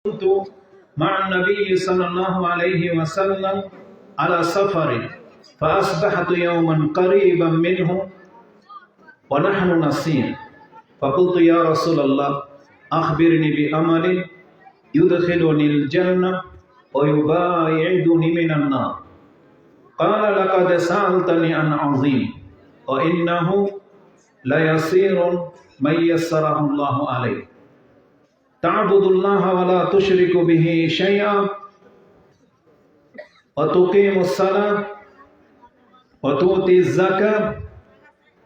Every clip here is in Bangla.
كنت مع النبي صلى الله عليه وسلم على سفر فأصبحت يوما قريبا منه ونحن نسير فقلت يا رسول الله أخبرني بأمل يدخلني الجنة ويباعدني من النار قال لقد سألتني عن عظيم وإنه ليسير من يسره الله عليه تعبد الله ولا تشرك به شيئا وتقيم الصلاة وتؤتي الزكاة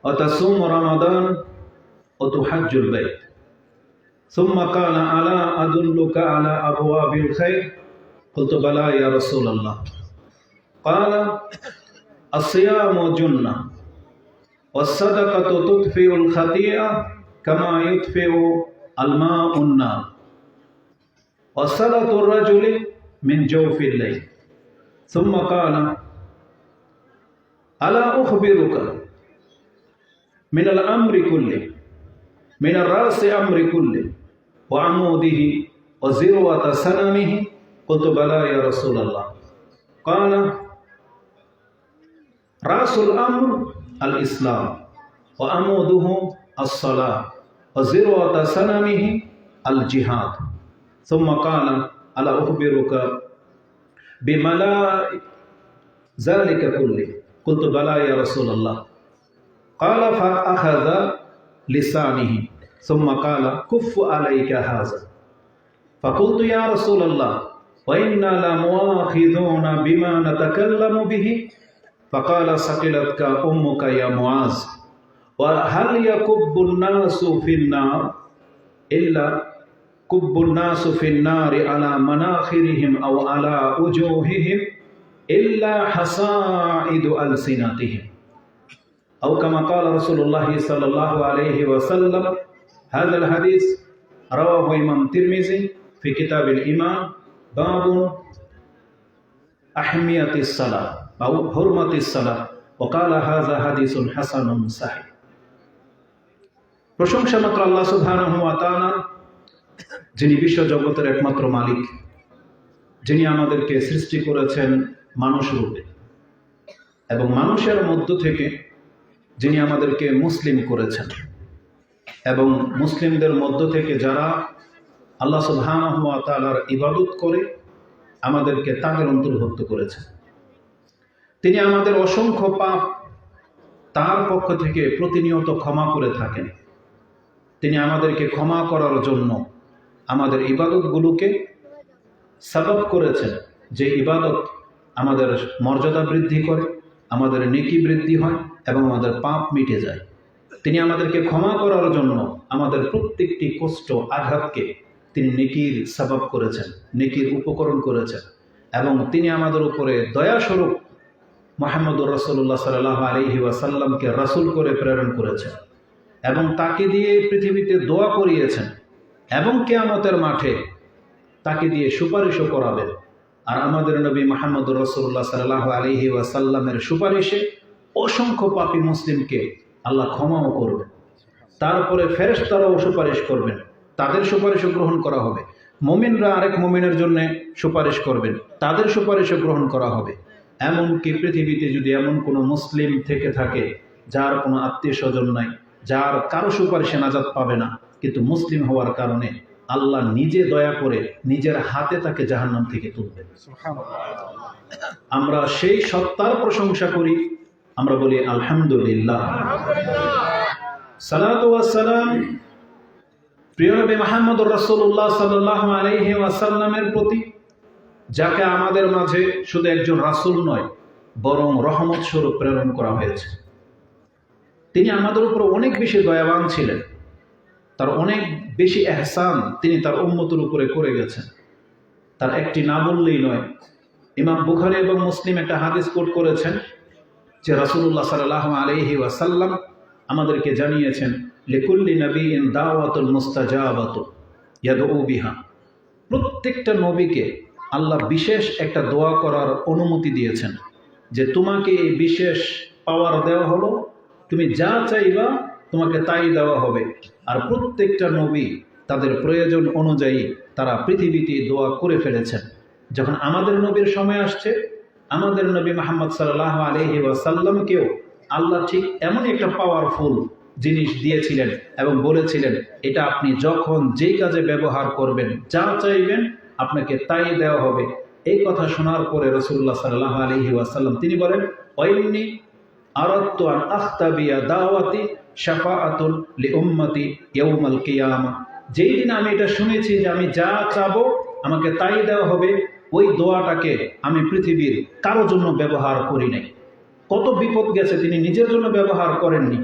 وتصوم رمضان وتحج البيت ثم قال ألا أدلك على أبواب الخير قلت بلى يا رسول الله قال الصيام جنة والصدقة تطفئ الخطيئة كما يطفئ الماء النار وصلاة الرجل من جوف الليل ثم قال ألا أخبرك من الأمر كله من الرأس أمر كله وعموده وذروة سنمه قلت بلى يا رسول الله قال رأس الأمر الإسلام وعموده الصلاة وذروة سنمه الجهاد ثم قال ألا أخبرك بملا ذلك كله قلت بلى يا رسول الله قال فأخذ لسانه ثم قال كف عليك هذا فقلت يا رسول الله وإنا لمؤاخذون بما نتكلم به فقال ثقلتك أمك يا معاذ وهل يكب الناس في النار إلا كب الناس في النار على مناخرهم أو على وجوههم إلا حصائد ألسنتهم أو كما قال رسول الله صلى الله عليه وسلم هذا الحديث رواه إمام الترمذي في كتاب الإيمان باب أهمية الصلاة أو حرمة الصلاة وقال هذا حديث حسن صحيح প্রশংসা মাত্র আল্লাহ সুবহানাহু ওয়া তাআলা, যিনি বিশ্ব জগতের একমাত্র মালিক, যিনি আমাদেরকে সৃষ্টি করেছেন মানুষ রূপে এবং মানুষের মধ্য থেকে যিনি আমাদেরকে মুসলিম করেছেন এবং মুসলিমদের মধ্য থেকে যারা আল্লাহ সুবহানাহু ওয়া তাআলার ইবাদত করে আমাদেরকে তাদের অন্তর্ভুক্ত করেছেন। তিনি আমাদের অসংখ্য পাপ তার পক্ষ থেকে প্রতিনিয়ত ক্ষমা করে থাকেন। তিনি আমাদেরকে ক্ষমা করার জন্য আমাদের ইবাদতগুলোকে সাবাব করেছেন, যে ইবাদত আমাদের মর্যাদা বৃদ্ধি করে, আমাদের নেকি বৃদ্ধি হয় এবং আমাদের পাপ মিটে যায়। তিনি আমাদেরকে ক্ষমা করার জন্য আমাদের প্রত্যেকটি কষ্ট আঘাতকে তিনি নেকির সাবাব করেছেন, নেকির উপকরণ করেছেন এবং তিনি আমাদের উপরে দয়াস্বরূপ মুহাম্মদুর রাসূলুল্লাহ সাল্লাল্লাহু আলাইহি ওয়াসাল্লামকে রাসূল করে প্রেরণ করেছেন এবং তাকে দিয়ে পৃথিবীতে দোয়া করিয়েছেন এবং কিয়ামতের মাঠে তাকে দিয়ে সুপারিশও করাবেন। আর আমাদের নবী মুহাম্মদুর রাসূলুল্লাহ সাল্লাল্লাহু আলাইহি ওয়াসাল্লামের সুপারিশে অসংখ্য পাপী মুসলিমকে আল্লাহ ক্ষমাও করবেন। তারপরে ফেরেশতারাও সুপারিশ করবেন, তাদের সুপারিশও গ্রহণ করা হবে। মুমিনরা আরেক মুমিনের জন্য সুপারিশ করবেন, তাদের সুপারিশও গ্রহণ করা হবে। এমনকি পৃথিবীতে যদি এমন কোনো মুসলিম থেকে থাকে যার কোনো আত্মীয় স্বজন নাই, যার কারো সুপারিশে নাজাত পাবে না, কিন্তু মুসলিম হওয়ার কারণে আল্লাহ নিজে দয়া করে নিজের হাতে তাকে জাহান্নাম থেকে তুলবেন। আমরা সেই সত্তার প্রশংসা করি, আমরা বলি আলহামদুলিল্লাহ। সালাতু ওয়াস সালাম প্রিয় নবী মুহাম্মদুর রাসূলুল্লাহ সাল্লাল্লাহু আলাইহি ওয়াসাল্লামের প্রতি, যাকে আমাদের মাঝে শুধু একজন রাসূল নয় বরং রহমত স্বরূপ প্রেরণ করা হয়েছে। তিনি আমাদের উপর অনেক বেশি দয়াবান ছিলেন, তার অনেক বেশি এহসান তিনি তার উম্মতের উপরে করে গেছেন। তার একটি না বললেই নয়। ইমাম বুখারী এবং মুসলিম একটা হাদিস কোট করেছেন যে রাসূলুল্লাহ সাল্লাল্লাহু আলাইহি ওয়াসাল্লাম আমাদেরকে জানিয়েছেন লিকুল্লি নবিয়্যিন দাওয়াতুল মুস্তাজাবাতু ইয়াদউ বিহা। প্রত্যেকটা নবীকে আল্লাহ বিশেষ একটা দোয়া করার অনুমতি দিয়েছেন, যে তোমাকে এই বিশেষ পাওয়ার দেওয়া হলো, তুমি যা চাইবা তোমাকে তাই দেওয়া হবে। আর প্রত্যেকটা নবী তাদের প্রয়োজন অনুযায়ী তারা পৃথিবীতে দোয়া করে ফেলেছেন। যখন আমাদের নবীর সময় আসছে, আমাদের নবী মুহাম্মদ সাল্লাল্লাহু আলাইহি ওয়াসাল্লামকেও আল্লাহ ঠিক এমন একটা পাওয়ারফুল জিনিস দিয়েছিলেন এবং বলেছিলেন, এটা আপনি যখন যেই কাজে ব্যবহার করবেন, যা চাইবেন আপনাকে তাই দেওয়া হবে। এই কথা শোনার পরে রাসূলুল্লাহ সাল্লাল্লাহু আলাইহি ওয়াসাল্লাম তিনি বলেন, ওয়াইন্নি আরাদতু আন আখতাবিয়া দাওয়াতি শাফাআতুন লিউম্মতি ইয়াউমাল কিয়ামা। যেই দিন আমি এটা শুনেছি যে আমি যা চাবো আমাকে তাই দেওয়া হবে, ওই দোয়াটাকে আমি পৃথিবীর কারোর জন্য ব্যবহার করি নাই। কত বিপদ গেছে, তিনি নিজের জন্য ব্যবহার করেননি,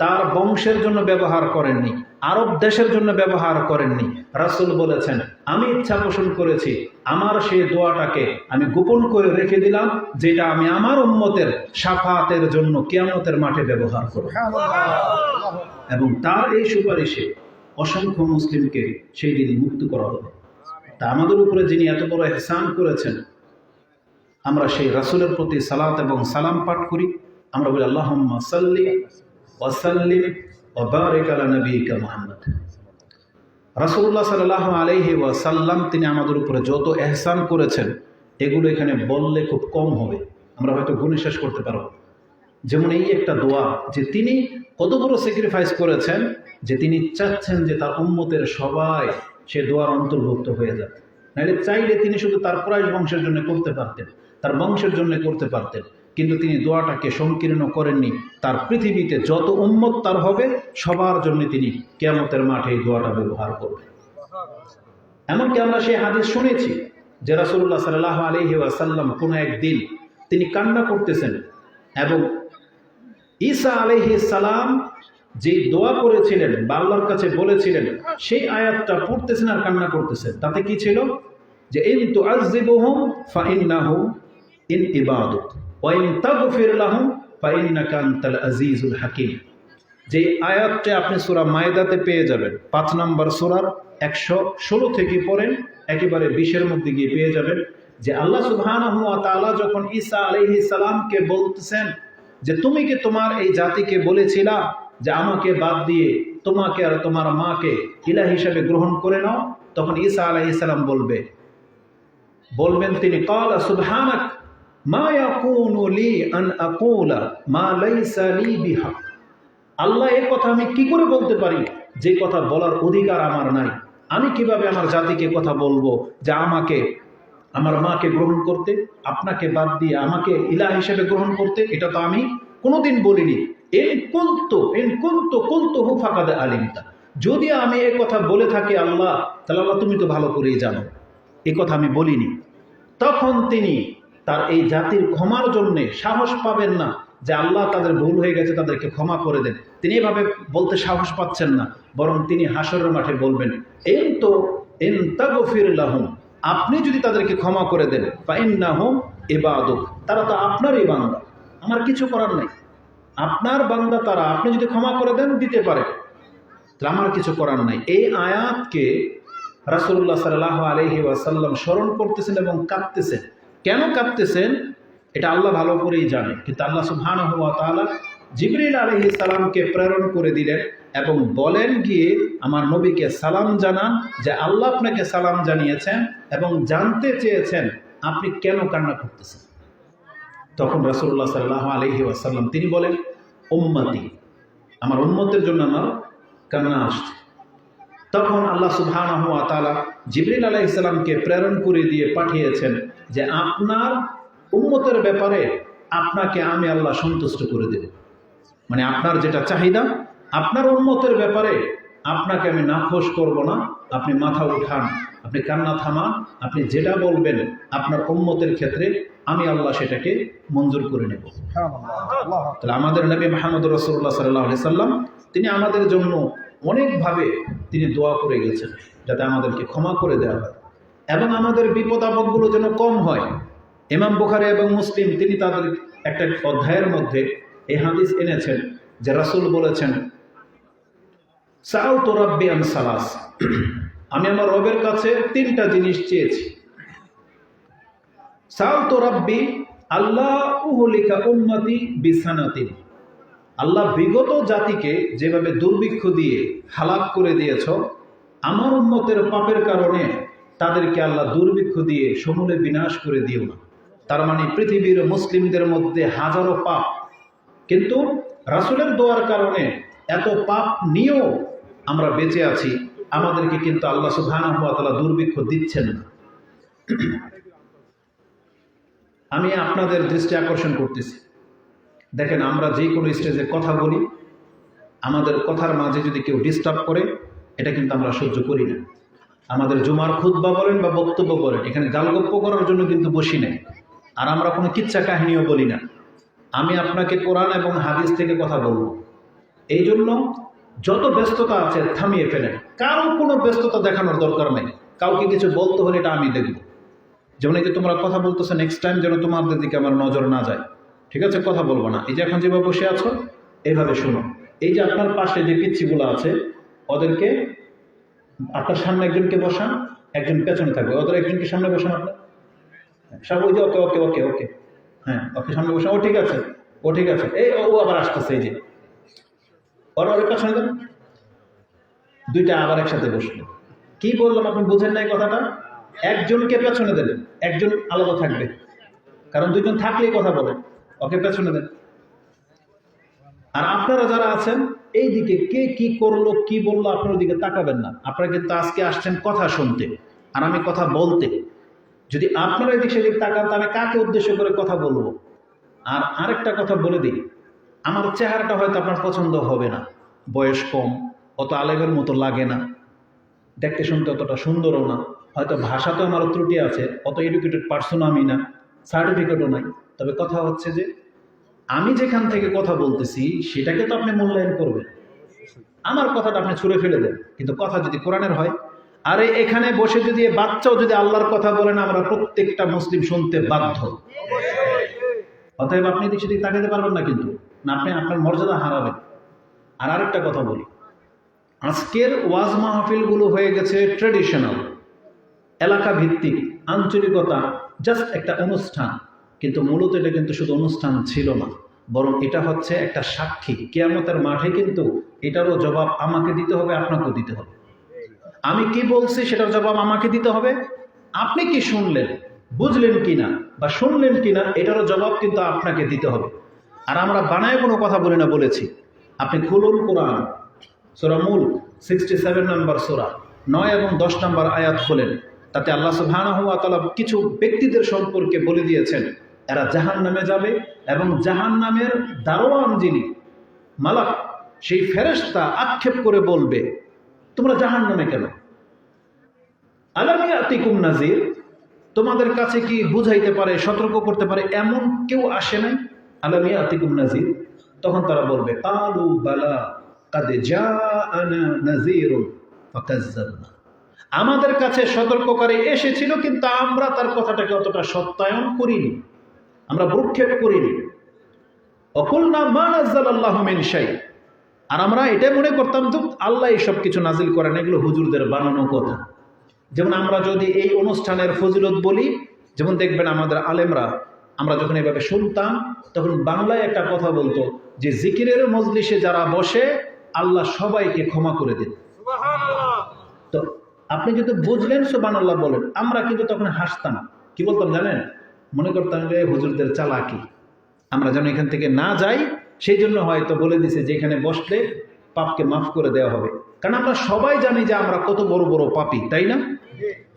তার বংশের জন্য ব্যবহার করেননি, আরব দেশের জন্য ব্যবহার করেননি। রাসূল বলেছেন, আমি ইচ্ছা পোষণ করেছি আমার সেই দোয়াটাকে আমি গোপন করে রেখে দিলাম, যেটা আমি আমার উম্মতের শাফাতের জন্য কিয়ামতের মাঠে ব্যবহার করব। এবং তার এই সুপারিশে অসংখ্য মুসলিমকে সেই দিন মুক্ত করা হবে। তা আমাদের উপরে যিনি এত বড় ইহসান করেছেন, আমরা সেই রাসূলের প্রতি সালাত এবং সালাম পাঠ করি। আমরা বলি, আল্লাহুম্মা সাল্লি ওয়া সাল্লিম ওয়া বারিক আলা নবিয়িকা মুহাম্মদ। রাসূলুল্লাহ সাল্লাল্লাহু আলাইহি ওয়াসাল্লাম তিনি আমাদের উপরে যত ইহসান করেছেন, এগুলো এখানে বললে খুব কম হবে, আমরা হয়তো গুণে শেষ করতে পারব। যেমন এই একটা দোয়া, যে তিনি কত বড় স্যাক্রিফাইস করেছেন, যে তিনি চাচ্ছেন যে তার উম্মতের সবাই সে দোয়ার অন্তর্ভুক্ত হয়ে যাবে। নাহলে চাইলে তিনি শুধু তার কুরাইশ বংশের জন্য করতে পারতেন, তার বংশের জন্য করতে পারতেন, কিন্তু তিনি দোয়াটাকে সংকীর্ণ করেননি। তার পৃথিবীতে যত উম্মত তার হবে সবার জন্য তিনি কিয়ামতের মাঠে এই দোয়াটা ব্যবহার করবেন। এমনকি আমরা সেই হাদিস শুনেছি যে রাসূলুল্লাহ সাল্লাল্লাহু আলাইহি ওয়াসাল্লাম কোনো একদিন তিনি কান্না করতেছেন এবং ঈসা আলাইহিস সালাম যে দোয়া করেছিলেন বা আল্লাহর কাছে বলেছিলেন, সেই আয়াতটা পড়তেছেন আর কান্না করতেছেন। তাতে কি ছিল? যে ইন তুআযযিবুহুম ফাইন্নাহুম ইন ইবাদুক ওয়া ইন তাগফির লাহুম ফাইন্নাকা আনতাল আজিজুল হাকীম। যে আয়াতটা আপনি সূরা মায়দাতে পেয়ে যাবেন, 5 নম্বর সূরার 116 থেকে পড়েন, একেবারে 20-এর মধ্যে গিয়ে পেয়ে যাবেন যে আল্লাহ সুবহানাহু ওয়া তাআলা যখন ঈসা আলাইহিস সালামকে বলতেছেন যে তুমি কি তোমার এই জাতিকে বলেছিলা যে আমাকে বাদ দিয়ে তোমাকে আর তোমার মাকে ইলাহ হিসেবে গ্রহণ করে নাও, তখন ঈসা আলাইহিস সালাম বলবেন তিনি, ক্বালা সুবহানাক মা ইয়াকুনু লি আন আকুলা মা লাইসা লি বিহক। আল্লাহ, এই কথা আমি কি করে বলতে পারি যে কথা বলার অধিকার আমার নাই? আমি কিভাবে আমার জাতিকে কথা বলবো যে আমাকে আমার মাকে গ্রহণ করতে, আপনাকে বাদ দিয়ে আমাকে ইলাহ হিসেবে গ্রহণ করতে? এটা তো আমি কোনোদিন বলিনি। যদি আমি এই কথা বলে থাকি আল্লাহ, তাহলে আল্লাহ তুমি তো ভালো করেই জানো, এই কথা আমি বলিনি। তখন তিনি তার এই জাতির ক্ষমার জন্যে সাহস পাবেন না যে আল্লাহ তাদের ভুল হয়ে গেছে, তাদেরকে ক্ষমা করে দেন। তিনি এভাবে বলতে সাহস পাচ্ছেন না, বরং তিনি হাসরের মাঠে বলবেন, ইন তাগফির লাহুম, আপনি যদি তাদেরকে ক্ষমা করে দেন, ফাইন্নাহুম ইবাদুক, তারা তো আপনারই বান্দা, আমার কিছু করার নাই, আপনার বান্দা তারা, আপনি যদি ক্ষমা করে দেন দিতে পারে, তাহলে আমার কিছু করার নাই। এই আয়াতকে রাসূলুল্লাহ সাল্লাল্লাহু আলাইহি ওয়াসাল্লাম স্মরণ করতেছেন এবং কাঁদতেছেন। কেন কাঁদতেছেন এটা আল্লাহ ভালো করেই জানে, কিন্তু আল্লাহ সুবহানাহু ওয়া তাআলা জিবরিল আলাইহিস সালামকে প্রেরণ করে দিলেন এবং বলেন, গিয়ে আমার নবীকে সালাম জানান যে আল্লাহ আপনাকে সালাম জানিয়েছেন এবং জানতে চেয়েছেন আপনি কেন কান্না করতেছেন। তখন রাসূলুল্লাহ সাল্লাল্লাহু আলাইহি ওয়াসাল্লাম তিনি বলেন, উম্মতি, আমার উম্মতের জন্য আমার কান্না আসছে। তখন আল্লাহ সুবহানাহু ওয়া তাআলা জিবরিল আলাইহিস সালামকে প্রেরণ করে দিয়ে পাঠিয়েছেন যে আপনার উম্মতের ব্যাপারে আপনাকে আমি আল্লাহ সন্তুষ্ট করে দেব, মানে আপনার যেটা চাহিদা আপনার উম্মতের ব্যাপারে আপনাকে আমি নাখোশ করব না, আপনি মাথা উঠান, আপনি কান্না থামান, আপনি যেটা বলবেন আপনার উম্মতের ক্ষেত্রে আমি আল্লাহ সেটাকে মঞ্জুর করে নেব। তাহলে আমাদের নবী মুহাম্মদ রাসূলুল্লাহ সাল্লাল্লাহু আলাইহি সাল্লাম তিনি আমাদের জন্য অনেকভাবে তিনি দোয়া করে গেছেন যাতে আমাদেরকে ক্ষমা করে দেওয়া হয় এবং আমাদের বিপদ আপদগুলো যেন কম হয়। ইমাম বুখারী এবং মুসলিম তিনি তাদের একটা অধ্যায়ের মধ্যে এই হাদিস এনেছেন যে রাসূল বলেছেন, সাআলতু রাব্বি আন সালাস, আমি আমার রবের কাছে 3টা জিনিস চেয়েছি। সাআলতু রাব্বি আল্লাহ উহলিকা উম্মতি বিসানাতিন, আল্লাহ বিগত জাতিকে যেভাবে দুর্ভিক্ষ দিয়ে হালাক করে দিয়েছ, আমার উম্মতের পাপের কারণে তাদেরকে আল্লাহ দুর্ভিক্ষ দিয়ে সমূলে বিনাশ করে দিও না। তার মানে পৃথিবীর মুসলিমদের মধ্যে হাজারো পাপ, কিন্তু রাসূলের দোয়ার কারণে এত পাপ নিয়েও আমরা বেঁচে আছি, আমাদেরকে কিন্তু আল্লাহ সুবহানাহু ওয়া তাআলা দুর্ভিক্ষ দিচ্ছেন না। আমি আপনাদের দৃষ্টি আকর্ষণ করতেছি, দেখেন আমরা যে কোনো স্টেজে কথা বলি, আমাদের কথার মাঝে যদি কেউ ডিস্টার্ব করে, এটা কিন্তু আমরা সহ্য করি না। আমাদের জুমার খুতবা বলেন বা বক্তব্য বলেন, এখানে গালগপ্প করার জন্য কিন্তু বসি নাই, আর আমরা কোনো কিচ্ছা কাহিনীও বলি না। আমি আপনাকে কোরআন এবং হাদিস থেকে কথা বলবো। এই জন্য যত ব্যস্ততা আছে থামিয়ে ফেলেন, কারো কোনো ব্যস্ততা দেখানোর দরকার নেই। কাউকে কিছু বলতে হলে এটা আমি দেখব। যেমন এই যে তোমরা কথা বলতেছো, নেক্সট টাইম যেন তোমাদের দিকে আমার নজর না যায়, ঠিক আছে? কথা বলবো না। এই যে এখন যেভাবে বসে আছো এইভাবে শোনো। এই যে আপনার পাশে যে পিচ্ছিগুলো আছে, ওদেরকে আপনার সামনে একজনকে বসান, একজন পেছনে থাকবে, ওদের একজনকে সামনে বসান আপনার সব। ওই যে ওকে ওকে ওকে ওকে, হ্যাঁ ওকে সামনে বসান। ও ঠিক আছে, ও ঠিক আছে। এই ও আবার আসতেছে, এই যে ওর পেছনে দেন। দুইটা আবার একসাথে বসলো। কি বললাম আপনি বুঝেন নাই কথাটা? একজনকে পেছনে দেন, একজন আলাদা থাকবে, কারণ দুইজন থাকলেই কথা বলে। ওকে পেছনে দেন। আর আপনারা যারা আছেন এই দিকে, কে কি করলো কি বললো আপনার দিকে তাকাবেন না। আপনারা কিন্তু আজকে আসছেন কথা শুনতে, আর আমি কথা বলতে। যদি আপনারা এদিক সেদিক তাকান, তাহলে কাকে উদ্দেশ্য করে কথা বলবো? আর আরেকটা কথা বলে দিই, আমার চেহারাটা হয়তো আপনার পছন্দ হবে না, বয়স কম, অত আলেমের মতো লাগে না, দেখতে শুনতে অতটা সুন্দরও না, হয়তো ভাষাতেও আমারও ত্রুটি আছে, অত এডুকেটেড পার্সন আমি না, সার্টিফিকেটও নাই। তবে কথা হচ্ছে যে আমি যেখান থেকে কথা বলতেছি সেটাকে তো আপনি মূল্যায়ন করবেন। আমার কথাটা আপনি ছুঁড়ে ফেলে দেন, কিন্তু কথা যদি কোরআনের হয়। আরে এখানে বসে যদি বাচ্চাও যদি আল্লাহর কথা বলেন, আমরা প্রত্যেকটা মুসলিম শুনতে বাধ্য। অতএব আপনি এদিক সেদিক তাকাতে পারবেন না, কিন্তু না আপনি আপনার মর্যাদা হারাবেন। আর আরেকটা কথা বলি, আজকের ওয়াজ মাহফিলগুলো হয়ে গেছে ট্রেডিশনাল, এলাকা ভিত্তিক, আঞ্চলিকতা, জাস্ট একটা অনুষ্ঠান। কিন্তু মূলত এটা কিন্তু শুধু অনুষ্ঠান ছিল না, বরং এটা হচ্ছে একটা সাক্ষী। কিয়ামতের মাঠে কিন্তু এটারও জবাব আমাকে দিতে হবে, আপনাকেও দিতে হবে। আমি কি বলছি সেটার জবাব আমাকে দিতে হবে। আপনি কি শুনলেন, বুঝলেন কিনা বা শুনলেন কিনা, এটারও জবাব কিন্তু আপনাকে দিতে হবে। আর আমরা বানায় কোনো কথা বলি না বলেছি। আপনি খুলুন কোরআন, সূরা মুলক 67 নম্বর সূরা, 9 এবং 10 নম্বর আয়াত খোলেন। তাতে আল্লাহ সুবহানাহু ওয়া তাআলা কিছু ব্যক্তিদের সম্পর্কে বলে দিয়েছেন, এরা জাহান্নামে যাবে, এবং জাহান্নামের দারোয়ান যিনি মালাক, সেই ফেরেশতা আক্ষেপ করে বলবে, তোমরা জাহান্নামে কেন? আলাম ইয়াতিকুম নাযীর, তোমাদের কাছে কি বুঝাইতে পারে, সতর্ক করতে পারে এমন কেউ আসে নাই? আলাম ইয়াতিকুম নাযীর। তখন তারা বলবে, কালু বালা কাদ জাআনা নাযীরুন ফাকাজ্জাবনা, আমাদের কাছে সতর্ককারী এসেছিল, কিন্তু আমরা তার কথাটাকে অতটা সত্যায়ন করিনি, আমরা ভ্রুক্ষেপ করিনি। অকুলনা মা নাযালাল্লাহু মিন শাই, আর আমরা এটাই মনে করতাম তো আল্লাহ এইসব কিছু নাজিল করেন, এগুলো হুজুরদের বানানো কথা। যেমন আমরা যদি এই অনুষ্ঠানের ফজিলত বলি, যেমন দেখবেন আমাদের আলেমরা, আমরা যখন এভাবে শুনতাম তখন বাংলায় একটা কথা বলতো যে জিকিরের মজলিসে যারা বসে আল্লাহ সবাইকে ক্ষমা করে দেন। তো আপনি যদি বুঝলেন সুবহানাল্লাহ বলেন, আমরা কিন্তু তখন হাসতাম। কি বলতাম জানেন? মনে করতাম যে হুজুরদের চালাকি, আমরা যেন এখান থেকে না যাই, সেই জন্য হয়তো বলে দিছে যে এখানে বসলে পাপকে মাফ করে দেওয়া হবে। কারণ আমরা সবাই জানি যে আমরা কত বড় বড় পাপী, তাই না?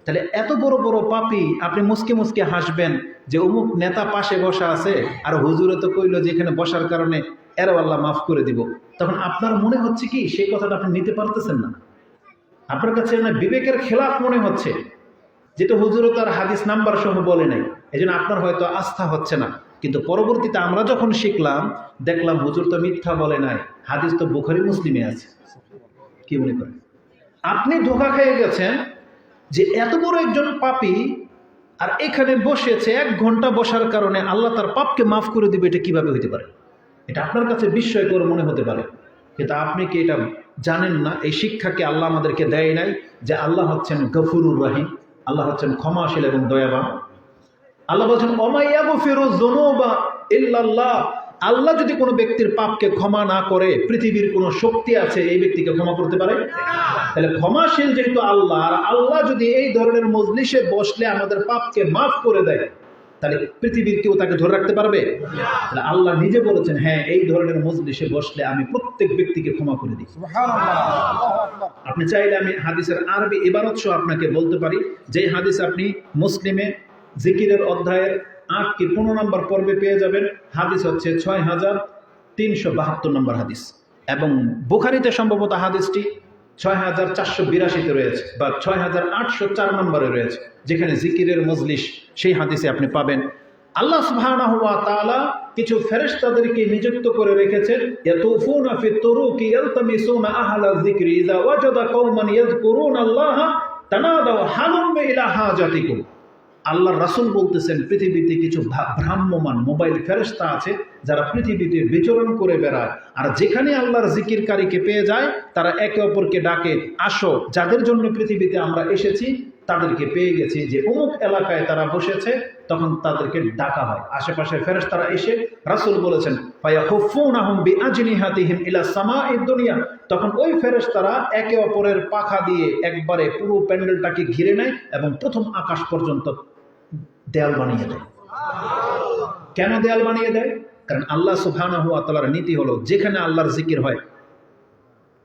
তাহলে এত বড় বড় পাপী, আপনি মুসকে মুসকে হাসবেন যে অমুক নেতা পাশে বসা আছে, আর হুজুরে তো কইল যে এখানে বসার কারণে এর আল্লাহ মাফ করে দিব। তখন আপনার মনে হচ্ছে কি সেই কথাটা আপনি নিতে পারতেছেন না, আপনার কাছে না বিবেকের খেলাফ মনে হচ্ছে, যেটা হুজুরও তার হাদিস নাম্বার সহ বলে নাই, এই জন্য আপনার হয়তো আস্থা হচ্ছে না। কিন্তু পরবর্তীতে আমরা যখন শিখলাম, দেখলাম হুজুর তো মিথ্যা বলে নাই, হাদিস তো বুখারী মুসলিমে আছে। কি মনে করেন? আপনি ধোঁকা খেয়ে গেছেন যে এত বড় একজন পাপী আর এখানে বসেছে, 1 ঘন্টা বসার কারণে আল্লাহ তার পাপকে মাফ করে দিবে। এটা কিভাবে হইতে পারে? এটা আপনার কাছে বিস্ময়কর মনে হতে পারে, কিন্তু আপনি কি এটা জানেন না? এই শিক্ষাকে আল্লাহ আমাদেরকে দেয় নাই যে আল্লাহ হচ্ছেন গফুরুর রহিম, আল্লাহ হচ্ছেন ক্ষমাশীল এবং দয়াবান। আল্লাহ বলছেন ওমা ইয়াগফিরু যুনুবা ইল্লাল্লাহ, আল্লাহ যদি কোনো ব্যক্তির পাপকে ক্ষমা না করে, পৃথিবীর কোনো শক্তি আছে এই ব্যক্তিকে ক্ষমা করতে পারে? তাহলে ক্ষমাশীল যেহেতু আল্লাহ, আর আল্লাহ যদি এই ধরনের মজলিসে বসলে আমাদের পাপকে মাফ করে দেয়, তাহলে পৃথিবীর কেউ তাকে ধরে রাখতে পারবে? তাহলে আল্লাহ নিজে বলেছেন, হ্যাঁ এই ধরনের মজলিসে বসলে আমি প্রত্যেক ব্যক্তিকে ক্ষমা করে দিই। আপনি চাইলে আমি হাদিসের আরবি ইবারত সহ আপনাকে বলতে পারি, যে হাদিস আপনি মুসলিমে জিকিরের অধ্যায়ের 8 কি 15 নম্বর পর্বে পেয়ে যাবেন। হাদিস হচ্ছে 6372 নম্বর হাদিস, এবং বুখারীতে সম্ভবত হাদিসটি 6482 রয়েছে বা 6804 নম্বরে রয়েছে, যেখানে জিকিরের মজলিস, সেই হাদিসে আপনি পাবেন। আল্লাহ সুবহানাহু ওয়া তাআলা কিছু ফেরেশতাদেরকে নিযুক্ত করে রেখেছেন, ইয়াতুফুনা ফিত তুরুকি ইয়ালতামিসুনা আহলা যিকরি ইযা ওয়াজাদা কওমান ইয়াযকুরুনা আল্লাহা তানাদাউ হালুম্মা ইলা হাজাতিকুম। আল্লাহর রাসূল বলতেছেন, পৃথিবীতে কিছু ভ্রাম্যমান মোবাইল ফেরেশতা আছে যারা পৃথিবীতে বিচরণ করে বেড়ায়, আর যেখানে আল্লাহর জিকিরকারীকে পেয়ে যায় তারা একে অপরকে ডাকে, আসো যাদের জন্য পৃথিবীতে আমরা এসেছি তাদেরকে পেয়ে গেছি, যে অমুক এলাকায় তারা বসেছে, তখন তাদেরকে ডাকা হয়। আশেপাশে ফেরেশতারা এসে, রাসূল বলেছেন, ফায়াহুফুনাহুম বিআজনিহাতিহিম ইলা সামাঈদ দুনিয়া, তখন ওই ফেরেশতারা একে অপরের পাখা দিয়ে একবারে পুরো প্যান্ডেলটাকে ঘিরে নেয় এবং প্রথম আকাশ পর্যন্ত দেয়াল বানিয়ে দেয়। কেন দেয়াল বানিয়ে দেয়? কারণ আল্লাহ সুবহানাহু ওয়া তাআলার নীতি হলো, যেখানে আল্লাহর জিকির হয়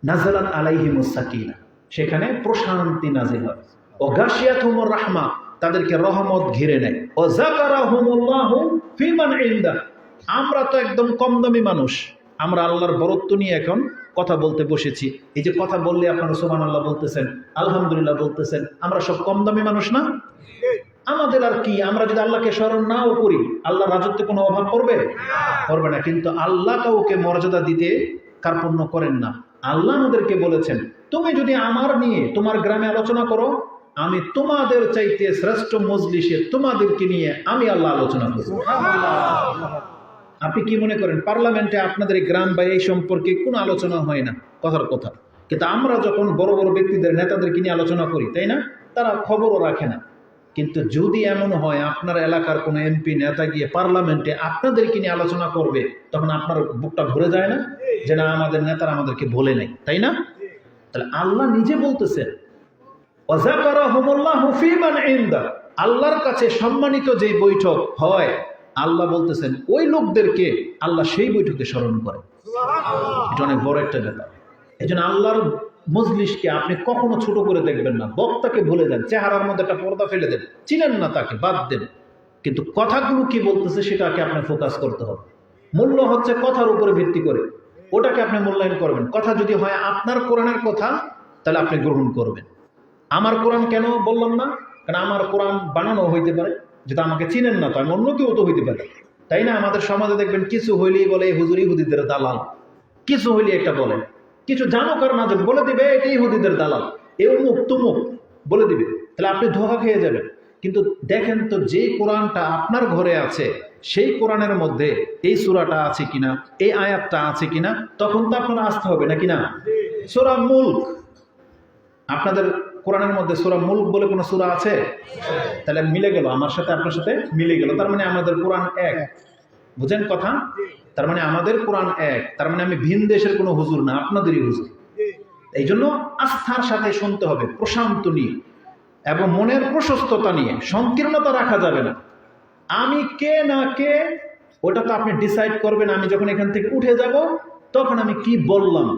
নাযালাত আলাইহিমুস সাকিনা, সেখানে প্রশান্তি নাজিল হয়। ও গাশিয়াতুহুমুর রাহমা, তাদেরকে রহমত ঘিরে নেয়। ও যাকারাহুমুল্লাহু ফি মান ইনদা, আমরা তো একদম কম দামি মানুষ, আমরা আল্লাহর বরত্ব নিয়ে এখন কথা বলতে বসেছি। এই যে কথা বললে আপনারা সুবহানাল্লাহ বলতেছেন, আলহামদুলিল্লাহ বলতেছেন, আমরা সব কম দামি মানুষ না? আমাদের আর কি, আমরা যদি আল্লাহকে স্মরণ নাও করি, আল্লাহর রাজত্বে কোনো অভাব পড়বে? পড়বে না। কিন্তু আল্লাহ কাউকে মর্যাদা দিতে কার্পণ্য করেন না। আল্লাহ আমাদেরকে বলেছেন, তুমি যদি আমার নিয়ে তোমার গ্রামে আলোচনা করো, আমি তোমাদের চাইতে শ্রেষ্ঠ মজলিসে তোমাদেরকে নিয়ে আমি আল্লাহ আলোচনা করব। আপনি কি মনে করেন পার্লামেন্টে আপনাদের গ্রাম বা এই সম্পর্কে কোনো আলোচনা হয় না? কথার কথা। কিন্তু আমরা যখন বড় বড় ব্যক্তিদের, নেতাদেরকে নিয়ে আলোচনা করি, তাই না, তারা খবরও রাখে না। কিন্তু যদি এমন হয় আপনার এলাকার কোনো এমপি নেতা গিয়ে পার্লামেন্টে আপনাদেরকে নিয়ে আলোচনা করবে, তখন আপনার বুকটা ভরে যায় না, যে না আমাদের নেতারা আমাদেরকে বলে নাই, তাই না? তাহলে আল্লাহ নিজে বলতেছেন, ওয়াযাকারাহুমুল্লাহু ফী মান ইনদা, আল্লাহর কাছে সম্মানিত যে বৈঠক হয়, আল্লাহ বলতেছেন ওই লোকদেরকে আল্লাহ সেই বৈঠকে স্মরণ করে। এটা অনেক বড় একটা ব্যাপার। এই জন্য আল্লাহর মজলিসকে আপনি কখনো ছোট করে দেখবেন না। বক্তাকে ভুলে যান, চেহারার মধ্যে একটা পর্দা ফেলে দেন, চিনেন না তাকে, বাদ দেন, কিন্তু কথাগুলো কি বলতেছে সেটাকে আপনার ফোকাস করতে হবে। মূল্য হচ্ছে কথার উপরে ভিত্তি করে, ওটাকে আপনি মূল্যায়ন করবেন। কথা যদি হয় আপনার কোরআনের কথা, তাহলে আপনি গ্রহণ করবেন। আমার কোরআন কেন বললাম না? কারণ আমার কোরআন বানানো হইতে পারে, যেটা আমাকে চিনেন না, তো আমি অন্য কেউ তো হইতে পারে, তাই না? আমাদের সমাজে দেখবেন কিছু হইলেই বলে হুজুর ইহুদিদের দালাল, কিছু হইলে একটা বলে, কিছু জানুক আর না বলে দিবে এটা ইহুদিদের দালাল, এ অমুক তুমুক বলে দিবে, তাহলে আপনি ধোঁকা খেয়ে যাবেন। কিন্তু দেখেন তো, যে কোরআনটা আপনার ঘরে আছে, সেই কোরআনের মধ্যে এই সূরাটা আছে কিনা, এই আয়াতটা আছে কিনা, তখন তো আপনার আসতে হবে নাকি না? সূরা মুলক, আপনাদের কোরআনের মধ্যে সূরা মুলক বলে কোনো সূরা আছে? তাহলে মিলে গেল, আমার সাথে আপনার সাথে মিলে গেল। তার মানে আমাদের কোরআন এক। বুঝেন কথা? তার মানে আমাদের কোরআন এক। তার মানে আমি ভিন দেশের কোনো হুজুর না, আপনাদেরই হুজুর। এই জন্য আস্থার সাথে শুনতে হবে, প্রশান্ত নিয়ে এবং মনের প্রশস্ততা নিয়ে। সংকীর্ণতা রাখা যাবে না। আমি কে না কে ওটা তো আপনি ডিসাইড করবেন। আমি যখন এখান থেকে উঠে যাব, তখন আমি কি বললাম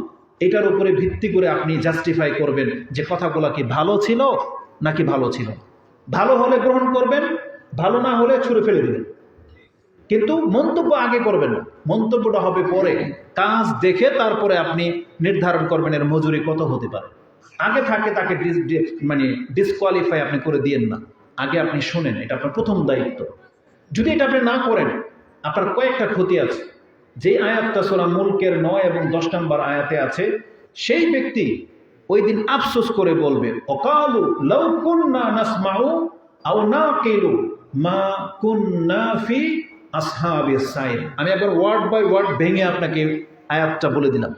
এটার উপরে ভিত্তি করে আপনি জাস্টিফাই করবেন যে কথাগুলো কি ভালো ছিল নাকি ভালো ছিল। ভালো হলে গ্রহণ করবেন, ভালো না হলে ছুঁড়ে ফেলে দিবেন। কিন্তু মন্তব্য আগে করবেন না, মন্তব্যটা হবে পরে। কাজ দেখে তারপরে আপনি নির্ধারণ করবেন এর মজুরি কত হতে পারে। আগে থাকে তাকে ডিসকোয়ালিফাই আপনি করে দিয়েন না, আগে আপনি শুনেন, এটা আপনার প্রথম দায়িত্ব। যদি এটা আপনি না করেন, আপনার কয়েকটা ক্ষতি আছে। যে আয়াতটা সূরা মুলকের 9 এবং 10 নম্বর আয়াতে আছে, সেই ব্যক্তি ওই দিন আফসোস করে বলবে, ওয়াকালু লাউ কুন্না নাসমাউ আও নাকিলু মা কুন্না ফি আসহাবিস সাইর। আমি একবার ওয়ার্ড বাই ওয়ার্ড ভেঙে আপনাকে আয়াতটা বলে দিলাম।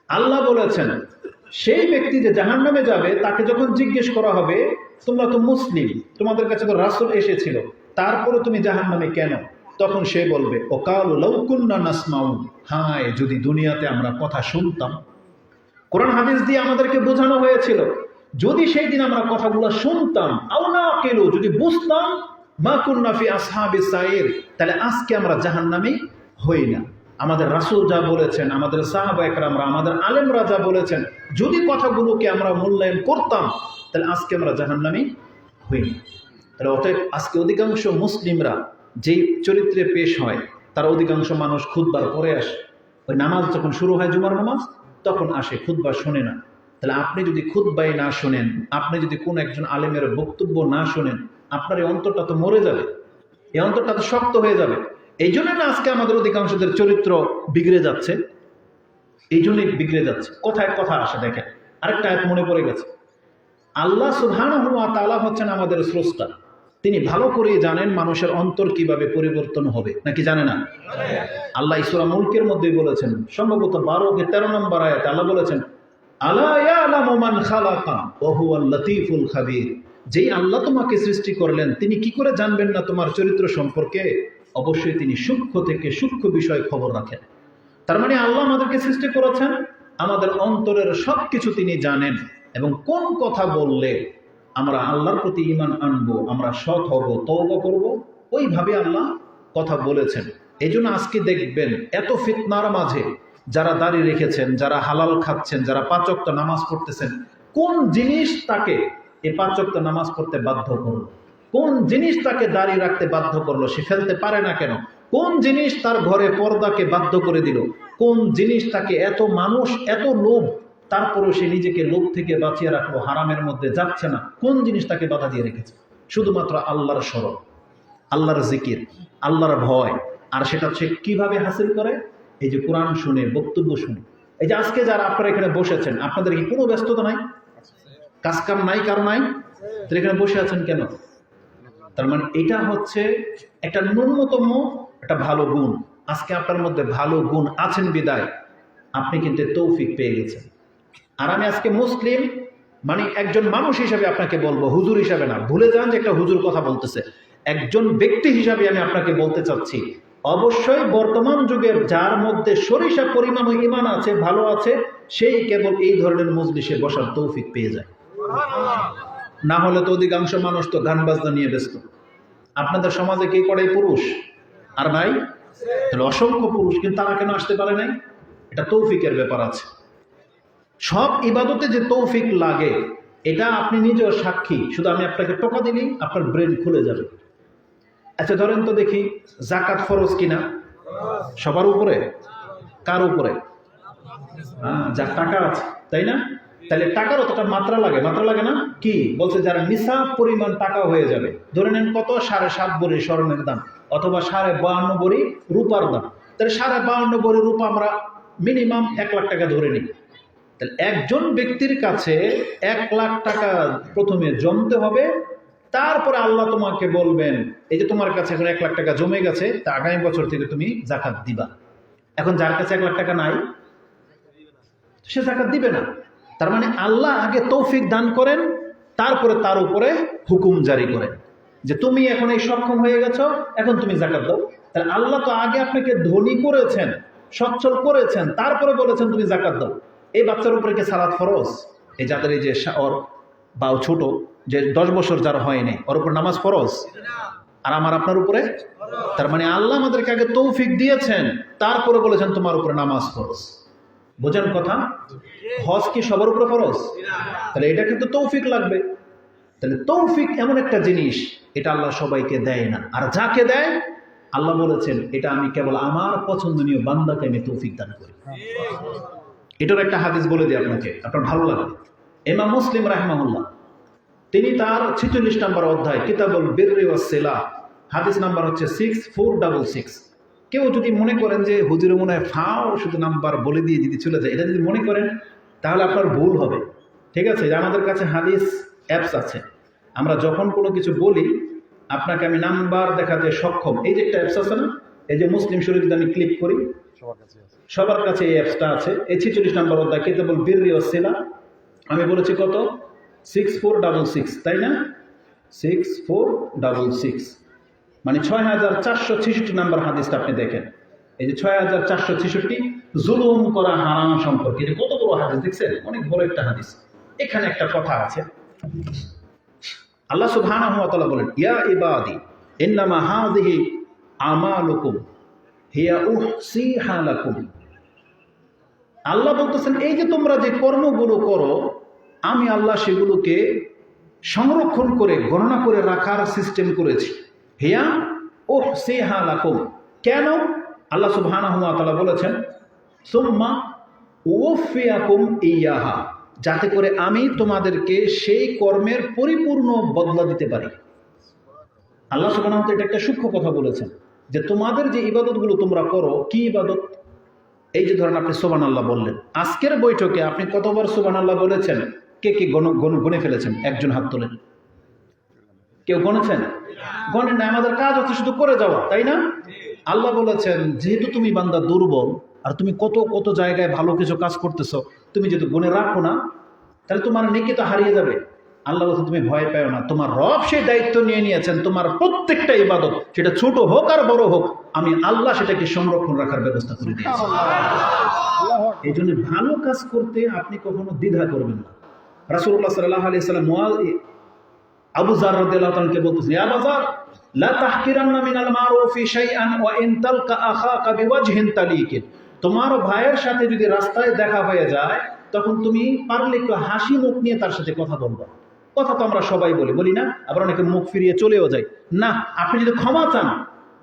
আল্লাহ বলেছেন, সেই ব্যক্তি যে জাহান্নামে যাবে, তাকে যখন জিজ্ঞেস করা হবে, তোমরা তো মুসলিম, তোমাদের কাছে তো রাসূল এসেছিল, তারপরে তুমি জাহান্নামে কেন? তখন সে বলবে, ওয়াকালু লাউ কুন্না নাসমাউ, হায় যদি দুনিয়াতে আমরা কথা শুনতাম, কোরআন হাদিস দিয়ে আমাদেরকে বোঝানো হয়েছিল, যদি সেই দিন আমরা কথাগুলো শুনতাম আও না কেলো, যদি বুঝতাম, মা কুন্না ফি আসহাবিস সাইর, তাহলে আজকে আমরা জাহান্নামী হই না। আমাদের রাসূল যা বলেছেন, আমাদের সাহাবা একরামরা, আমাদের আলেমরা যা বলেছেন, যদি কথাগুলোকে আমরা মূল্যায়ন করতাম, তাহলে আজকে আমরা জাহান্নামী হই না। তাহলে অতএব আজকে অধিকাংশ মুসলিমরা যেই চরিত্রে পেশ হয়, তার অধিকাংশ মানুষ খুতবার পরে আসে। ওই নামাজ যখন শুরু হয়, জুমার নামাজ, তখন আসে, খুতবা শোনে না। তাহলে আপনি যদি খুতবাই না শোনেন, আপনি যদি কোন একজন আলেমের বক্তব্য না শোনেন, আপনার এই অন্তরটা তো মরে যাবে, এই অন্তরটা তো শক্ত হয়ে যাবে। এই জন্য না আজকে আমাদের অধিকাংশদের চরিত্র বিগড়ে যাচ্ছে, এই জন্যই বিগড়ে যাচ্ছে। কথায় কথা আসে, দেখেন আরেকটা আয়াত মনে পড়ে গেছে। আল্লাহ সুবহানাহু ওয়া তাআলা হচ্ছেন আমাদের স্রষ্টা। তিনি ভালো করে জানেন মানুষের অন্তর কিভাবে পরিবর্তন হবে, নাকি জানে না? আল্লাহ সূরা মুলকের মধ্যে বলেছেন, সম্ভবত 12-13 নম্বর আয়াতে আল্লাহ বলেছেন, আলা ইয়ালামু মান খালাকা ওয়া হুয়াল লাতীফুল খাবীর। যেই আল্লাহ তোমাকে সৃষ্টি করলেন, তিনি কি করে জানবেন না তোমার চরিত্র সম্পর্কে? অবশ্যই তিনি সূক্ষ্ম থেকে সূক্ষ্ম বিষয় খবর রাখেন। তার মানে আল্লাহ আমাদেরকে সৃষ্টি করেছেন, আমাদের অন্তরের সবকিছু তিনি জানেন, এবং কোন কথা বললে আমরা আল্লাহর প্রতি ঈমান আনবো, আমরা সৎ হব, তওবা করব, ওইভাবে আল্লাহ কথা বলেছেন। এই জন্য আজকে দেখবেন এত ফিতনার মাঝে যারা দাড়ি রেখেছেন, যারা হালাল খাচ্ছেন, যারা 5 ওয়াক্ত নামাজ পড়তেছেন, কোন জিনিস তাকে এই 5 ওয়াক্ত নামাজ পড়তে বাধ্য করলো? কোন জিনিস তাকে দাড়ি রাখতে বাধ্য করলো? সে ফেলতে পারে না কেন? কোন জিনিস তার ঘরে পর্দাকে বাধ্য করে দিল? কোন জিনিস তাকে, এত মানুষ, এত লোভ, তারপরেও সে নিজেকে লোভ থেকে বাঁচিয়ে রাখলো, হারামের মধ্যে যাচ্ছে না? কোন জিনিস তাকে বাধা দিয়ে রেখেছে? শুধুমাত্র আল্লাহর স্মরণ, আল্লাহর জিকির, আল্লাহর ভয়। আর সেটা সে কিভাবে হাসিল করে? এই যে কোরআন শুনে, বক্তব্য শুনে। এই যে আজকে যারা আপনারা এখানে বসেছেন, আপনাদের কি কোনো ব্যস্ততা নাই? কাজকাম নাই? কারো নাই? তাহলে এখানে বসে আছেন কেন? তার মানে এটা হচ্ছে একটা ন্যূনতম একটা ভালো গুণ। আজকে আপনার মধ্যে ভালো গুণ আছেন বিদায় আপনি কিন্তু তৌফিক পেয়ে গেছেন। আর আমি আজকে মুসলিম মানে একজন মানুষ হিসাবে আপনাকে বলবো, হুজুর হিসাবে না। ভুলে যান যে একটা হুজুর কথা বলতেছে। একজন ব্যক্তি হিসাবে আমি আপনাকে বলতে চাচ্ছি, অবশ্যই বর্তমান যুগের যার মধ্যে সরিষা পরিমাণ ঈমান আছে, ভালো আছে, সেই কেবল এই ধরনের মজলিসে বসার তৌফিক পেয়ে যায়। না হলে তো অধিকাংশ মানুষ তো গান বাজনা নিয়ে ব্যস্ত। আপনাদের সমাজে কে করে? পুরুষ আর নাই? তাহলে অসংখ্য পুরুষ, কিন্তু তারা কেন আসতে পারে নাই? এটা তৌফিকের ব্যাপার আছে। সব ইবাদতে যে তৌফিক লাগে এটা আপনি নিজেও সাক্ষী। শুধু আমি আপনাকে টোকা দিলেই আপনার ব্রেন খুলে যাবে। আচ্ছা ধরেন তো দেখি, যাকাত ফরজ কিনা? সবার উপরে? কার উপরে? যার টাকা আছে, তাই না? তাহলে টাকার অতটা মাত্রা লাগে, মাত্রা লাগে না? কি বলছে? যারা নিসাব পরিমাণ টাকা হয়ে যাবে, ধরে নেন কত, 7.5 ভরি স্বর্ণের দাম, অথবা 52.5 ভরি রূপার দাম। তাহলে 52.5 ভরি রূপা আমরা মিনিমাম 1 লাখ টাকা ধরে নিই। তাহলে একজন ব্যক্তির কাছে 1 লাখ টাকা প্রথমে জমতে হবে, তারপরে আল্লাহ তোমাকে বলবেন, এই যে তোমার কাছে এখন 1 লাখ টাকা জমে গেছে, তা আগামী বছর থেকে তুমি যাকাত দিবা। এখন যার কাছে 1 লাখ টাকা নাই, সে যাকাত দিবে না। তার মানে আল্লাহ আগে তৌফিক দান করেন, তারপরে তার উপরে হুকুম জারি করেন যে তুমি এখন এই সক্ষম হয়ে গেছো, এখন তুমি যাকাত দাও। তাহলে আল্লাহ তো আগে আপনাকে ধনী করেছেন, সচ্ছল করেছেন, তারপরে বলেছেন তুমি যাকাত দাও। এই বাচ্চার উপরে কি সালাত ফরজ? এই যাদের এই যে ওর বা ছোট, যে 10 বছর যার হয়নি, ওর উপর নামাজ ফরজ? আর আমার আপনার উপরে? তার মানে আল্লাহ আমাদেরকে আগে তৌফিক দিয়েছেন, তারপরে বলেছেন তোমার উপরে নামাজ ফরজ। বোঝেন কথা? হজ কি সবার উপরে ফরজ? তাহলে এটা কিন্তু তৌফিক লাগবে। তাহলে তৌফিক এমন একটা জিনিস, এটা আল্লাহ সবাইকে দেয় না। আর যাকে দেয় আল্লাহ বলেছেন, এটা আমি কেবল আমার পছন্দনীয় বান্দাকে আমি তৌফিক দান করি। এটার একটা হাদিস বলে দিই আপনাকে, আপনার ভালো লাগবে। ইমাম মুসলিম রাহিমাহুল্লাহ তিনি তার 46 নম্বর অধ্যায় কিতাবুল বিররি ওয়াস সিলাহ, হাদিস নাম্বার হচ্ছে 6466। কেউ যদি মনে করেন যে হুজুরে মনে হয় ফাও শুধু নাম্বার বলে দিয়ে যদি চলে যায়, এটা যদি মনে করেন তাহলে আপনার ভুল হবে। ঠিক আছে? আমাদের কাছে হাদিস অ্যাপস আছে, আমরা যখন কোনো কিছু বলি আপনাকে আমি নাম্বার দেখাতে সক্ষম। এই যে একটা অ্যাপস আছে না, এই যে মুসলিম শরীফ, যদি আমি ক্লিক করি, সবার কাছে এই অ্যাপসটা আছে। এই 46 নম্বর অধ্যায় কিতাবুল বিররি ওয়াস সিলাহ, আমি বলেছি কত? 6466, তাই না? 6466 মানে 6466 নাম্বার হাদিসটা আপনি দেখেন। এই যে 6466 জুলুম করা হারাম সম্পর্কে, এটা কত বড় বড় হাদিস, দেখছেন অনেক বড় একটা হাদিস। এখানে একটা কথা আছে, আল্লাহ সুবহানাহু ওয়া তাআলা বলেন, ইয়া ইবাদি ইন্নামা হাযিহি আমালুকুম হিয়া উহসিহা লাকুম। আল্লাহ বলতেছেন, এই যে তোমরা যে কর্মগুলো করো, আমি আল্লাহ সেগুলোকে সংরক্ষণ করে গণনা করে রাখার সিস্টেম করেছি। হিয়া উহসিহা লাকুম। কেন? আল্লাহ সুবহানাহু ওয়া তাআলা বলেছেন, সুম্মা উওফিয়াকুম ইয়াহা, যাতে করে আমি তোমাদেরকে সেই কর্মের পরিপূর্ণ বদলা দিতে পারি। আল্লাহ সুবহানাহু ওয়া তাআলা এটা একটা সূক্ষ্ম কথা বলেছেন যে তোমাদের যে ইবাদতগুলো তোমরা করো, কি ইবাদত? এই যে ধরেন আপনি সুবহানাল্লাহ বললেন, আজকের বৈঠকে আপনি কতবার সুবহানাল্লাহ বলেছেন? কে কে গণে ফেলেছেন? একজন হাত তোলেন। কেউ গণেছেন? গণেন না। আমাদের কাজ হচ্ছে শুধু করে যাওয়া, তাই না? আল্লাহ বলেছেন, যেহেতু তুমি বান্দা দুর্বল, আর তুমি কত কত জায়গায় ভালো কিছু কাজ করতেছো, তুমি যদি গুণে রাখো না, তাহলে তোমার নেকি তো হারিয়ে যাবে। আল্লাহ বলছে, তুমি ভয় পাও না, তোমার রব সেই দায়িত্ব নিয়ে নিয়েছেন, তোমার প্রত্যেকটা ইবাদত, সেটা ছোট হোক আর বড় হোক, আমি আল্লাহ সেটাকে সংরক্ষণ রাখার ব্যবস্থা করে দিয়েছি। এই জন্য ভালো কাজ করতে আপনি কখনো দ্বিধা করবেন না। রাসূলুল্লাহ সাল্লাল্লাহু আলাইহি ওয়াসাল্লাম আবু যার রাদিয়াল্লাহু তাআলা কে বলতেছেন, ইয়া আবু যার লা তাহকিরান্না মিনাল মারুফি শাইআন ওয়া ইন তালকা আখাকা বিওয়াজহিন তালিকিন। তোমার ভাইয়ের সাথে যদি রাস্তায় দেখা হয়ে যায়, তখন তুমি পারলে একটু হাসি মুখ নিয়ে তার সাথে কথা বলবা। কথা তো আমরা সবাই বলি না? আবার অনেকে মুখ ফিরিয়ে চলেও যায়। না, আপনি যদি ক্ষমা চান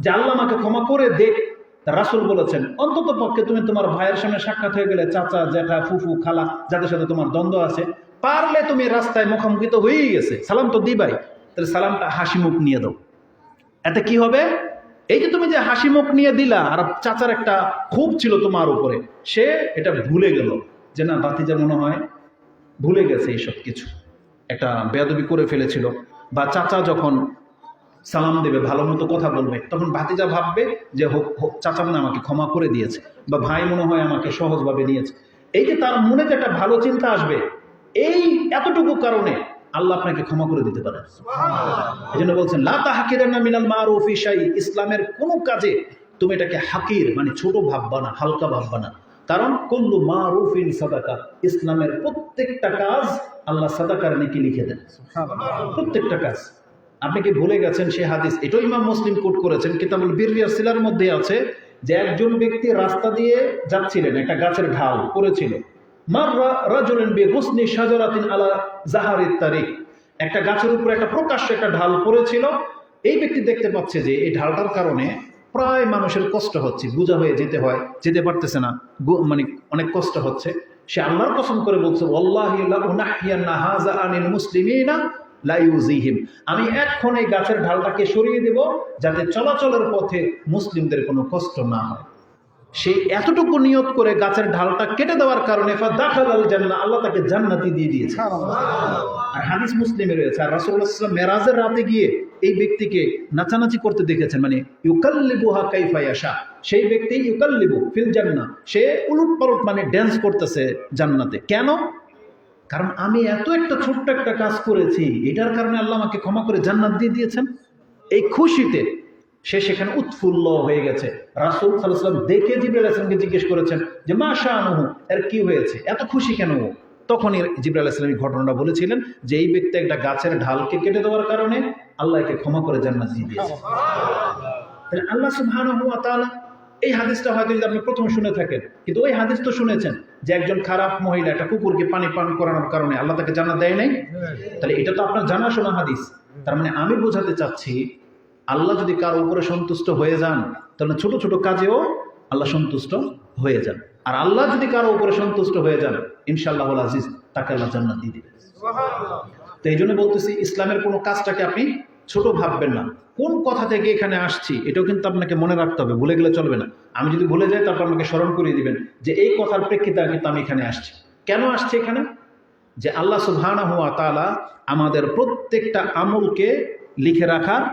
যে আল্লাহ আমাকে ক্ষমা করে দেখ, রাসূল বলেছেন অন্তত পক্ষে তুমি তোমার ভাইয়ের সামনে সাক্ষাৎ হয়ে গেলে, চাচা, জ্যাঠা, ফুফু, খালা, যাদের সাথে তোমার দ্বন্দ্ব আছে, পারলে তুমি রাস্তায় মুখোমুখি তো হয়েই গেছে, সালাম তো দিবাই, তাহলে সালামটা হাসি মুখ নিয়ে দাও। এতে কি হবে? এই যে তুমি যে হাসি মুখ নিয়ে দিলা, আর চাচার একটা ক্ষোভ ছিল তোমার উপরে, সে এটা ভুলে গেল যে না, ভাতিজা মনে হয় ভুলে গেছে এইসব কিছু, একটা বেয়াদবি করে ফেলেছিল। বা চাচা যখন সালাম দেবে, ভালো মতো কথা বলবে, তখন ভাতিজা ভাববে যে চাচা মনে আমাকে ক্ষমা করে দিয়েছে, বা ভাই মনে হয় আমাকে সহজভাবে নিয়েছে। এই যে তার মনে যে একটা ভালো চিন্তা আসবে, এই এতটুকু কারণে আল্লাহ আপনাকে ক্ষমা করে দিতে পারে। এই জন্য বলছেন, লা তাহকিরান্না মিনাল মারুফি শাই, ইসলামের কোনো কাজে তুমি এটাকে হাকির মানে ছোট ভাববা না, হালকা ভাববা না। কারণ কুল্লু মারুফিন সাদাকা, ইসলামের প্রত্যেকটা কাজ আল্লাহ সাদাকার নেকি লিখে দেন, প্রত্যেকটা কাজ। আপনি কি ভুলে গেছেন সে হাদিস? এটাও ইমাম মুসলিম কোট করেছেন, কিতাবুল বিররিয়াস সিলার মধ্যে আছে যে একজন ব্যক্তি রাস্তা দিয়ে যাচ্ছিলেন, একটা গাছের ঢাল পড়েছিল। মাররা রাজুলুন বিগুসনি শাজারাতিন আলা জাহারিত তারিক, একটা গাছের উপরে একটা প্রকাশ্য একটা ঢাল পড়েছিল। এই ব্যক্তি দেখতে পাচ্ছে যে এই ঢালটার কারণে প্রায় মানুষের কষ্ট হচ্ছে, বোঝা হয়ে যেতে পারতেছে না, মানে অনেক কষ্ট হচ্ছে। সে আল্লাহর কসম করে বলছে, ওয়াল্লাহি লা উনাহইয়ান্না হাযা আনিল মুসলিমিনা লা ইউযিহিম, আমি এখন এই গাছের ঢালটাকে সরিয়ে দেব যাতে চলাচলের পথে মুসলিমদের কোনো কষ্ট না হয়। সেই এতটুকু নিয়ত করে গাছের ঢালটা কেটে দেওয়ার কারণে ফাদাখালাল জান্নাহ, আল্লাহ তাকে জান্নাতি দিয়ে দিয়েছে। আর হাদিস মুসলিমে রয়েছে। আর রাসূলুল্লাহ সাল্লাল্লাহু আলাইহি ওয়াসাল্লাম মেরাজের রাতে গিয়ে এই ব্যক্তিকে নাচানাচি করতে দেখেছেন, মানে ইউকাল্লিবুহা কাইফা ইয়াশা, সেই ব্যক্তি ইউকাল্লিবু ফিল জান্নাহ, সে উলটপালট মানে ড্যান্স করতেছে জান্নাতে। কেন? কারণ আমি এত একটা ছোট্ট একটা কাজ করেছি, এটার কারণে আল্লাহ আমাকে ক্ষমা করে জান্নাত দিয়ে দিয়েছেন। এই খুশিতে সে সেখানে উৎফুল্ল হয়ে গেছে। রাসূল সাল্লাল্লাহু আলাইহি ওয়াসাল্লাম দেখে জিবরাইল আলাইহিস সালামকে জিজ্ঞেস করেছেন যে মা শাআনুহু, এর কি হয়েছে, এত খুশি কেন? তখনই জিবরাইল আলাইহিস সালাম এই ঘটনাটা বলেছিলেন যে এই ব্যক্তি একটা গাছের ঢালকে কেটে দেওয়ার কারণে আল্লাহ একে ক্ষমা করে জান্নাত দিয়ে দিয়েছে। তাহলে আল্লাহ সুবহানাহু ওয়া তাআলা, এই হাদিসটা হয়তো যদি আপনি প্রথম শুনে থাকেন, কিন্তু ওই হাদিস তো শুনেছেন যে একজন খারাপ মহিলা একটা কুকুরকে পানি পান করানোর কারণে আল্লাহ তাকে জান্নাত দেয় নাই। তাহলে এটা তো আপনার জানাশোনা হাদিস। তার মানে আমি বোঝাতে চাচ্ছি, আল্লাহ যদি কারো উপরে সন্তুষ্ট হয়ে যান, তাহলে ছোট ছোট কাজেও আল্লাহ সন্তুষ্ট হয়ে যান। আর আল্লাহ যদি কারো উপরে সন্তুষ্ট হয়ে যান, ইনশাআল্লাহ আজিজ, তাকে আল্লাহ জান্নাত দিয়ে দিবেন। তো এই জন্য বলতেছি, ইসলামের কোনো কাজটাকে আপনি ছোট ভাববেন না। কোন কথা থেকে এখানে আসছি এটাও কিন্তু আপনাকে মনে রাখতে হবে, ভুলে গেলে চলবে না। আমি যদি ভুলে যাই, তারপর আমাকে স্মরণ করিয়ে দিবেন যে এই কথার প্রেক্ষিতে কিন্তু আমি এখানে আসছি। কেন আসছি এখানে? যে আল্লাহ সুবহানাহু ওয়া তাআলা আমাদের প্রত্যেকটা আমলকে লিখে রাখার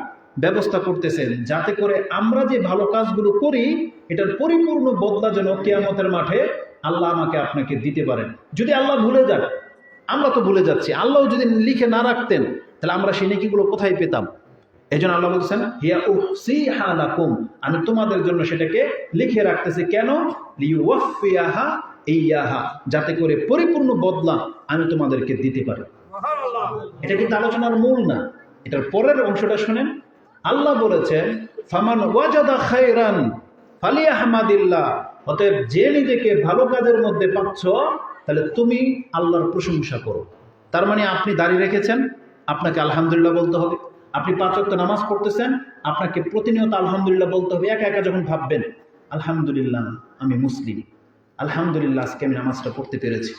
ব্যবস্থা করতেছেন, যাতে করে আমরা যে ভালো কাজগুলো করি এটার পরিপূর্ণ বদলা যেন কিয়ামতের মাঠে আল্লাহ আমাকে আপনাকে দিতে পারেন। যদি আল্লাহ ভুলে যান, আমরা তো ভুলে যাচ্ছি, আল্লাহ যদি লিখে না রাখতেন, তাহলে আমরা সেই নেকিগুলো কোথায় পেতাম? এই জন্য আল্লাহ বলছেন, হিয়া উহসিহা লাকুম, আমি তোমাদের জন্য সেটাকে লিখে রাখতেছি। কেন? লিইউওয়াফিয়াহা ইয়াহা, যাতে করে পরিপূর্ণ বদলা আমি তোমাদেরকে দিতে পারি। এটা কিন্তু আলোচনার মূল না, এটার পরের অংশটা শুনেন। আল্লাহ বলেছেন ফামান ওয়াজাদা খায়রান ফালিয়াহমাদিল্লাহ, অতএব যে নিজেকে ভালো কাজের মধ্যে পাচ্ছ তাহলে তুমি আল্লাহর প্রশংসা করো। তার মানে আপনি দাঁড়িয়ে রেখেছেন, আপনাকে আলহামদুলিল্লাহ বলতে হবে। আপনি 5 ওয়াক্ত নামাজ পড়তেছেন, আপনাকে প্রতিনিয়ত আলহামদুলিল্লাহ বলতে হবে। একা একা যখন ভাববেন আলহামদুলিল্লাহ আমি মুসলিম, আলহামদুলিল্লাহ আজকে আমি নামাজটা পড়তে পেরেছি,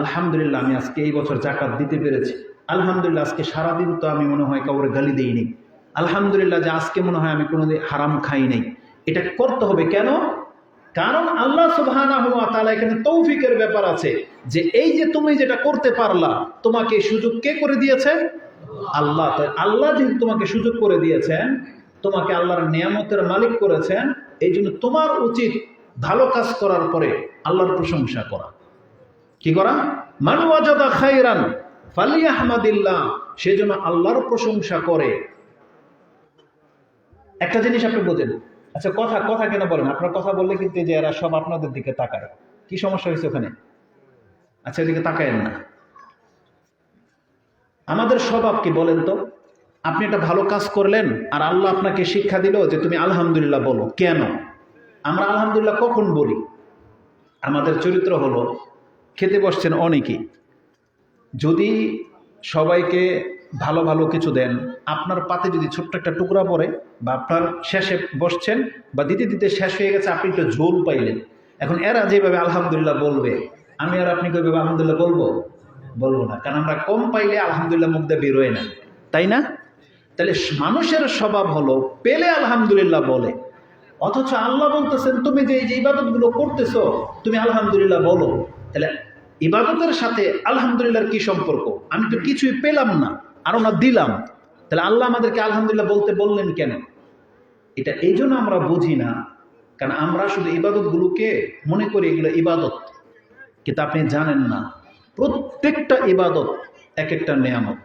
আলহামদুলিল্লাহ আমি আজকে এই বছর জাকাত দিতে পেরেছি, আলহামদুলিল্লাহ আজকে সারাদিন তো আমি মনে হয় কাউরে গালি দিইনি, আলহামদুলিল্লাহ যে আজকে মনে হয় আমি কোনোদিন হারাম খাই নাই। এটা করতে হবে কেন? কারণ আল্লাহ সুবহানাহু ওয়া তাআলা এখানে তৌফিকের ব্যাপার আছে, যে এই যে তুমি যেটা করতে পারলা, তোমাকে সুযোগ কে করে দিয়েছে? আল্লাহ। আল্লাহ যেহেতু তোমাকে সুযোগ করে দিয়েছেন, তোমাকে আল্লাহর নিয়ামতের মালিক করেছেন, এই জন্য তোমার উচিত ভালো কাজ করার পরে আল্লাহর প্রশংসা করা। কি করা? মান ওয়াজাদা খায়রান ফালিয়াহমাদিল্লাহ, সেজন্য আল্লাহর প্রশংসা করে। একটা জিনিস আপনি বোঝেন, আচ্ছা কথা কেন বলেন? আপনার কথা বললে কিন্তু যে এরা সব আপনাদের দিকে তাকায়, কি সমস্যা হয়েছে ওখানে? আচ্ছা এদিকে তাকায়েন না। আমাদের স্বভাব কি বলেন তো? আপনি একটা ভালো কাজ করলেন আর আল্লাহ আপনাকে শিক্ষা দিল যে তুমি আলহামদুলিল্লাহ বলো। কেন আমরা আলহামদুলিল্লাহ কখন বলি? আমাদের চরিত্র হলো, খেতে বসছেন অনেকেই, যদি সবাইকে ভালো ভালো কিছু দেন, আপনার পাতে যদি ছোট্ট একটা টুকরা পড়ে, বা আপনার শেষে বসছেন বা দিতে দিতে শেষ হয়ে গেছে, আপনি একটু ঝোল পাইলেন, এখন এরা যেভাবে আলহামদুলিল্লাহ বলবে, আমি আর আপনি কীভাবে আলহামদুলিল্লাহ বলবো না, কারণ আমরা কম পাইলে আলহামদুলিল্লাহ মুখ দিয়ে বেরোয় না, তাই না? তাহলে মানুষের স্বভাব হলো পেলে আলহামদুলিল্লাহ বলে, অথচ আল্লাহ বলতেছেন তুমি যে এই যে ইবাদতগুলো করতেছো তুমি আলহামদুলিল্লাহ বলো। তাহলে ইবাদতের সাথে আলহামদুলিল্লাহর কি সম্পর্ক? আমি তো কিছুই পেলাম না, আরো না দিলাম, তাহলে আল্লাহ আমাদেরকে আলহামদুলিল্লাহ বলতে বললেন কেন? এটা এই জন্য আমরা বুঝি না, কারণ আমরা শুধু ইবাদতগুলোকে মনে করি এগুলো ইবাদত, কিন্তু আপনি জানেন না প্রত্যেকটা ইবাদত এক একটা নেয়ামত।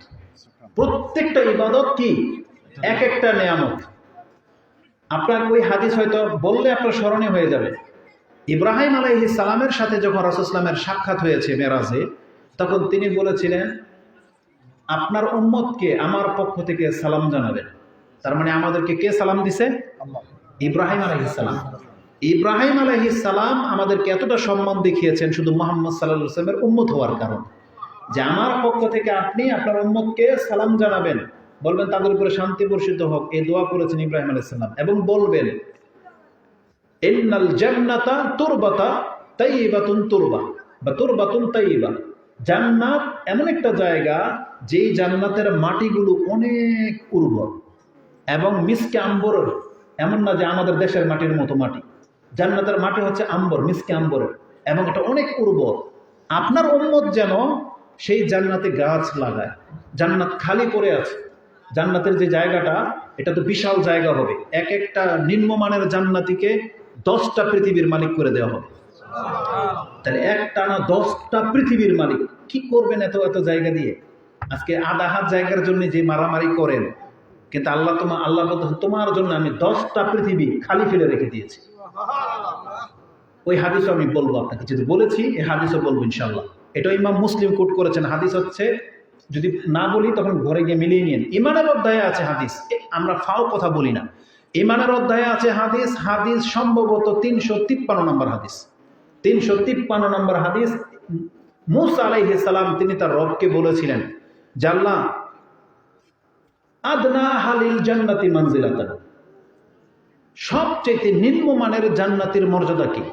প্রত্যেকটা ইবাদত কি? এক একটা নেয়ামত। আপনার ওই হাদিস হয়তো বললে আপনার স্মরণে হয়ে যাবে। ইব্রাহিম আলাইহিস সালামের সাথে যখন রাসূল সাল্লাল্লাহু আলাইহি ওয়াসাল্লামের সাক্ষাৎ হয়েছে মেরাজে, তখন তিনি বলেছিলেন আপনার উম্মতকে আমার পক্ষ থেকে সালাম জানাবেন। তার মানে আমাদেরকে কে সালাম দিছে? ইব্রাহিম আলাইহিস সালাম। ইব্রাহিম আলাইহিস সালাম আমাদেরকে এতটা সম্মান দেখিয়েছেন শুধু মুহাম্মদ সাল্লাল্লাহু আলাইহি ওয়াসাল্লামের উম্মত হওয়ার কারণে, যে আমার পক্ষ থেকে আপনি আপনার উম্মতকে সালাম জানাবেন, বলবেন তাদের উপরে শান্তি বর্ষিত হোক, এই দোয়া করেছেন ইব্রাহিম আলাইহিস সালাম, এবং বলবেন ইন্নাল জান্নাতা তুরবাতা তাইয়্যিবাতুন তুরবা বা তুরবাতুন তাইয়্যিবা, জান্নাত এমন একটা জায়গা যেই জান্নাতের মাটিগুলো অনেক উর্বর এবং মিসকে আম্বরের, এমন না যে আমাদের দেশের মাটির মতো মাটি, জান্নাতের মাটি হচ্ছে আম্বর, মিসকে আম্বরের, এবং এটা অনেক উর্বর। আপনার উম্মত যেন সেই জান্নাতে গাছ লাগায়। জান্নাত খালি পড়ে আছে, জান্নাতের যে জায়গাটা এটা তো বিশাল জায়গা হবে, এক একটা নিম্নমানের জান্নাতিকে 10টা পৃথিবীর মালিক করে দেওয়া হবে। তাহলে একটা না 10টা পৃথিবীর মালিক, কি করবেন এত এত জায়গা দিয়ে? আজকে আধা হাত জায়গার জন্য যে মারামারি করেন, কিন্তু আল্লাহ বলতে তোমার জন্য আমি 10টা পৃথিবী খালি ফেলে রেখে দিয়েছি। ওই হাদিসও আমি বলবো আপনাকে, যদি বলেছি এই হাদিসও বলবো ইনশাল্লাহ। এটা ইমাম মুসলিম কোট করেছেন। হাদিস হচ্ছে, যদি না বলি তখন ঘরে গিয়ে মিলিয়ে নিন। ইমানের অধ্যায়ে আছে হাদিস, আমরা ফাও কথা বলি না। ইমানের অধ্যায়ে আছে হাদিস, হাদিস সম্ভবত 353 নম্বর হাদিস। 353 নম্বর হাদিস। মূসা আলাইহিস সালাম তিনি তার রবকে বলেছিলেন যে আল্লাহ, আদনা আহলিল জান্নাতি মানজিলাতান, সবচেয়ে নিম্নমানের জান্নাতের মর্যাদা কি?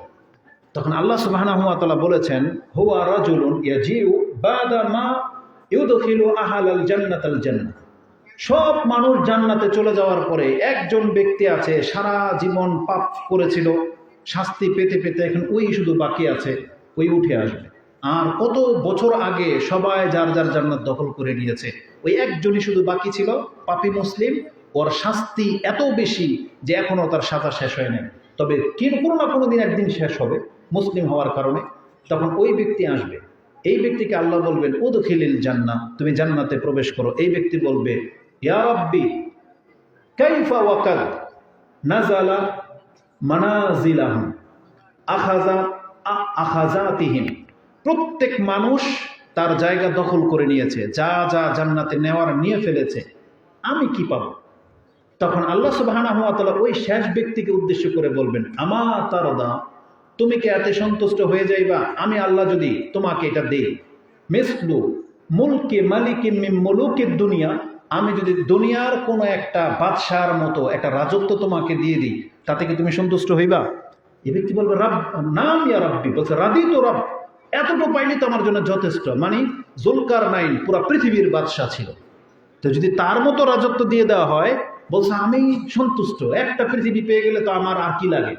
তখন আল্লাহ সুবহানাহু ওয়া তাআলা বলেছেন হুয়া রাজুলুন ইয়াজিউ বাদা মা ইউদখিলু আহলাল জান্নাতাল জান্নাহ, সব মানুষ জান্নাতে চলে যাওয়ার পরে একজন ব্যক্তি আছে সারা জীবন পাপ করেছিল, শাস্তি পেতে পেতে এখন ওই শুধু বাকি আছে, ওই উঠে আসবে। আর কত বছর আগে সবাই যার যার জান্নাত দখল করে নিয়েছে, ওই একজনই শুধু বাকি ছিল, পাপী মুসলিম। ওর শাস্তি এত বেশি যে এখনো তার সাজা শেষ হয় নাই, তবে কোনো না কোনো দিন একদিন শেষ হবে মুসলিম হওয়ার কারণে। তখন ওই ব্যক্তি আসবে, এই ব্যক্তিকে আল্লাহ বলবেন উদখিলিল জান্নাহ, তুমি জান্নাতে প্রবেশ করো। এই ব্যক্তি বলবে ইয়া রাব্বি কাইফা ওয়াকাদ নাযালা মানাজিলাহুম আখাযা আখাযাতিহিম, প্রত্যেক মানুষ তার জায়গা দখল করে নিয়েছে, যা যা জান্নাতে নেওয়ার নিয়ে ফেলেছে, আমি কি পাবো? তখন আল্লাহ সুবহানাহু ওয়া তাআলা ওই শেষ ব্যক্তিকে উদ্দেশ্য করে বলবেন, আমা তারদা, তুমি কি এতে সন্তুষ্ট হয়ে যাইবা আমি আল্লাহ যদি তোমাকে এটা দেই, মিসলু মুলকি মালিকিম মিন মুলুকিদ দুনিয়া, আমি যদি দুনিয়ার কোনো একটা বাদশার মতো একটা রাজত্ব তোমাকে দিয়ে দিই, তাতে কি তুমি সন্তুষ্ট হইবা? এই ব্যক্তি বলবে, রব নাম ইয়া রাব্বি, বলছে রাদি তো রব, এতটুকু পাইনি তো আমার জন্য যথেষ্ট। মানে জুলকারনাইন পুরো পৃথিবীর বাদশা ছিল, তো যদি তার মতো রাজত্ব দিয়ে দেওয়া হয়, বলছে আমি সন্তুষ্ট, একটা পৃথিবী পেয়ে গেলে তো আমার আর কি লাগে।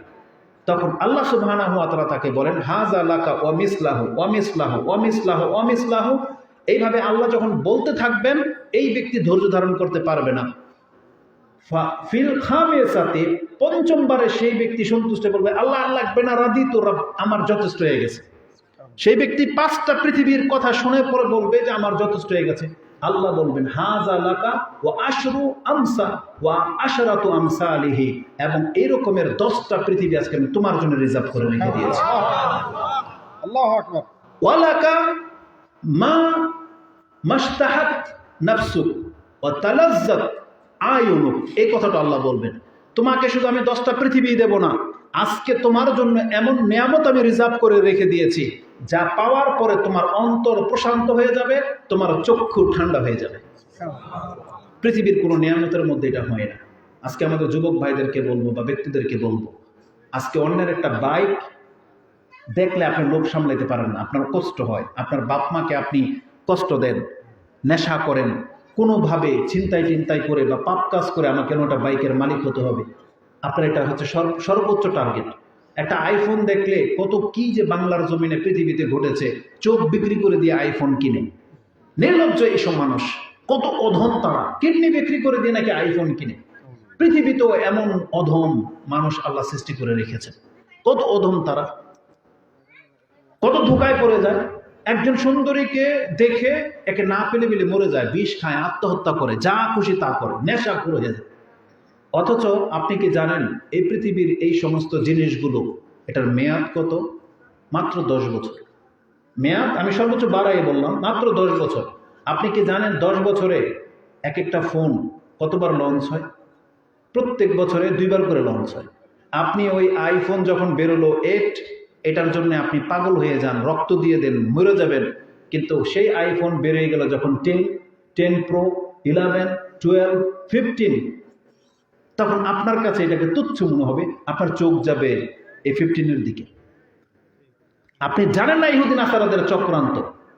তখন আল্লাহ সুবহানাহু ওয়া তাআলা তাকে বলেন, হাযা লাকা ওয়া মিসলাহু ওয়া মিসলাহু ওয়া মিসলাহু ওয়া মিসলাহু। এইভাবে আল্লাহ যখন বলতে থাকবেন, এই ব্যক্তি ধৈর্য ধারণ করতে পারবে না। ফিল খামিসাতি, পঞ্চমবারে সেই ব্যক্তি সন্তুষ্ট বলবে, আল্লাহ আর লাগবে না, রাদিতু রব, আমার যথেষ্ট হয়ে গেছে। সেই ব্যক্তি 5টা পৃথিবীর কথা শুনে পরে বলবে যে আমার যথেষ্ট হয়ে গেছে। আল্লাহ বলবেন, হাযা লাকা ওয়া আশরু আমসা ওয়া আশরাতু আমসালিহি, এবং এই রকমের 10টা পৃথিবী আজকে আমি তোমার জন্য রিজার্ভ করে রেখে দিয়েছি। আল্লাহু আকবার। ওয়া লাকা মা মাশতাহাত নাফসুক ওয়া তালাজ্জাত আয়ুনুক, এই কথাটা আল্লাহ বলবেন, তোমাকে শুধু আমি 10টা পৃথিবী দেব না, আজকে তোমার জন্য এমন নিয়ামত আমি রিজার্ভ করে রেখে দিয়েছি, যা পাওয়ার পরে তোমার অন্তর প্রশান্ত হয়ে যাবে, তোমার চক্ষু ঠান্ডা হয়ে যাবে। পৃথিবীর কোনো নিয়ামতের মধ্যে এটা হয় না। আজকে আমাদের যুবক ভাইদেরকে বলবো বা ব্যক্তিদেরকে বলবো, আজকে অন্যের একটা বাইক দেখলে আপনি লোভ সামলাইতে পারেন না, আপনার কষ্ট হয়, আপনার বাপ মাকে আপনি কষ্ট দেন, নেশা করেন, কোনোভাবে ছিনতাই করে বা পাপ কাজ করে আমার কেন একটা বাইকের মালিক হতে হবে। আপনার এটা হচ্ছে সর্বোচ্চ টার্গেট। একটা আইফোন দেখলে কত কি যে বাংলার জমিনে পৃথিবীতে ঘটেছে, চোখ বিক্রি করে দিয়ে আইফোন কিনে। নির্লজ্জ এইসব মানুষ, কত অধম তারা, কিডনি বিক্রি করে দিয়ে নাকি আইফোন কিনে। পৃথিবীতেও এমন অধম মানুষ আল্লাহ সৃষ্টি করে রেখেছেন, কত অধম তারা, কত ধোকায় পড়ে যায়। একজন সুন্দরীকে দেখে একে না পেলে পেলে মরে যায়, বিষ খায়, আত্মহত্যা করে, যা খুশি তা করে, নেশা করে যায়। অথচ আপনি কি জানেন এই পৃথিবীর এই সমস্ত জিনিসগুলো এটার মেয়াদ কত? মাত্র 10 বছর মেয়াদ। আমি সর্বোচ্চ বাড়াই বললাম, মাত্র 10 বছর। আপনি কি জানেন 10 বছরে এক একটা ফোন কতবার লঞ্চ হয়? প্রত্যেক বছরে 2বার করে লঞ্চ হয়। আপনি ওই আইফোন যখন বেরোলো 8, এটার জন্য আপনি পাগল হয়ে যান, রক্ত দিয়ে দেন, মরে যাবেন। কিন্তু সেই আইফোন বেরিয়ে গেল যখন 10 প্রো, 11, 12, 15, তখন আপনার কাছে এটাকে তুচ্ছ মনে হবে, আপনার চোখ যাবে এই 15-এর দিকে। আপনি জানেন না ইহুদি নাসারাদের চক্রান্ত,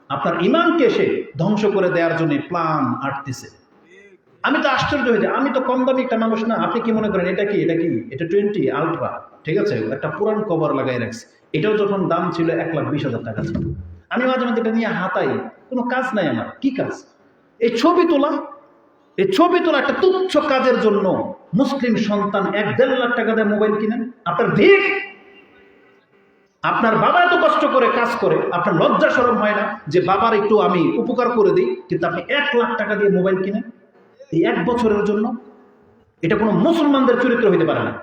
আপনার ইমানকে সে ধ্বংস করে দেওয়ার জন্য প্ল্যান আটতেছে। আমি তো আশ্চর্য হয়ে যাই, আমি তো কম দামি একটা মানুষ না। আপনি কি মনে করেন এটা কি? এটা 20 আলট্রা, ঠিক আছে, একটা পুরান কভার লাগাই রাখছে। এটাও যখন দাম ছিল 1,20,000 টাকা ছিল। আমি মাঝে মাঝে এটা নিয়ে হাতাই, কোনো কাজ নাই আমার। কি কাজ? এই ছবি তোলা একটা তুচ্ছ কাজের জন্য মুসলিম সন্তান 1-1.5 লাখ টাকা দিয়ে মোবাইল কিনেন। আপনার দিক, আপনার বাবা এত কষ্ট করে কাজ করে, আপনার লজ্জা শরম হয় না যে বাবার একটু আমি উপকার করে দিই? কিন্তু আপনি 1 লাখ টাকা দিয়ে মোবাইল কিনেন এই 1 বছরের জন্য। এটা কোনো মুসলমানদের চরিত্র হইতে পারে না।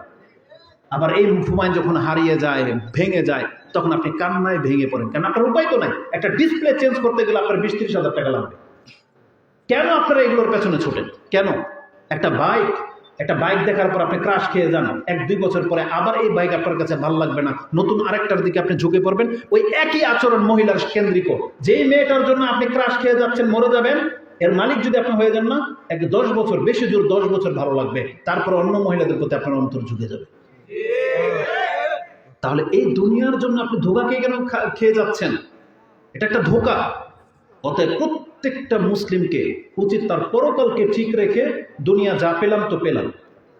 আবার এই মোবাইল যখন হারিয়ে যায়, ভেঙে যায়, তখন আপনি কান্নায় ভেঙে পড়েন, কারণ আপনার উপায় তো নাই। একটা ডিসপ্লে চেঞ্জ করতে গেলে আপনার 20-30 হাজার টাকা লাগবে। কেন আপনারা এগুলোর পেছনে ছোটেন? কেন? একটা বাইক দেখার পর আপনি ক্রাশ খেয়ে যান, 1-2 বছর পরে আবার এই বাইক আপনার কাছে ভালো লাগবে না, নতুন আরেকটার দিকে আপনি ঝুঁকে পড়বেন। ওই একই আচরণ মহিলার কেন্দ্রিক। যেই মেয়েটার জন্য আপনি ক্রাশ খেয়ে যাচ্ছেন, মরে যাবেন, এর মালিক যদি আপনি হয়ে যান না, 10 বছর, বেশি জোর 10 বছর ভালো লাগবে, তারপর অন্য মহিলাদের প্রতি আপনার অন্তর ঝুঁকে যাবে। তাহলে এই দুনিয়ার জন্য আপনি ধোঁকা কেন খেয়ে যাচ্ছেন? এটা একটা ধোঁকা। অতএব প্রত্যেকটা মুসলিমকে উচিত তার পরকালকে ঠিক রেখে দুনিয়া যা পেলাম তো পেলাম,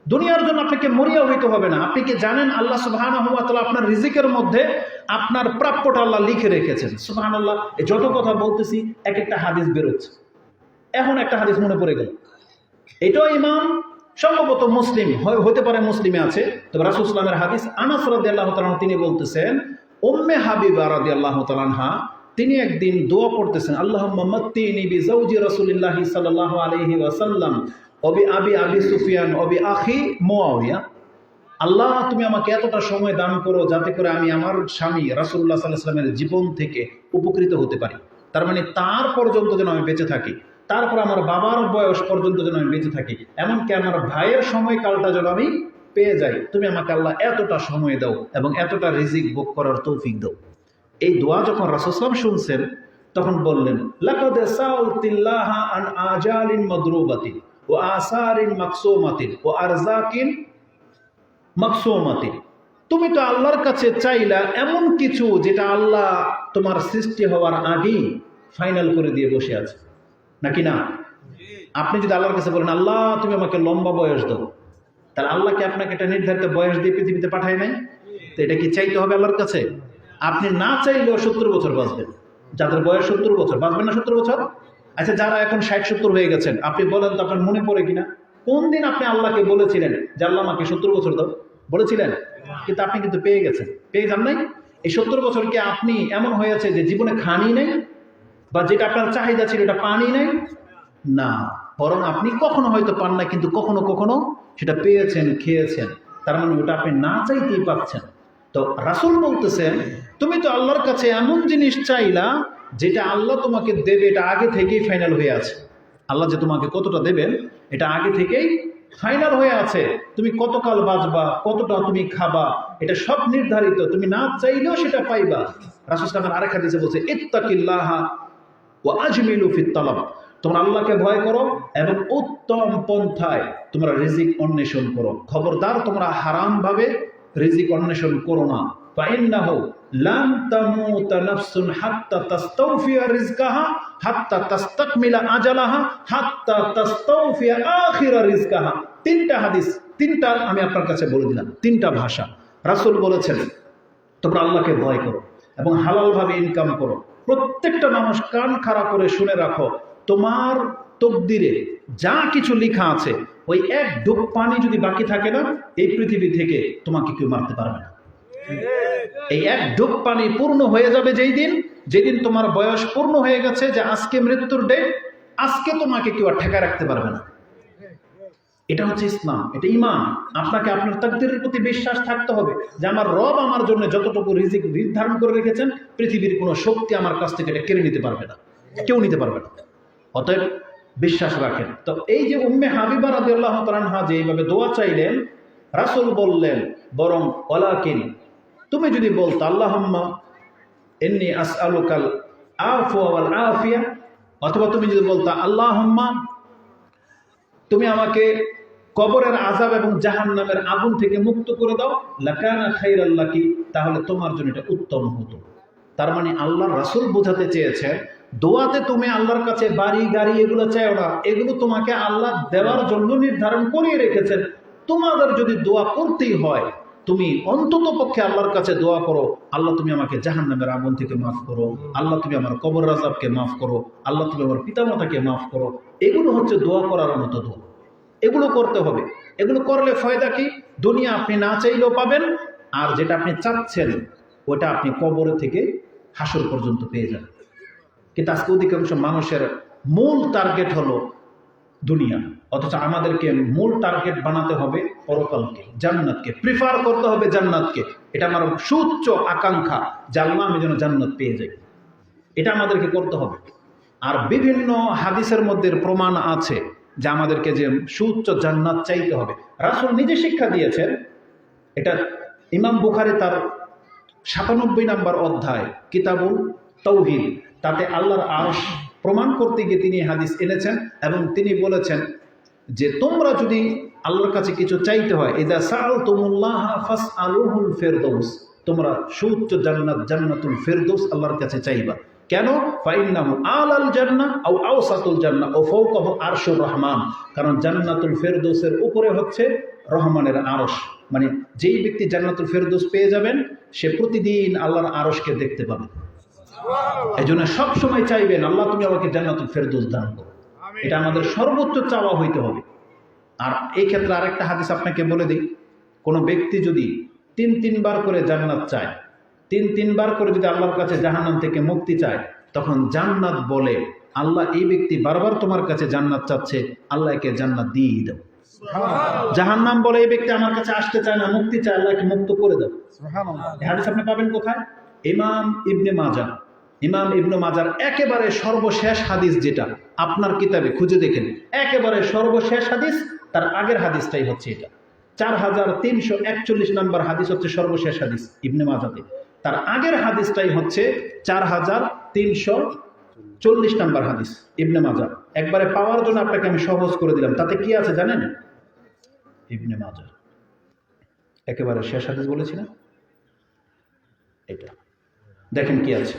দুনিয়ার জন্য আপনাকে মরিয়া হইতে হবে না। আপনি কি জানেন আল্লাহ সুবহানাহু ওয়া তাআলা আপনার রিজিকের মধ্যে আপনার প্রাপ্যটা আল্লাহ লিখে রেখেছেন। সুবহানাল্লাহ। যত কথা বলতেছি এক একটা হাদিস বেরোচ্ছে। এখন একটা হাদিস মনে পড়ে গেল, এটাও ইমাম সম্ভবত মুসলিম হতে পারে, মুসলিমে আছে, তবে রাসূল সাল্লাল্লাহু আলাইহি ওয়াসাল্লামের হাদিস। আনাস রাদিয়াল্লাহু তাআলা তিনি বলতেছেন, উম্মে হাবিবা রাদিয়াল্লাহু তাআলা আনহা তিনি একদিন দোয়া করতেছেন, আল্লাহুম্মা মাত্তিনি বিজাওজি রাসূলিল্লাহি সাল্লাল্লাহু আলাইহি ওয়াসাল্লাম ওয়া বিআবি আবি সুফিয়ান ওয়া বিআখি মুআবিয়া। আল্লাহ তুমি আমাকে এতটা সময় দান করো যাতে করে আমি আমার স্বামী রাসূলুল্লাহ সাল্লাল্লাহু আলাইহি ওয়াসাল্লামের জীবন থেকে উপকৃত হতে পারি। তার মানে তার পর্যন্ত যেন আমি বেঁচে থাকি, তারপর আমার বাবার বয়স পর্যন্ত যেন আমি বেঁচে থাকি, এমনকি আমার ভাইয়ের সময়কালটা যেন আমি পেয়ে যাই। তুমি আমাকে আল্লাহ এতটা সময় দাও এবং এতটা রিজিক ভোগ করার তৌফিক দাও। এই দোয়া যখন রাসূল সাল্লাল্লাহু আলাইহি ওয়াসাল্লাম শুনছেন তখন বললেন, লাকাদ সাআলতিল্লাহা আন আজালিন মাদরুবাতিন ওয়া আসারিন মাকসুমাতিন ওয়া আরযাকিন মাকসুমাতিন। তুমি তো আল্লাহর কাছে চাইলা এমন কিছু যেটা আল্লাহ তোমার সৃষ্টি হওয়ার আগেই ফাইনাল করে দিয়ে বসে আছে, নাকি না? আপনি যদি আল্লাহর কাছে বলেন, আল্লাহ তুমি আমাকে লম্বা বয়স দাও, তাহলে আল্লাহ কি আপনাকে একটা নির্ধারিত বয়স দিয়ে পৃথিবীতে পাঠায় নাই? তো এটা কি চাইতে হবে আল্লাহর কাছে? আপনি না চাইলেও 70 বছর বাঁচবেন। যাদের বয়স 70 বছর, বাঁচবেন না 70 বছর? আচ্ছা, যারা এখন 60-70 হয়ে গেছেন, আপনি বলেন তো আপনার মনে পড়ে কিনা কোন দিন আপনি আল্লাহকে বলেছিলেন যে আল্লাহ আমাকে 70 বছর দাও? বলেছিলেন? কিন্তু আপনি কিন্তু পেয়ে গেছেন, পেয়ে যান নাই? এই 70 বছর কি আপনি এমন হয়েছে যে জীবনে খানি নাই, বা যেটা আপনার চাহিদা ছিল এটা পানি নাই? না, বরং আপনি কখনো হয়তো পান না, কিন্তু কখনো কখনো সেটা পেয়েছেন, খেয়েছেন। তার মানে ওটা আপনি না চাইতেই পাচ্ছেন। তো রাসূল বলতেছেন, তুমি তো আল্লাহর কাছে এমন জিনিস চাইলা যেটা আল্লাহ তোমাকে দেবে এটা আগে থেকেই ফাইনাল হয়ে আছে। আল্লাহ যে তোমাকে কতটা দেবেন এটা আগে থেকেই ফাইনাল হয়ে আছে। তুমি কতকাল বাঁচবা, কতটা তুমি খাবা, এটা সব নির্ধারিত। তুমি না চাইলেও সেটা পাইবা। রাসূল সাল্লাল্লাহু আলাইহি ওয়াসাল্লাম আরেক হাদিসে বলছে, ইত্তাকিল্লাহা ওয়া আজমিলু ফিত তালাব। তোমরা আল্লাহকে ভয় করো এবং উত্তম পন্থায় তোমরা রিজিক অন্বেষণ করো। খবরদার তোমরা হারাম ভাবে রিজিক অন্বেষণ করো না। ফাইন্নাহু লান তামুতা নাফসুন হাত্তা তাস্তাওফিয়া রিজকাহা হাত্তা তাস্তাকমিলা আজালাহা হাত্তা তাস্তাওফিয়া আখিরা রিজকাহা। তিনটা হাদিস, তিনটা আমি আপনার কাছে বলে দিলাম, তিনটা ভাষা। রাসূল বলেছেন তোমরা আল্লাহকে ভয় করো এবং হালালভাবে ইনকাম করো। প্রত্যেকটা মানুষ কান খাড়া করে শুনে রাখো, তোমার তকদিরে যা কিছু লেখা আছে ওই এক ডুব পানি যদি বাকি থাকে না, এই পৃথিবী থেকে তোমাকে কেউ মারতে পারবে না। এই এক ডুব পানি পূর্ণ হয়ে যাবে যেদিন তোমার বয়স পূর্ণ হয়ে গেছে, যে আজকে মৃত্যুর ডেট, আজকে তোমাকে কেউ আর ঠেকা রাখতে পারবে না। এটা হচ্ছে ইসলাম, এটা ঈমান। আপনাকে আপনার তাকদীরের প্রতি বিশ্বাস থাকতে হবে যে আমার রব আমার জন্য যতটুকু রিজিক নির্ধারণ করে রেখেছেন, পৃথিবীর কোনো শক্তি আমার কাছ থেকে এটা কেড়ে নিতে পারবে না, কেউ নিতে পারবে না। অতএব বিশ্বাস রাখেন। তো এই যে উম্মে হাবিবা রাদিয়াল্লাহু তাআলা আনহা যে এইভাবে দোয়া চাইলেন, রাসূল বললেন বরং ওয়ালাকিন, তুমি যদি বলতো আল্লাহুম্মা ইন্নী আসআলুকাল আফওয়া ওয়াল আফিয়া, অথবা তুমি যদি বলতো আল্লাহুম্মা তুমি আমাকে কবরের আযাব এবং জাহান্নামের আগুন থেকে মুক্ত করে দাও, লাকানা খাইরাল লাকি, তাহলে তোমার জন্য এটা উত্তম হতো। তার মানে আল্লাহর রাসূল বোঝাতে চেয়েছে, দোয়াতে তুমি আল্লাহর কাছে বাড়ি গাড়ি এগুলো চাইও না, এগুলো তোমাকে আল্লাহ দেওয়ার জন্য নির্ধারণ করিয়ে রেখেছেন। তোমাদের যদি দোয়া করতেই হয়, তুমি অন্তত পক্ষে আল্লাহর কাছে দোয়া করো, আল্লাহ তুমি আমাকে জাহান্নামের আগুন থেকে মাফ করো, আল্লাহ তুমি আমার কবর আযাবকে মাফ করো, আল্লাহ তুমি আমার পিতামাতাকে মাফ করো। এগুলো হচ্ছে দোয়া করার মতো দোয়া। এগুলো করতে হবে। এগুলো করলে ফায়দা কি? দুনিয়া আপনি না চাইলেও পাবেন, আর যেটা আপনি চাচ্ছেন ওটা আপনি কবর থেকে হাসর পর্যন্ত পেয়ে যাবেন। কিন্তু আজকে অধিকাংশ মানুষের মূল টার্গেট হলো দুনিয়া, অথচ আমাদেরকে মূল টার্গেট বানাতে হবে পরকালকে, জান্নাতকে। প্রিফার করতে হবে জান্নাতকে। এটা আমার সুউচ্চ আকাঙ্ক্ষা যে আল্লাহ আমি যেন জান্নাত পেয়ে যাই, এটা আমাদেরকে করতে হবে। আর বিভিন্ন হাদিসের মধ্যে প্রমাণ আছে যে আমাদেরকে যে সুউচ্চ জান্নাত চাইতে হবে। রাসূল নিজে শিক্ষা দিয়েছেন। এটা ইমাম বুখারী তার ৯৭ নম্বর অধ্যায় কিতাবুল তাওহীদ, তাতে আল্লাহর আরশ প্রমাণ করতে গিয়ে তিনি হাদিস এনেছেন এবং তিনি বলেছেন যে তোমরা যদি আল্লাহর কাছে কিছু চাইতে হয়, ইযা সাআলতুমুল্লাহা ফাসআলুহুল ফিরদাউস, তোমরা সুউচ্চ জান্নাত, জান্নাতুল ফিরদাউস আল্লাহর কাছে চাইবা। কেন? ফাইন্নাহু আলাল জান্নাহ আও আওসাতুল জান্নাহ ও ফাওকাহু আরশুর রহমান। কারণ জান্নাতুল ফিরদাউসের উপরে হচ্ছে রহমানের আরশ। মানে যেই ব্যক্তি জান্নাতুল ফিরদাউস পেয়ে যাবেন, সে প্রতিদিন আল্লাহর আরশকে দেখতে পাবে। এই জন্য সবসময় চাইবেন আল্লাহ তুমি আমাকে জান্নাতুল ফিরদাউস দান করো। এটা আমাদের সর্বোচ্চ চাওয়া হইতে হবে। আর এই ক্ষেত্রে আরেকটা হাদিস আপনাকে বলে দিই, কোনো ব্যক্তি যদি ৩ বার করে জান্নাত চায়, ৩ বার করে যদি আল্লাহর কাছে জাহান্নাম থেকে মুক্তি চায়, তখন জান্নাত বলে আল্লাহ এই ব্যক্তি বারবার তোমার কাছে জান্নাত চাচ্ছে, আল্লাহ একে জান্নাত দিয়েই দাও। জাহান্নাম বলে এই ব্যক্তি আমার কাছে আসতে চায় না, মুক্তি চায়, আল্লাহকে মুক্ত করে দেব। সুবহানাল্লাহ। এই হাদিস আপনি পাবেন কোথায়? ইমাম ইবনে মাজার একেবারে সর্বশেষ হাদিস, যেটা আপনার কিতাবে খুঁজে দেখেন, একেবারে সর্বশেষ হাদিস, তার আগের হাদিসটাই হচ্ছে এটা। 4341 নম্বর হাদিস হচ্ছে সর্বশেষ হাদিস ইবনে মাজাতে, তার আগের হাদিসটাই হচ্ছে 4340 নম্বর হাদিস ইবনে মাজা। একবারে পাওয়ার জন্য আপনাকে আমি সহজ করে দিলাম। তাতে কি আছে জানেন? ইবনে মাজা একেবারে শেষ হাদিস বলেছি না, এটা দেখেন কি আছে।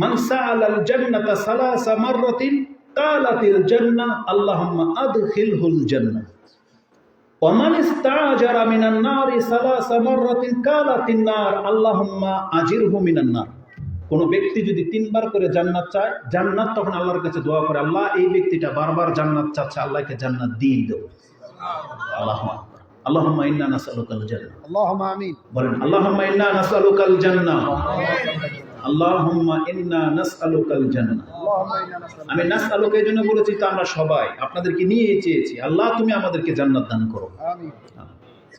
মান সাআলাল জান্নাতা সালাসা মাররাতিন কালাতিল জান্নাহ আল্লাহুম্মা আদখিলহুল জান্নাহ ওয়া মান ইস্তাজারা মিনান নারি সালাসা মাররাতিন কালাতিন নার আল্লাহুম্মা আজিরহু মিনান নার। কোন ব্যক্তি যদি 3 বার করে জান্নাত চায়, জান্নাত তখন আল্লাহর কাছে দোয়া করে, আল্লাহ এই ব্যক্তিটা বারবার জান্নাত চাচ্ছে, আল্লাহকে জান্নাত দিয়ে দাও। আল্লাহুম্মা আল্লাহুম্মা ইন্না নাসআলুকাল জান্নাহ। আল্লাহুম্মা আমিন। বলেন আল্লাহুম্মা ইন্না নাসআলুকাল জান্নাহ। আল্লাহুম্মা ইন্না নাসআলুকাল জান্নাহ। আল্লাহুম্মা ইন্না নাসআলুকা। আমি নাসআলুকা এই জন্য বলেছি, তো আমরা সবাই আপনাদেরকে নিয়ে চেয়েছি, আল্লাহ তুমি আমাদেরকে জান্নাত দান করো। আমিন।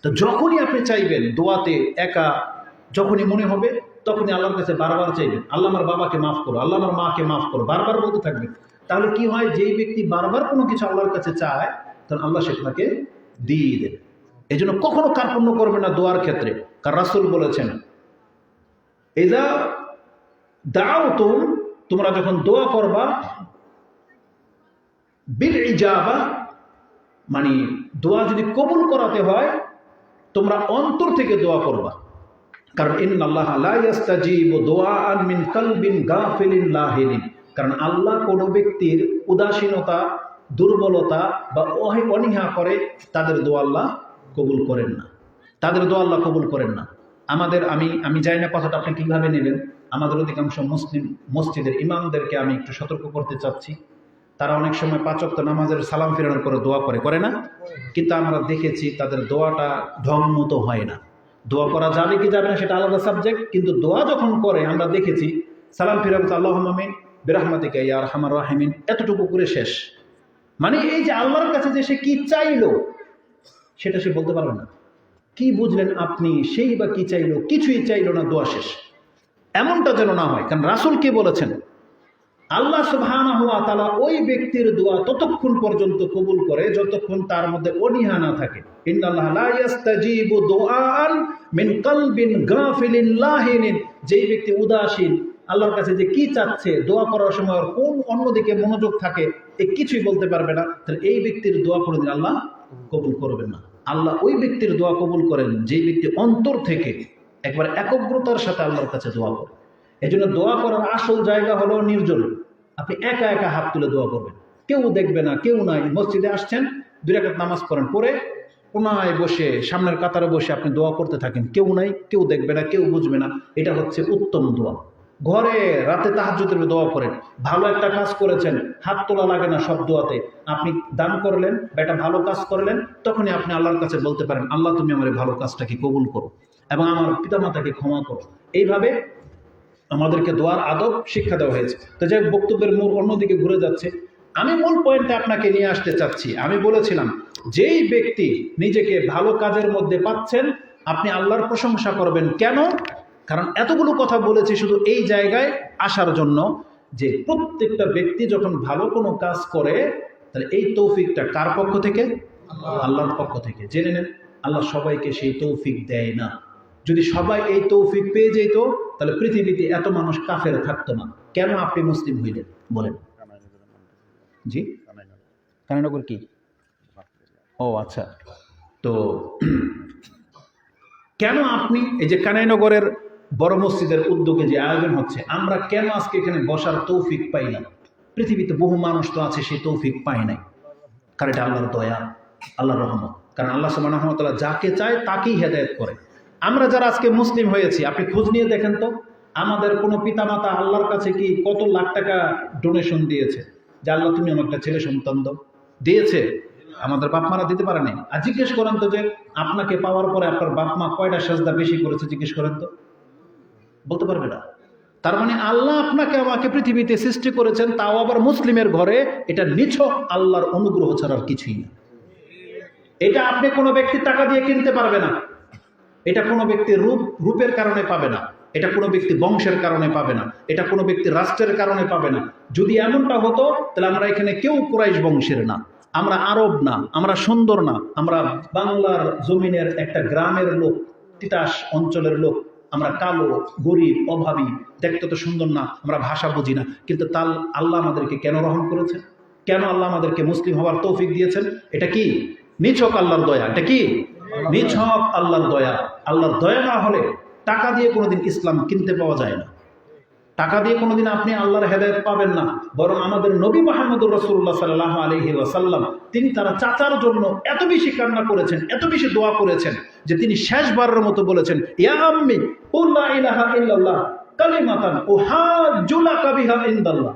তো যখনই আপনি চাইবেন দোয়াতে একা, যখনই মনে হবে তখনই আল্লাহর কাছে বারবার চাইবেন, আল্লাহ আমার বাবাকে মাফ করো, আল্লাহ আমার মাকে মাফ করো, বারবার বলতে থাকবেন। তাহলে কি হয়, যেই ব্যক্তি বারবার কোনো কিছু আল্লাহর কাছে চায়, তখন আল্লাহ সেটাকে দিয়ে দেন। এই জন্য কখনো কার্পণ্য করবে না দোয়ার ক্ষেত্রে। কারণ রাসূল বলেছেন, ইযা দাউতুম, তোমরা যখন দোয়া করবা, বিল ইজাবা, মানে দোয়া যদি কবুল করাতে হয়, তোমরা অন্তর থেকে দোয়া করবা। কারণ ইন্নাল্লাহা লা ইস্তাজিবু দুআআন মিন কলবিন গাফিলিন লাহিন। কারণ আল্লাহ কোনো ব্যক্তির উদাসীনতা, দুর্বলতা বা অনীহা করে তাদের দোয়া আল্লাহ কবুল করেন না, তাদের দোয়া আল্লাহ কবুল করেন না। আমি জানি না কথাটা আপনি কিভাবে নেবেন। আমাদের অধিকাংশ মুসলিম মসজিদের ইমামদেরকে আমি একটু সতর্ক করতে চাচ্ছি। তারা অনেক সময় 5 ওয়াক্ত নামাজের সালাম ফিরানোর পরে দোয়া করে না? কিন্তু আমরা দেখেছি তাদের দোয়াটা ঢংমতো হয় না। দোয়া করা যাবে কি যাবে না সেটা আলাদা সাবজেক্ট, কিন্তু দোয়া যখন করে আমরা দেখেছি সালাম ফিরাবো আল্লাহুম্মা আমিন বিরহমাতিকা ইয়া আরহামার রাহিমিন, এতটুকু করে শেষ। মানে এই যে আল্লাহর কাছে যে সে কি চাইলো সেটা সে বলতে পারবে না। কি বুঝলেন আপনি? সেই বা কি চাইলো? কিছুই চাইলো না, দোয়া শেষ। এমনটা যেন না হয়। কারণ রাসূল কি বলেছেন, আল্লাহ সুবহানাহু ওয়া তাআলা ওই ব্যক্তির দোয়া ততক্ষণ পর্যন্ত কবুল করে যতক্ষণ তার মধ্যে অনীহা না থাকে। ইন্নাল্লাহা লা ইস্তাজিবু দুআআন মিন কলবিন গাফিলিন লাহিন। যেই ব্যক্তি উদাসীন, আল্লাহর কাছে যে কি চাচ্ছে, দোয়া করার সময় কোন অন্যদিকে মনোযোগ থাকে, কিছুই বলতে পারবে না, তাহলে এই ব্যক্তির দোয়া কোনোদিন আল্লাহ কবুল করবেন না। আল্লাহ ওই ব্যক্তির দোয়া কবুল করেন যেই ব্যক্তি অন্তর থেকে একবার একাগ্রতার সাথে আল্লাহর কাছে দোয়া করে। এই জন্য দোয়া করার আসল জায়গা হলো নির্জন। আপনি একা একা হাত তুলে দোয়া করবেন, কেউ দেখবে না, কেউ নাই। মসজিদে আসছেন, 2 রাকাত নামাজ পড়েন, পরে কোনায় বসে সামনের কাতারে বসে আপনি দোয়া করতে থাকেন, কেউ নাই, কেউ দেখবে না, কেউ বুঝবে না। এটা হচ্ছে উত্তম দোয়া। ঘরে রাতে তাহাজ্জুদের দোয়া করেন, ভালো একটা কাজ করেছেন, হাত তোলা লাগে না সব দোয়াতে। আপনি দান করলেন বা একটা ভালো কাজ করলেন, তখনই আপনি আল্লাহর কাছে বলতে পারেন, আল্লাহ তুমি আমার ভালো কাজটাকে কবুল করো এবং আমার পিতামাতাকে ক্ষমা করো। এইভাবে আমাদেরকে দোয়ার আদব শিক্ষা দেওয়া হয়েছে। তো যাই বক্তব্যের মূল অন্যদিকে ঘুরে যাচ্ছে। আমি মূল পয়েন্টে আপনাকে নিয়ে আসতে চাচ্ছি। আমি বলেছিলাম, যেই ব্যক্তি নিজেকে ভালো কাজের মধ্যে পাচ্ছেন, আপনি আল্লাহর প্রশংসা করবেন। কেন? কারণ এতগুলো কথা বলেছি শুধু এই জায়গায় আসার জন্য যে প্রত্যেকটা ব্যক্তি যখন ভালো কোনো কাজ করে, তাহলে এই তৌফিকটা কার পক্ষ থেকে? আল্লাহর পক্ষ থেকে। জেনে নেন, আল্লাহ সবাইকে সেই তৌফিক দেয় না। যদি সবাই এই তৌফিক পেয়ে যেত, তাহলে পৃথিবীতে এত মানুষ কাফের থাকতো না। কেন আপনি মুসলিম হইলেন বলেন? জি, কানানগর কি? ও আচ্ছা। তো কেন আপনি এই যে কানাইনগরের বড় মসজিদের উদ্যোগে যে আয়োজন হচ্ছে, আমরা কেন আজকে এখানে বসার তৌফিক পাইলাম? পৃথিবীতে বহু মানুষ তো আছে সেই তৌফিক পায় নাই। কারণ এটা আল্লাহর দয়া, আল্লাহর রহমত। কারণ আল্লাহ সুবহানাহু ওয়া তাআলা যাকে চায় তাকেই হেদায়েত করে। আমরা যারা আজকে মুসলিম হয়েছি, আপনি খোঁজ নিয়ে দেখেন তো, আমাদের কোনো পিতামাতা আল্লাহর কাছে কি কত লাখ টাকা ডোনেশন দিয়েছে যে আল্লাহ তুমি আমার একটা ছেলে সন্তান দাও? দিয়েছে? আমাদের বাপ মারা দিতে পারেনি। আর জিজ্ঞেস করেন তো যে আপনাকে পাওয়ার পরে আপনার বাপ মা কয়টা সাজদা বেশি করেছে, জিজ্ঞেস করেন তো, বলতে পারবে না। তার মানে আল্লাহ আপনাকে আমাকে পৃথিবীতে সৃষ্টি করেছেন, তাও আবার মুসলিমের ঘরে। এটা নিছক আল্লাহর অনুগ্রহ ছাড়ার কিছুই না। এটা আপনি কোনো ব্যক্তির টাকা দিয়ে কিনতে পারবে না, এটা কোনো ব্যক্তির রূপের কারণে পাবে না, এটা কোনো ব্যক্তি বংশের কারণে পাবে না, এটা কোনো ব্যক্তি রাষ্ট্রের কারণে পাবে না। যদি এমনটা হতো তাহলে আমরা এখানে কেউ কুরাইশ বংশের না, আমরা আরব না, আমরা সুন্দর না, আমরা বাংলার জমিনের একটা গ্রামের লোক, তিতাস অঞ্চলের লোক, আমরা কালো, গরিব, অভাবী, দেখতে তো সুন্দর না, আমরা ভাষা বুঝি না, কিন্তু তাল আল্লাহ আমাদেরকে কেন রহম করেছেন? কেন আল্লাহ আমাদেরকে মুসলিম হওয়ার তৌফিক দিয়েছেন? এটা কি নিছক আল্লাহর দয়া? এটা কি নিছক আল্লাহর দয়া? আল্লাহর দয়া না হলে টাকা দিয়ে কোনোদিন ইসলাম কিনতে পাওয়া যায় না, টাকা দিয়ে কোনোদিন আপনি আল্লাহর হেদায়েত পাবেন না। বরং আমাদের নবী মুহাম্মদুর রাসূলুল্লাহ সাল্লাল্লাহু আলাইহি ওয়াসাল্লাম তিনি তার চাচার জন্য এত বেশি কান্না করেছেন, এত বেশি দোয়া করেছেন যে তিনি শেষবারের মতো বলেছেন, ইয়া আম্মি কুল লা ইলাহা ইল্লাল্লাহ কালিমাতান উহাজ্জু লাকা বিহা ইনদাল্লাহ।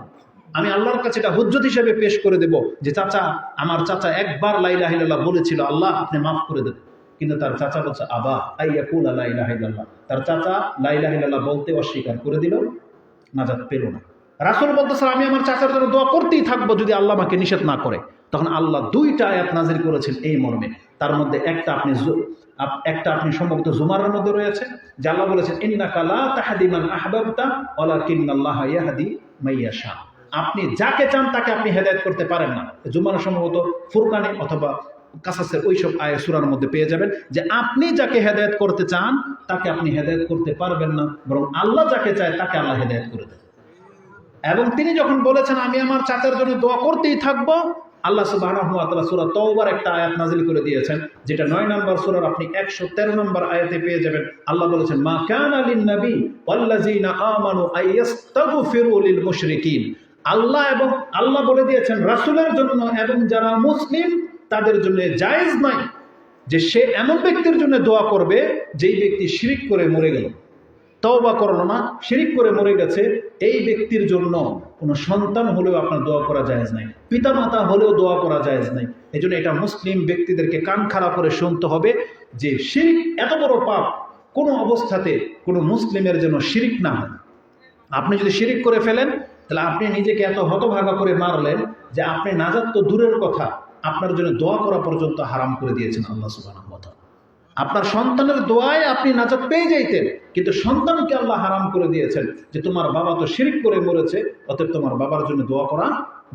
আমি আল্লাহর কাছে এটা হুজ্জত হিসেবে পেশ করে দেব যে চাচা, আমার চাচা একবার লা ইলাহা ইল্লাল্লাহ বলেছিল, আল্লাহ আপনি মাফ করে দেন। কিন্তু তার চাচা বলছে আবা আইয়াকুল লা ইলাহা ইল্লাল্লাহ, তার চাচা লা ইলাহা ইল্লাল্লাহ বলতে অস্বীকার করে দিল, নাজাত পেল না। রাসূল বলতেছে আমি আমার চাচার জন্য দোয়া করতেই থাকবো যদি আল্লাহ আমাকে নিষেধ না করে। তখন আল্লাহ 2টা আয়াত নাযিল করেছেন এই মর্মে। তার মধ্যে একটা আপনি সম্ভবত জুমারের মধ্যে রয়েছে, যে আল্লাহ বলেছেন ইন্নাকা লা তাহদি মান আহবাবতা ওয়ালাকিন্নাল্লাহা ইয়াহদি মাইয়াশা। আপনি যাকে চান তাকে আপনি হেদায়েত করতে পারেন না। জুমার সম্ভবত ফুরকানে অথবা কাসাসের ওইসব সূরার মধ্যে পেয়ে যাবেন যে আপনি যাকে হেদায়েত করতে চান তাকে আপনি হেদায়েত করতে পারবেন না, বরং আল্লাহ যাকে চায় তাকে আল্লাহ হেদায়েত করে দেন। এবং তিনি যখন বলেছেন আমি আমার চাচার জন্য দোয়া করতেই থাকবো, আল্লাহ সুবহানাহু ওয়া তাআলা সূরা তাওবার একটা আয়াত নাযিল করে দিয়েছেন, যেটা 9 নম্বর সূরার আপনি 113 নম্বর আয়াতে পেয়ে যাবেন। আল্লাহ বলেছেন মা কানা লিন নবী ওয়াল্লাযিনা আমানু আইয়াস্তাগফিরু লিল মুশরিকিন। আল্লাহ বলে দিয়েছেন রাসূলের জন্য এবং যারা মুসলিম তাদের জন্য জায়েজ নাই যে সে এমন ব্যক্তির জন্য দোয়া করবে যেই ব্যক্তি শিরিক করে মরে গেল, তওবা করলো না, শিরিক করে মরে গেছে, এই ব্যক্তির জন্য কোনো সন্তান হলেও আপনার দোয়া করা জায়েজ নাই, পিতামাতা হলেও দোয়া করা জায়েজ নাই। এই জন্য এটা মুসলিম ব্যক্তিদেরকে কান খাড়া করে শুনতে হবে যে শিরিক এত বড় পাপ, কোনো অবস্থাতে কোনো মুসলিমের যেন শিরিক না হয়। আপনি যদি শিরিক করে ফেলেন তাহলে আপনি নিজেকে এত হতভাগা করে মারলেন যে আপনি নাজাত তো দূরের কথা, আপনার জন্য দোয়া করা পর্যন্ত হারাম করে দিয়েছেন আল্লাহ সুবহানাহু ওয়া তাআলা। আপনার সন্তানের দোয়ায় আপনি নাজাত পেয়ে যাইতেন, কিন্তু সন্তানকে আল্লাহ হারাম করে দিয়েছেন যে তোমার বাবা তো শিরক করে মরেছে, অতএব তোমার বাবার জন্য দোয়া করা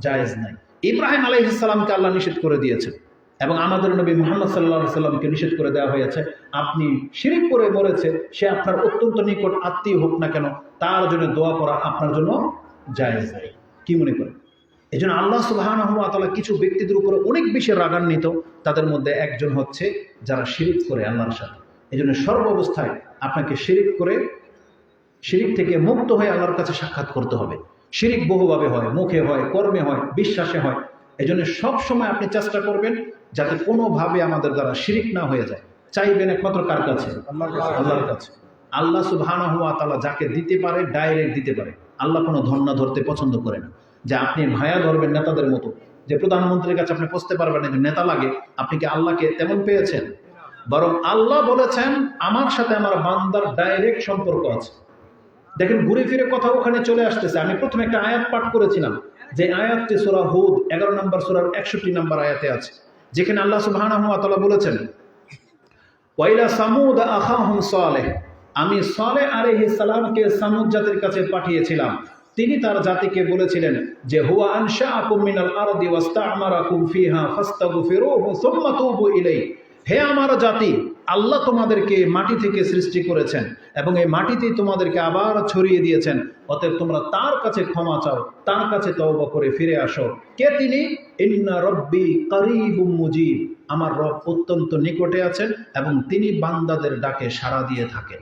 জায়েজ নাই। ইব্রাহিম আলাইহিস সালামকে আল্লাহ নিষেধ করে দিয়েছেন এবং আমাদের নবী মুহাম্মদ সাল্লাল্লাহু আলাইহি সাল্লামকে নিষেধ করে দেওয়া হয়েছে, আপনি শিরক করে মরেছে, সে আপনার অত্যন্ত নিকট আত্মীয় হোক না কেন, তার জন্য দোয়া করা আপনার জন্য জায়েজ নাই। কি মনে করেন? এই জন্য আল্লাহ সুবহানাহু ওয়া তাআলা কিছু ব্যক্তিদের উপরে অনেক বেশি রাগান্বিত, তাদের মধ্যে একজন হচ্ছে যারা শিরিক করে আল্লাহর সাথে। এই জন্য সর্বাবস্থায় আপনাকে শিরিক থেকে মুক্ত হয়ে আল্লাহর কাছে সাক্ষাৎ করতে হবে। শিরিক বহুভাবে হয়, মুখে হয়, কর্মে হয়, বিশ্বাসে হয়। এই জন্য সবসময় আপনি চেষ্টা করবেন যাতে কোনোভাবে আমাদের দ্বারা শিরিক না হয়ে যায়। চাইবেন একমাত্র কার কাছে? আল্লাহর কাছে। আল্লাহ সুবহানাহু ওয়া তাআলা যাকে দিতে পারে ডাইরেক্ট দিতে পারে। আল্লাহ কোনো ধন্না ধরতে পছন্দ করে না, যে আপনি ভায়া ধরবেন নেতাদের মতো, যে প্রধানমন্ত্রীর কাছে আপনি পৌঁছতে পারবেন না, যে নেতা লাগে। আপনি কি আল্লাহকে তেমন পেয়েছেন? বরং আল্লাহ বলেছেন আমার সাথে আমার বান্দার ডাইরেক্ট সম্পর্ক আছে। দেখেন ঘুরে ফিরে কথা ওখানে চলে আসতেছে। আমি প্রথমে একটা আয়াত পাঠ করেছিলাম, যে আয়াতটি সূরা হুদ 11 নম্বর সূরার 61 নম্বর আয়াতে আছে, যেখানে আল্লাহ সুবহানাহু ওয়া তাআলা বলেছেন ওয়াইলা সামুদ আখাহুম সালেহ, আমি সালেহ আলাইহিস সালামকে সামুদ জাতির কাছে পাঠিয়েছিলাম। তিনি তার জাতিকে বলেছিলেন যে হুয়া আনশাআকুম মিনাল আরদি ওয়াস্তা'মারাকুম ফিহা ফাস্তাগফিরুহু সুম্মা তুবু ইলাইহি। হে আমার জাতি, আল্লাহ তোমাদেরকে মাটি থেকে সৃষ্টি করেছেন এবং এই মাটিতেই তোমাদেরকে আবার ছড়িয়ে দিয়েছেন, অতএব তোমরা তার কাছে ক্ষমা চাও, তার কাছে তওবা করে ফিরে আসো। কে তিনি? ইন্না রব্বি কারীবুম মুজিব, আমার রব অত্যন্ত নিকটে আছেন এবং তিনি বান্দাদের ডাকে সাড়া দিয়ে থাকেন।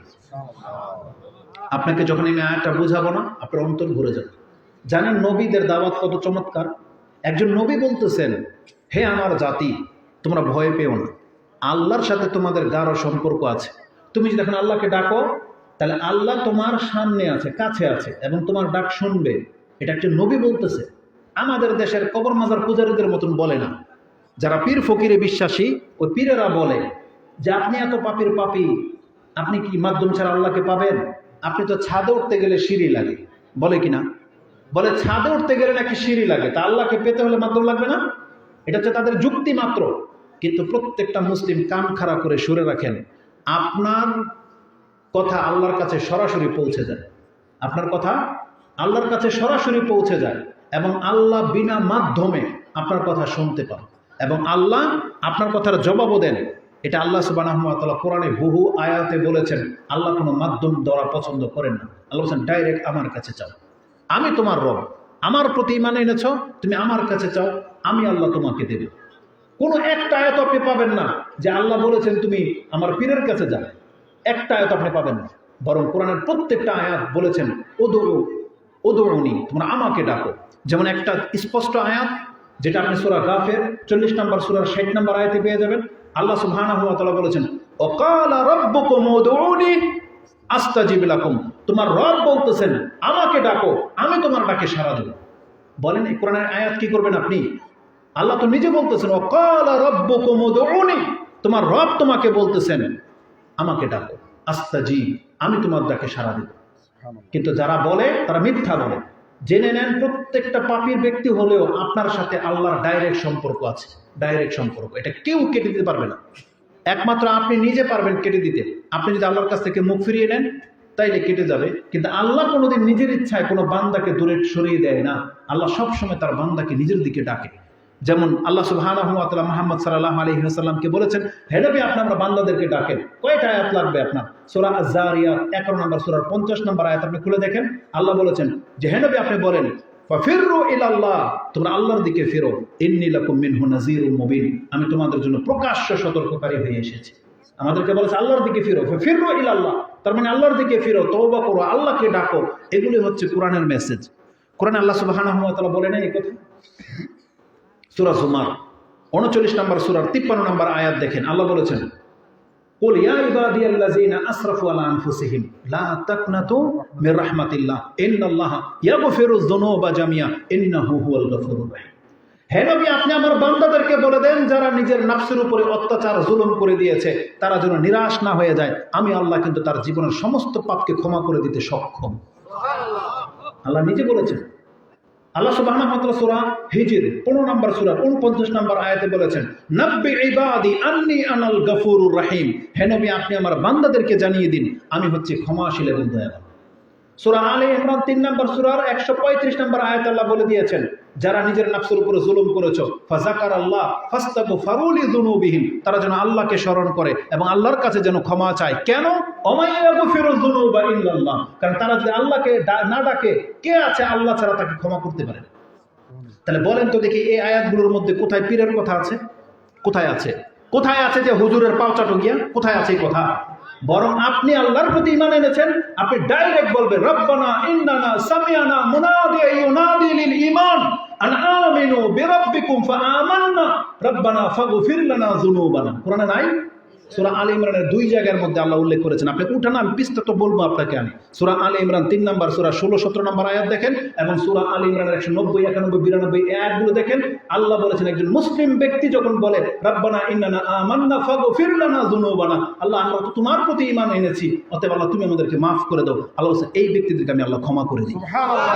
আপনাকে যখন আমি আয়াতটা বুঝাবো না, আপনার অন্তর ঘুরে যাবে। জানেন নবীদের দাওয়াত কত চমৎকার। একজন নবী বলতেছেন হে আমার জাতি, তোমরা ভয় পেও না, আল্লাহর সাথে তোমাদের গাঢ় সম্পর্ক আছে। তুমি যদি এখন আল্লাহকে ডাকো তাহলে আল্লাহ তোমার সামনে আছে, কাছে আছে এবং তোমার ডাক শুনবে। এটা একজন নবী বলতেছে। আমাদের দেশের কবর মাজার পূজারীদের মতন বলে না। যারা পীর ফকিরে বিশ্বাসী, ওই পীরেরা বলে যে আপনি এত পাপীর পাপী, আপনি কি মাধ্যম ছাড়া আল্লাহকে পাবেন? আপনি তো ছাদে উঠতে গেলে সিঁড়ি লাগে, বলে কিনা? বলে ছাদে উঠতে গেলে নাকি সিঁড়ি লাগে, তা আল্লাহকে পেতে হলে মাধ্যম লাগবে না? এটা হচ্ছে তাদের যুক্তি মাত্র। কিন্তু প্রত্যেকটা মুসলিম কান খাড়া করে সরে রাখেন, আপনার কথা আল্লাহর কাছে সরাসরি পৌঁছে যায়। আপনার কথা আল্লাহর কাছে সরাসরি পৌঁছে যায় এবং আল্লাহ বিনা মাধ্যমে আপনার কথা শুনতে পান এবং আল্লাহ আপনার কথার জবাবও দেন। এটা আল্লাহ সুবহানাহু ওয়া তাআলা কোরআনে বহু আয়াতে বলেছেন। আল্লাহ কোনো মাধ্যম দ্বারা পছন্দ করেন না। আল্লাহ বলেছেন ডাইরেক্ট আমার কাছে চাও, আমি তোমার রব, আমার প্রতি ঈমান এনেছ, তুমি আমার কাছে চাও, আমি আল্লাহ তোমাকে দেব। কোনো একটা আয়াত আপনি পাবেন না যে আল্লাহ বলেছেন তুমি আমার পীরের কাছে যাও, একটা আয়াত আপনি পাবেন না। বরং কোরআনের প্রত্যেকটা আয়াত বলেছেন উদউনি, তোমরা আমাকে ডাকো। যেমন একটা স্পষ্ট আয়াত যেটা আপনি সূরা গাফির 40 নম্বর সূরার 60 নম্বর আয়াতে পেয়ে যাবেন। আল্লাহ সুবহানাহু ওয়া তাআলা বলেছেন ওয়াকালা রাব্বুকুম উদউনি আস্তাজিব লাকুম, তোমার রব বলতেছেন আমাকে ডাকো, আমি তোমার ডাকে সাড়া দেব। বলেন এই কোরআনের আয়াত কি করবেন আপনি? আল্লাহ তো নিজে বলতেছেন ওয়াকালা রাব্বুকুম উদউনি, তোমার রব তোমাকে বলতেছেন আমাকে ডাকো, আস্তাজিব, আমি তোমার ডাকে সাড়া দেব। কিন্তু যারা বলে তারা মিথ্যা বলে। জেনে নেন প্রত্যেকটা পাপীর ব্যক্তি হলেও আপনার সাথে আল্লাহর ডাইরেক্ট সম্পর্ক আছে, ডাইরেক্ট সম্পর্ক। এটা কেউ কেটে দিতে পারবে না, একমাত্র আপনি নিজে পারবেন কেটে দিতে। আপনি যদি আল্লাহর কাছ থেকে মুখ ফিরিয়ে নেন তাইলে কেটে যাবে, কিন্তু আল্লাহ কোনোদিন নিজের ইচ্ছায় কোনো বান্দাকে দূরে সরিয়ে দেয় না। আল্লাহ সবসময় তার বান্দাকে নিজের দিকে ডাকে। যেমন আল্লাহ সুবহানাহু ওয়া তাআলা মুহাম্মদ সাল্লাল্লাহু আলাইহি ওয়াসাল্লামকে বলেছেন, হে নবী আপনি আমরা বান্দাদেরকে ডাকেন। কয়টা আয়াত লাগবে আপনার? সূরা আয-যারিয়াত 11 নম্বর সূরার 50 নম্বর আয়াত আপনি খুলে দেখেন। আল্লাহ বলেছেন যে হে নবী আপনি বলেন ফাফিরু ইলাল্লাহ, তোমরা আল্লাহর দিকে ফিরো, ইন্নী লাকুম মিনহু নাযীরুম মুবিন, আমি তোমাদের জন্য প্রকাশ্য সতর্ককারী হয়ে এসেছি। আমাদেরকে বলেছে আল্লাহর দিকে ফিরো, ফাফিরু ইলাল্লাহ, তার মানে আল্লাহর দিকে ফিরো, তওবা করো, আল্লাহকে ডাকো। এগুলি হচ্ছে কোরআনের মেসেজ। কোরআনে আল্লাহ সুবহানাহু ওয়া তাআলা বলেন এই কথা। সূরা জুমার 39 নম্বর সূরার 53 নম্বর আয়াত দেখেন। আল্লাহ বলেছেন কুল ইয়া ইবাদিয়াল্লাযিনা আসরাফু আলা আনফুসিহিম লা তাকনাতু মির রাহমাতিল্লাহ ইন্নাল্লাহা ইয়াগফিরুয যুনুবা জামিআ ইন্নাহু হুয়াল গফুরুর রহিম। হে নবী আপনি আমার বান্দাদেরকে বলে দেন যারা নিজের নফসের উপরে অত্যাচার জুলুম করে দিয়েছে তারা যেন নিরাশ না হয়ে যায়, আমি আল্লাহ কিন্তু তার জীবনের সমস্ত পাপকে ক্ষমা করে দিতে সক্ষম। আল্লাহ নিজে বলেছেন। আল্লাহ সুবহানাহু ওয়া তাআলা সূরা হিজর 15 নম্বর সূরা 49 নম্বর আয়াতে বলেছেন নাব্বি ইবাদি আন্নী আনাল গফুরুর রহিম, হে নবী আপনি আমার বান্দাদেরকে জানিয়ে দিন আমি হচ্ছে ক্ষমাশীল এবং দয়াবান। সূরা আলে ইমরান 3 নম্বর সূরার 135 নম্বর আয়াতে আল্লাহ বলে দিয়েছেন যারা নিজের নফসের উপরে জুলুম করেছো ফাযাকারাল্লাহ ফাস্তাগফিরু লিযুনুবিহিম, তারা যেন আল্লাহকে স্মরণ করে এবং আল্লাহর কাছে যেন ক্ষমা চায়। কেন? ওমাইয়াগফিরুয যুনুবা ইল্লাল্লাহ, কারণ তারা যদি আল্লাহকে না ডাকে কে আছে আল্লাহ ছাড়া তাকে ক্ষমা করতে পারে? তাহলে বলেন তো দেখি এই আয়াতগুলোর মধ্যে কোথায় পীরের কথা আছে? কোথায় আছে? কোথায় আছে যে হুজুরের পাওচাটো গিয়া? কোথায় আছে এই কথা? বরং আপনি আল্লাহর প্রতি ঈমান এনেছেন, আপনি ডাইরেক্ট বলবেন রব্বানা ইন্নানা সামিআনা মুনাদিয়া ইউনাদি লিল ঈমান আন আমিনু বিরাব্বিকুম ফাআমান্না রব্বানা ফাগফির লানা যুনুবানা। কোরআনে নাই? সূরা আলে ইমরানের 2 জায়গার মধ্যে আল্লাহ উল্লেখ করেছেন। আপনি উঠান, আমি পিছটা তো বলবো আপনাকে আমি। সূরা আলে ইমরান 3 নম্বর সূরা 16-17 নম্বর আয়াত দেখেন এবং সূরা আলে ইমরানের 190, 91, 92 এই আয়াতগুলো দেখেন। আল্লাহ বলেছেন একজন মুসলিম ব্যক্তি যখন বলে রব্বানা ইন্নানা আমান্না ফাগফির লানা যুনুবানা, আল্লাহ আমরা তো তোমার প্রতি ঈমান এনেছি, অতএব আল্লাহ তুমি আমাদেরকে মাফ করে দাও। আল্লাহ বলেছেন এই ব্যক্তিদেরকে আমি আল্লাহ ক্ষমা করে দিই। সুবহানাল্লাহ।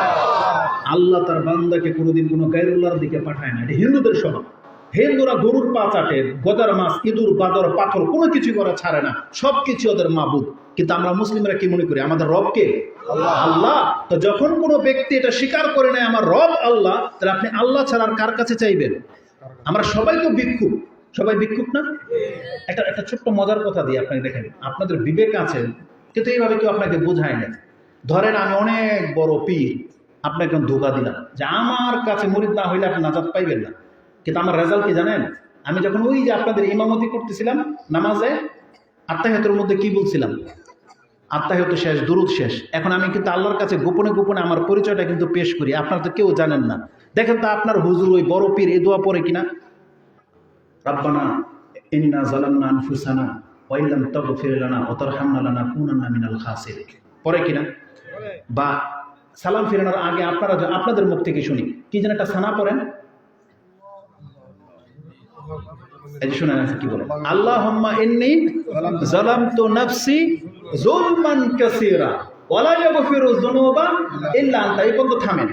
আল্লাহ তার বান্দাকে কোনোদিন কোনো গায়রুল্লাহর দিকে পাঠায় না। এটা হিন্দুদের স্বভাব। হিন্দুরা গরুর পা চাটে, গজার মাছ, ইঁদুর, বাদর, পাথর কোনো কিছু করা ছাড়ে না, সবকিছু ওদের মাবুদ। কিন্তু আমরা মুসলিমরা কি মনে করি? আমাদের রব কে? আল্লাহ। তো যখন কোনো ব্যক্তি এটা স্বীকার করে নেয় আমার রব আল্লাহ, তাহলে আপনি আল্লাহ ছাড়া আর কার কাছে চাইবেন? আমরা সবাই তো ভিক্ষুক, সবাই ভিক্ষুক না? একটা ছোট্ট মজার কথা দিয়ে আপনাকে দেখেন, আপনাদের বিবেক আছে কিন্তু এইভাবে কেউ আপনাকে বোঝায় না। ধরেন আমি অনেক বড় পীর, আপনাকে ধোঁকা দিলাম যে আমার কাছে মুরিদ না হইলে আপনি নাজাত পাইবেন না। কিন্তু আমার রেজাল্ট কি জানেন? আমি যখন ওই যে আপনাদের ইমামতি করতেছিলাম নামাজে, আত্তাহিয়াতের মধ্যে কি বলছিলাম? আত্তাহিয়াত শেষ, দুরুদ শেষ। এখন আমি কিন্তু আল্লাহর কাছে গোপনে গোপনে আমার পরিচয়টা কিন্তু পেশ করি, আপনারা তো কেউ জানেন না। দেখেন তো আপনার হুজুর ওই বড় পীর এই দোয়া পড়ে কিনা? রাব্বানা ইন্না যালামনা আনফুসানা ওয়া ইল্লাম তাগফির লানা ওয়া তারহামনা লানাকুনান্না মিনাল খাসিরিন পড়ে কিনা? বা সালাম ফিরানোর আগে আপনাদের মুখ থেকে শুনি কি যেন একটা সানা পড়েন, এই শুনেন কি বলে, আল্লাহুম্মা ইন্নী যালামতু নাফসি যুলমান কাসীরা ওয়া লা ইয়াগফিরু যুনুবা ইল্লা আনতা। এই পর্যন্ত থামেন।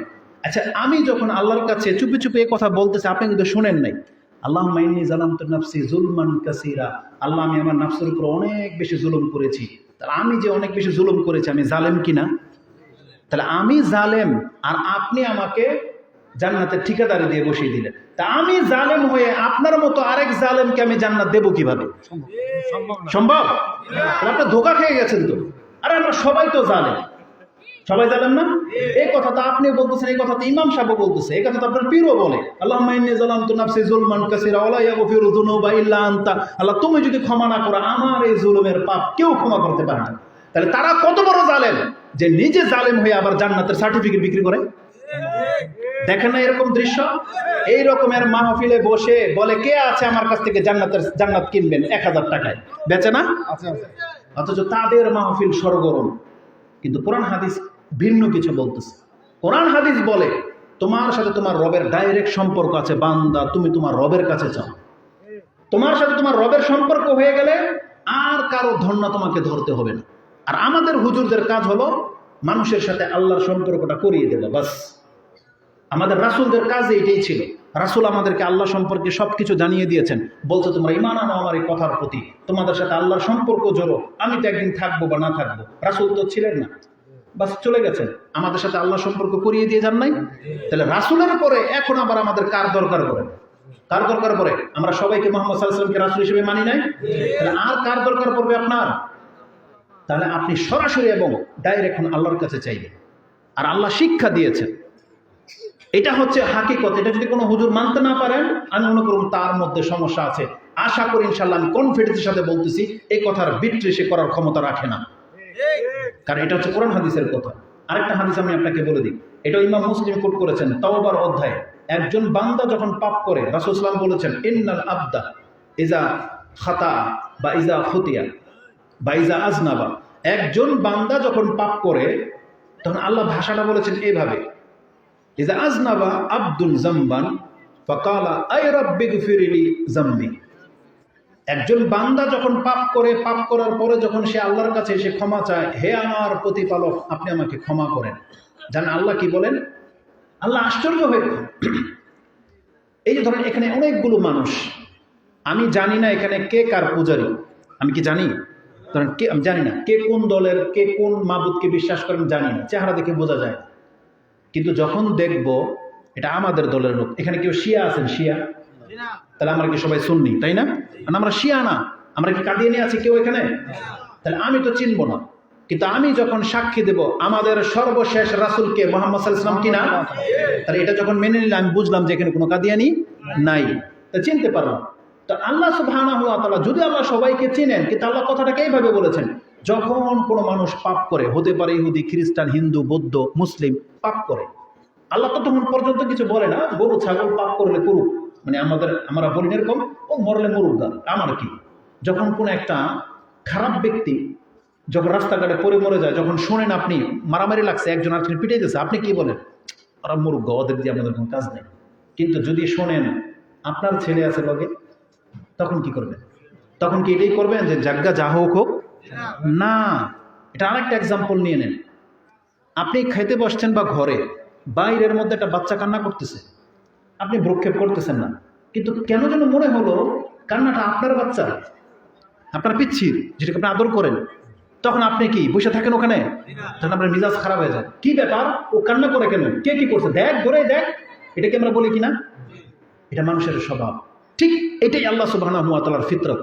আচ্ছা, আমি যখন আল্লাহর কাছে চুপি চুপি এই কথা বলতেছি আপনি কিন্তু শুনেন নাই। আল্লাহুম্মা ইন্নী যালামতু নাফসি যুলমান কাসীরা, আল্লাহ আমি আমার নফসের উপর অনেক বেশি জুলুম করেছি। তাহলে আমি যে অনেক বেশি জুলুম করেছি, আমি জালেম কিনা? তাহলে আমি জালেম আর আপনি আমাকে জান্নাতের ঠিকাদারি দিয়ে বসিয়ে দিলেন। তা আমি জালেম হয়ে আপনার মতো আরেক জালেমকে আমি জান্নাত দেবো কিভাবে? সম্ভব? তাহলে আপনি ধোঁকা খেয়ে গেছেন তো। আরে আমরা সবাই তো জালেম, সবাই জানেন না? এই কথা তো আপনি বলতেছেন, এই কথা তো ইমাম সাহেব বলতেছে, এই কথা তো আপনার পীরও বলে। আল্লাহুম্মা ইন্নী যালামতু নাফসি যুলমান কাসীরা ওয়া লা ইয়াগফিরু যুনুবা ইল্লা আনতা। আল্লাহ তুমি যদি ক্ষমা না করো, আমার এই জুলুমের পাপ কেউ ক্ষমা করতে পারে না। তাহলে তারা কত বড় জালেম যে নিজে জালেম হয়ে আবার জান্নাতের সার্টিফিকেট বিক্রি করে। দেখেন না এরকম দৃশ্য? এই রকমের মাহফিলে বসে বলে কে আছে আমার কাছ থেকে জান্নাত কিনবেন 1000 টাকায়, বেচে না? অথচ তাদের মাহফিল সরগরম। কিন্তু কোরআন হাদিস ভিন্ন কিছু বলতেছে। কোরআন হাদিস বলে তোমার সাথে তোমার রবের ডাইরেক্ট সম্পর্ক আছে, বান্দা তুমি তোমার রবের কাছে যাও। তোমার সাথে তোমার রবের সম্পর্ক হয়ে গেলে আর কারো ধন্য তোমাকে ধরতে হবে না। আর আমাদের হুজুরদের কাজ হলো মানুষের সাথে আল্লাহর সম্পর্কটা করিয়ে দেবে, বাস। আমাদের রাসূলদের কাজ এটাই ছিল। রাসূল আমাদেরকে আল্লাহ সম্পর্কে সবকিছু জানিয়ে দিয়েছেন, বলছে তোমরা ঈমান আনো আমার এই কথার প্রতি, তোমাদের সাথে আল্লাহর সম্পর্ক জোড়ো, আমি তো একদিন থাকবো বা না থাকবো। রাসূল তো ছিলেন না, বাস চলে গেছেন, আমাদের সাথে আল্লাহ সম্পর্ক করিয়ে দিয়ে যান নাই। তাহলে রাসূলের পরে এখন আবার আমাদের কার দরকার পড়ে? কার দরকার পড়ে? আমরা সবাইকে মুহাম্মদ সাল্লাল্লাহু আলাইহি ওয়াসাল্লামকে রাসূল হিসেবে মানি নাই, তাহলে আর কার দরকার পড়বে আপনার? তাহলে আপনি সরাসরি এবং ডাইরেক্ট আল্লাহর কাছে চাইবেন। আর আল্লাহ শিক্ষা দিয়েছেন, এটা হচ্ছে হাকিকত। এটা যদি কোনো হুজুর মানতে না পারেন, আমি মনে করুন তার মধ্যে সমস্যা আছে। আশা করি ইনশাআল্লাহ, আমি কনফিডেন্সের সাথে বলতেছি, এই কথার বিট্রে সে করার ক্ষমতা রাখে না, কারণ এটা হচ্ছে কোরআন হাদিসের কথা। আরেকটা হাদিস আমি আপনাকে বলে দিই, এটা ইমাম মুসলিম কোট করেছেন তাওবার অধ্যায়ে। একজন বান্দা যখন পাপ করে, রাসূল সাল্লাল্লাহু আলাইহি ওয়াসাল্লাম বলেছেন ইন্নাল আবদা ইজা খাতা বা ইজা খুতিয়া বা ইজা আজনাবা, একজন বান্দা যখন পাপ করে তখন আল্লাহ ভাষাটা বলেছেন এইভাবে, ইজা আজনাবা আব্দুল জামবান ফাকালা আই রাব্বিগফিরলি জামবি। একজন বান্দা যখন পাপ করে, পাপ করার পরে যখন সে আল্লাহর কাছে এসে ক্ষমা চায়, হে আমার প্রতিপালক আপনি আমাকে ক্ষমা করেন, জানেন আল্লাহ কি বলেন? আল্লাহ আশ্চর্য হয়ে এই যে ধরেন এখানে অনেকগুলো মানুষ, আমি জানি না এখানে কে কার পূজারী, আমি কি জানি? ধরেন কে, আমি জানি না কে কোন দলের, কে কোন মাবুদকে বিশ্বাস করেন জানি না, চেহারা দেখে বোঝা যায়। কিন্তু যখন দেখব এটা আমাদের দলের লোক, এখানে কেউ শিয়া আছেন? শিয়া? তাহলে আমরা কি সবাই সুন্নি, তাই না? আমরা শিয়া না, আমরা কি কাদিয়ানী আছি কেউ এখানে? তাহলে আমি তো চিনব না। কিন্তু আমি যখন সাক্ষী দেব আমাদের সর্বশেষ রাসূলকে মুহাম্মদ সাল্লাল্লাহু আলাইহি ওয়াসাল্লাম কিনা, তাহলে এটা যখন মেনে নিলাম, আমি বুঝলাম যে এখানে কোনো কাদিয়ানী নাই, তা চিনতে পারলাম। তো আল্লাহ সুবহানাহু ওয়া তাআলা যদি আল্লাহ সবাইকে চিনেন, কিন্তু আল্লাহ কথাটাকে এইভাবে বলেছেন, যখন কোনো মানুষ পাপ করে, হতে পারে ইহুদি, খ্রিস্টান, হিন্দু, বৌদ্ধ, মুসলিম, পাপ করে, আল্লাহ তো তখন পর্যন্ত কিছু বলে না, গরু ছাগল পাপ করলে করুক, মানে আমরা বলি এরকম, ও মরলে মরুক, আমার কি। যখন কোন একটা খারাপ ব্যক্তি যখন রাস্তাঘাটে পড়ে মরে যায়, যখন শোনেন আপনি মারামারি লাগছে, একজন আরেকজন পিটাইতেছে, আপনি কি বলেন? ওরা মরুক, ওদের দিয়ে আমাদের কোনো কাজ নেই। কিন্তু যদি শোনেন আপনার ছেলে আছে লগে, তখন কি করবেন? তখন কি এটাই করবেন যে জাগ্গা যা হোক হোক? না, এটা আরেকটা এক্সাম্পল নিয়ে নেন। আপনি খেতে বসছেন বা ঘরে, বাইরের মধ্যে একটা বাচ্চা কান্না করতেছে, আপনি ভ্রুক্ষেপ করতেছেন না, কিন্তু কেন যেন মনে হলো কান্নাটা আপনার বাচ্চা, আপনার পিচ্ছির, যেটাকে আপনি আদর করেন, তখন আপনি কি বসে থাকেন ওখানে? তখন আপনার মিজাজ খারাপ হয়ে যায়, কি ব্যাপার ও কান্না করে কেন, কে কি করছে, দেখ ঘরে দেখ। এটাকে আমরা বলি কিনা? এটা মানুষের স্বভাব। ঠিক এটাই আল্লাহ সুবহানাহু ওয়া তাআলার ফিতরত।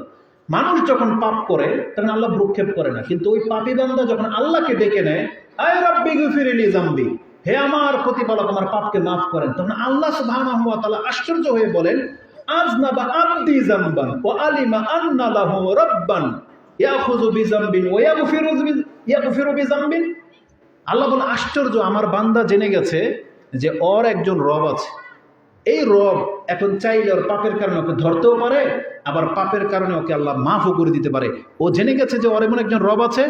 মানুষ যখন পাপ করে তখন আল্লাহ ভ্রুক্ষেপ করে না, কিন্তু ওই পাপী বান্দা যখন আল্লাহকে ডেকে নেয়, আয় রাব্বিগফিরলি যামবি, হে আমার প্রতিপালক আমার পাপকে মাফ করেন, তখন আল্লাহ সুবহানাহু ওয়া তাআলা আশ্চর্য হয়ে বলেন, আযনাবা আবদি যামবান ওয়া আলিমা আন্না লাহু রাব্বান ইয়াখুযু বিযামবিন ওয়া ইয়াগফিরু বিযামবিন। আল্লাহ বলেন আশ্চর্য, আমার বান্দা জেনে গেছে যে ওর একজন রব আছে, এই রব এখন চাইলে ওর পাপের কারণে ওকে ধরতেও পারে, আবার পাপের কারণে ওকে আল্লাহ মাফও করে দিতে পারে। ও জেনে গেছে যে ওর এমন একজন রব আছে,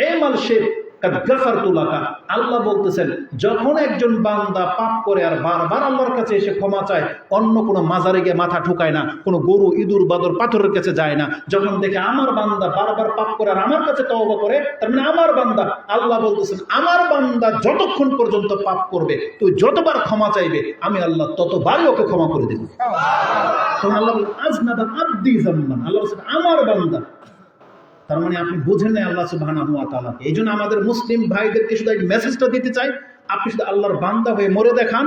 এই মাল সে কাদ গাফারতু লাকা। আল্লাহ বলতেছেন যখন একজন বান্দা পাপ করে আর বারবার আল্লাহর কাছে এসে ক্ষমা চায়, অন্য কোনো মাজারে গিয়ে মাথা ঠুকায় না, কোনো গরু ইঁদুর বাদর পাথরের কাছে যায় না, যখন দেখে আমার বান্দা বারবার পাপ করে আর আমার কাছে তওবা করে, তার মানে আমার বান্দা, আল্লাহ বলতেছেন আমার বান্দা যতক্ষণ পর্যন্ত পাপ করবে, তুই যতবার ক্ষমা চাইবে আমি আল্লাহ ততবারই ওকে ক্ষমা করে দেব। তখন আল্লাহ বলেন আজনাবা আব্দি যামবান, আল্লাহ বলছেন আমার বান্দা। তার মানে আপনি বুঝেন না আল্লাহ সুবহানাহু ওয়া তাআলাকে। এই জন্য আমাদের মুসলিম ভাইদেরকে শুধু এই মেসেজটা দিতে চাই, আপনি শুধু আল্লাহর বান্দা হয়ে মরে দেখান,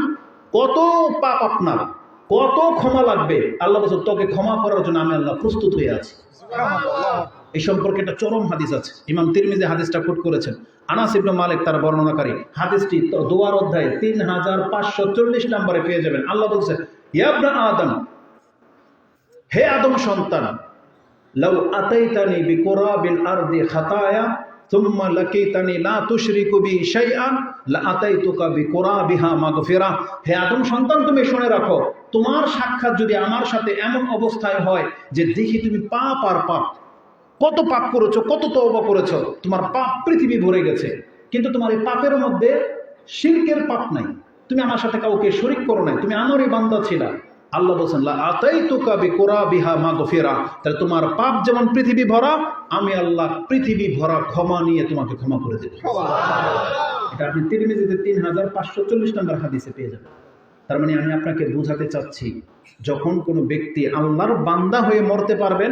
কত পাপ আপনার, কত ক্ষমা লাগবে, আল্লাহ বলছেন তোকে ক্ষমা করার জন্য আমি আল্লাহ প্রস্তুত হয়ে আছি। এই সম্পর্কে একটা চরম হাদিস আছে, ইমাম তিরমিজি হাদিসটা কোট করেছেন। আনাস ইবনে মালিক তার বর্ণনাকারী, হাদিসটি দোয়ার অধ্যায়ে 3540 নম্বরে পেয়ে যাবেন। আল্লাহ বলছেন ইয়া ইবনা আদম, হে আদম সন্তান, লাউ আতাইতানি বিকুরাবিল আরদি খাতায়া সুম্মা লাকিতানি লা তুশরিকু বি শাইআন লা আতাইতুকা বিকুরাবিহা মাগফিরা। হে আদম সন্তান, তুমি শুনে রাখো, তোমার সাক্ষাৎ যদি আমার সাথে এমন অবস্থায় হয় যে দেখি তুমি পাপ আর পাপ, কত পাপ করেছো, কত তওবা করেছো, তোমার পাপ পৃথিবী ভরে গেছে, কিন্তু তোমার এই পাপের মধ্যে শিরকের পাপ নাই, তুমি আমার সাথে কাউকে শরীক করো নাই, তুমি আমারই বান্দা ছিলা। আল্লাহ বলছেন লা আতাইতুকা বিকুরাবিহা মাগফিরা, তাহলে তোমার পাপ যেমন পৃথিবী ভরা, আমি আল্লাহ পৃথিবী ভরা ক্ষমা নিয়ে তোমাকে ক্ষমা করে দেব। এটা আপনি তিরমিজিতে 3540 নম্বর হাদিসে পেয়ে যাবেন। তার মানে আমি আপনাকে বোঝাতে চাচ্ছি, যখন কোনো ব্যক্তি আল্লাহর বান্দা হয়ে মরতে পারবেন,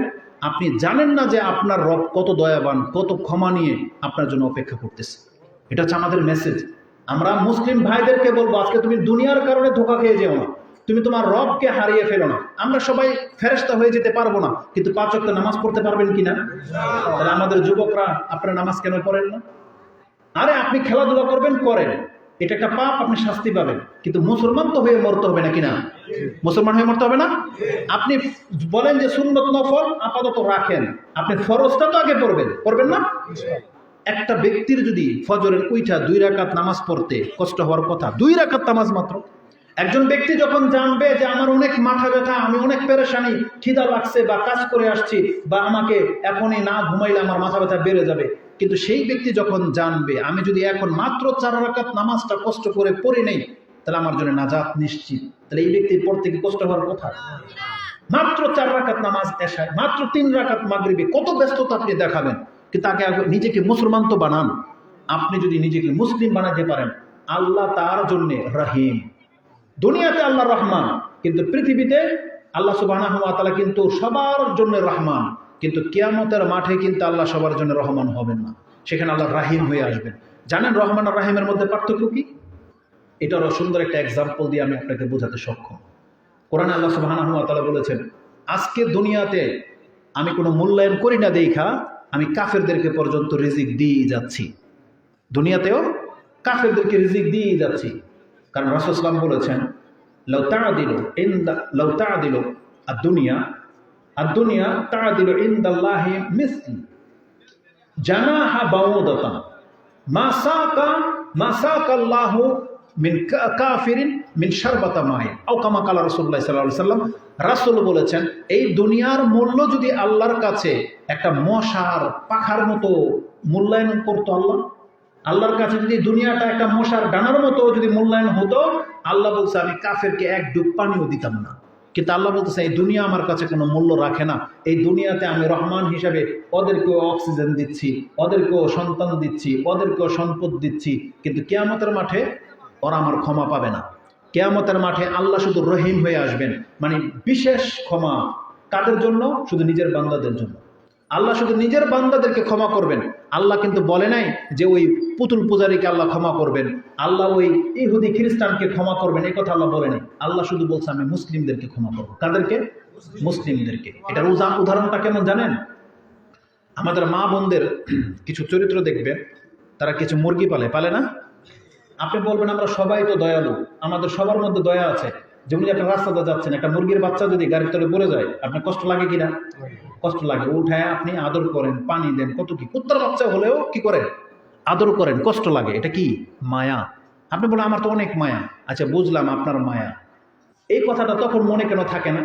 আপনি জানেন না যে আপনার রব কত দয়াবান, কত ক্ষমা নিয়ে আপনার জন্য অপেক্ষা করতেছে। এটা হচ্ছে আমাদের মেসেজ। আমরা মুসলিম ভাইদেরকে বলবো, আজকে তুমি দুনিয়ার কারণে ধোঁকা খেয়ে যেও না, তুমি তোমার রবকে হারিয়ে ফেলো না। আমরা সবাই ফেরেশতা হয়ে যেতে পারবো না, কিন্তু 5 ওয়াক্ত নামাজ পড়তে পারবেন কিনা? তাহলে আমাদের যুবকরা, আপনারা নামাজ কেন পড়েন না? আরে আপনি খেলাধুলা করবেন, করেন, এটা একটা পাপ, আপনি শাস্তি পাবেন, কিন্তু মুসলমান তো হয়ে মরতে হবে নাকি না? মুসলমান হয়ে মরতে হবে না? আপনি বলেন যে সুন্নত নফল আপাতত রাখেন, আপনি ফরজটা তো আগে পড়বেন না? একটা ব্যক্তির যদি ফজরের উইঠা 2 রাকাত নামাজ পড়তে কষ্ট হওয়ার কথা, 2 রাকাত নামাজ মাত্র। একজন ব্যক্তি যখন জানবে যে আমার অনেক মাথা ব্যথা, আমি অনেক পেরেশানি, খিদা লাগছে বা কাজ করে আসছি, বা আমাকে এখনই না ঘুমাইলে আমার মাথা ব্যথা বেড়ে যাবে, কিন্তু সেই ব্যক্তি যখন জানবে আমি যদি এখন মাত্র 4 রাকাত নামাজটা কষ্ট করে পড়ে নেই, তাহলে আমার জন্য নাজাত নিশ্চিত, তাহলে এই ব্যক্তির পড়তে কি কষ্ট হওয়ার কথা? মাত্র 4 রাকাত নামাজ এশায়, মাত্র 3 রাকাত মাগরিবে, কত ব্যস্ততা আপনি দেখাবেন, কিন্তু তাকে নিজেকে মুসলমান তো বানান। আপনি যদি নিজেকে মুসলিম বানাতে পারেন, আল্লাহ তার জন্য রহিম। দুনিয়াতে আল্লাহ রহমান, কিন্তু পৃথিবীতে আল্লাহ সুবহানাহু ওয়া তাআলা কিন্তু সবার জন্য রহমান, কিন্তু কিয়ামতের মাঠে কিন্তু আল্লাহ সবার জন্য রহমান হবেন না, সেখানে আল্লাহ রাহিম হয়ে আসবেন। জানেন রহমান আর রাহিমের মধ্যে পার্থক্য কি? এটারও সুন্দর একটা এক্সাম্পল দিয়ে আমি আপনাকে বোঝাতে সক্ষম। কোরআনে আল্লাহ সুবহানাহু ওয়া তাআলা বলেছেন, আজকে দুনিয়াতে আমি কোনো মূল্যায়ন করি না দেখা আমি কাফেরদেরকে পর্যন্ত রিজিক দিয়ে যাচ্ছি, দুনিয়াতেও কাফেরদেরকে রিজিক দিয়ে যাচ্ছি। কারণ রাসূল সাল্লাল্লাহু আলাইহি ওয়াসাল্লাম বলেছেন, লাউ তা'দিলু আদ-দুনিয়া তা'দিলু ইনদাল্লাহি মিসল জানাহা বাউদাতান মা সাকাল্লাহু মিন কাফিরিন মিন শারবাতা মাইন আও কামা কালা রাসূলুল্লাহ সাল্লাল্লাহু আলাইহি ওয়াসাল্লাম। রাসূল বলেছেন, এই দুনিয়ার মূল্য যদি আল্লাহর কাছে একটা মশার পাখার মতো মূল্যায়ন করতো, আল্লাহর কাছে যদি দুনিয়াটা একটা মশার ডানার মতো যদি মূল্যায়ন হতো, আল্লাহ বলছে আমি কাফেরকে এক ডুব পানিও দিতাম না। কিন্তু আল্লাহ বলতেছে এই দুনিয়া আমার কাছে কোনো মূল্য রাখে না, এই দুনিয়াতে আমি রহমান হিসাবে ওদেরকেও অক্সিজেন দিচ্ছি, ওদেরকেও সন্তান দিচ্ছি, ওদেরকেও সম্পদ দিচ্ছি, কিন্তু কিয়ামতের মাঠে ওরা আমার ক্ষমা পাবে না। কিয়ামতের মাঠে আল্লাহ শুধু রহিম হয়ে আসবেন, মানে বিশেষ ক্ষমা কাদের জন্য? শুধু নিজের বান্দাদের জন্য। আল্লাহ শুধু নিজের বান্দাদেরকে ক্ষমা করবেন। আল্লাহ কিন্তু বলে নাই যে ওই পুতুল পূজারীকে আল্লাহ ক্ষমা করবেন, আল্লাহ ওই ইহুদি খ্রিস্টানকে ক্ষমা করবেন, এই কথা আল্লাহ বলে নাই। আল্লাহ শুধু বলছে আমি মুসলিমদেরকে ক্ষমা করবো। কাদেরকে? মুসলিমদেরকে। এটার উদাহরণটা কেমন জানেন? আমাদের মা বোনদের কিছু চরিত্র দেখবেন, তারা কিছু মুরগি পালে না? আপনি বলবেন আমরা সবাই তো দয়ালু, আমাদের সবার মধ্যে দয়া আছে। যেমন একটা রাস্তাতে যাচ্ছেন, একটা মুরগির বাচ্চা যদি গাড়ির তলে পড়ে যায়, আপনার কষ্ট লাগে কিনা? কষ্ট লাগে। উঠায় আপনি আদর করেন, পানি দেন, কত কি। কুত্তার বাচ্চা হলেও কি করেন? আদর করেন, কষ্ট লাগে। এটা কি? মায়া। আপনি বলেন আমার তো অনেক মায়া। আচ্ছা বুঝলাম আপনার মায়া, এই কথাটা তখন মনে কেন থাকে না?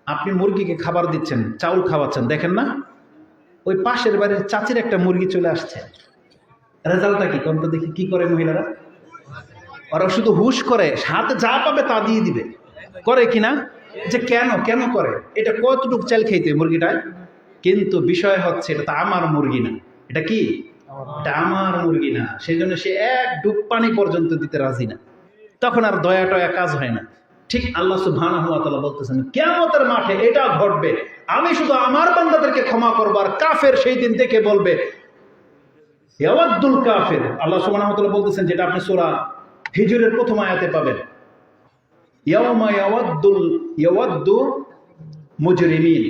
আপনি মুরগিকে খাবার দিচ্ছেন, চাউল খাওয়াচ্ছেন, দেখেন না ওই পাশের বাড়ির চাচির একটা মুরগি চলে আসছে, রেজাল্টটা কি কোনটা দেখি কি করে মহিলারা? ওরা শুধু হুশ করে, হাতে যা পাবে তা দিয়ে দিবে, করে কিনা? যে কেন কেন করে? এটা কতটুকু চাল খেতে মুরগিটায়? কিন্তু বিষয় হচ্ছে এটা তো আমার মুরগি না। এটা কি? এটা আমার মুরগি না। সেই জন্য সে এক ডুব পানি পর্যন্ত দিতে রাজি না। তখন আর দয়া টয়া কাজ হয় না। ঠিক আল্লাহ সুবহানাহু ওয়া তাআলা বলতেছেন কিয়ামতের মাঠে এটা ঘটবে, আমি শুধু আমার বান্দাদেরকে ক্ষমা করব, আর কাফের সেই দিন থেকে বলবে ইয়াওয়াদ্দুল কাফির। আল্লাহ সুবহানাহু ওয়া তাআলা বলতেছেন, যেটা আপনি সূরা হিজরের প্রথম আয়াতে পাবেন, ইয়াওমা ইয়াওয়াদ্দু মুজরিমিন।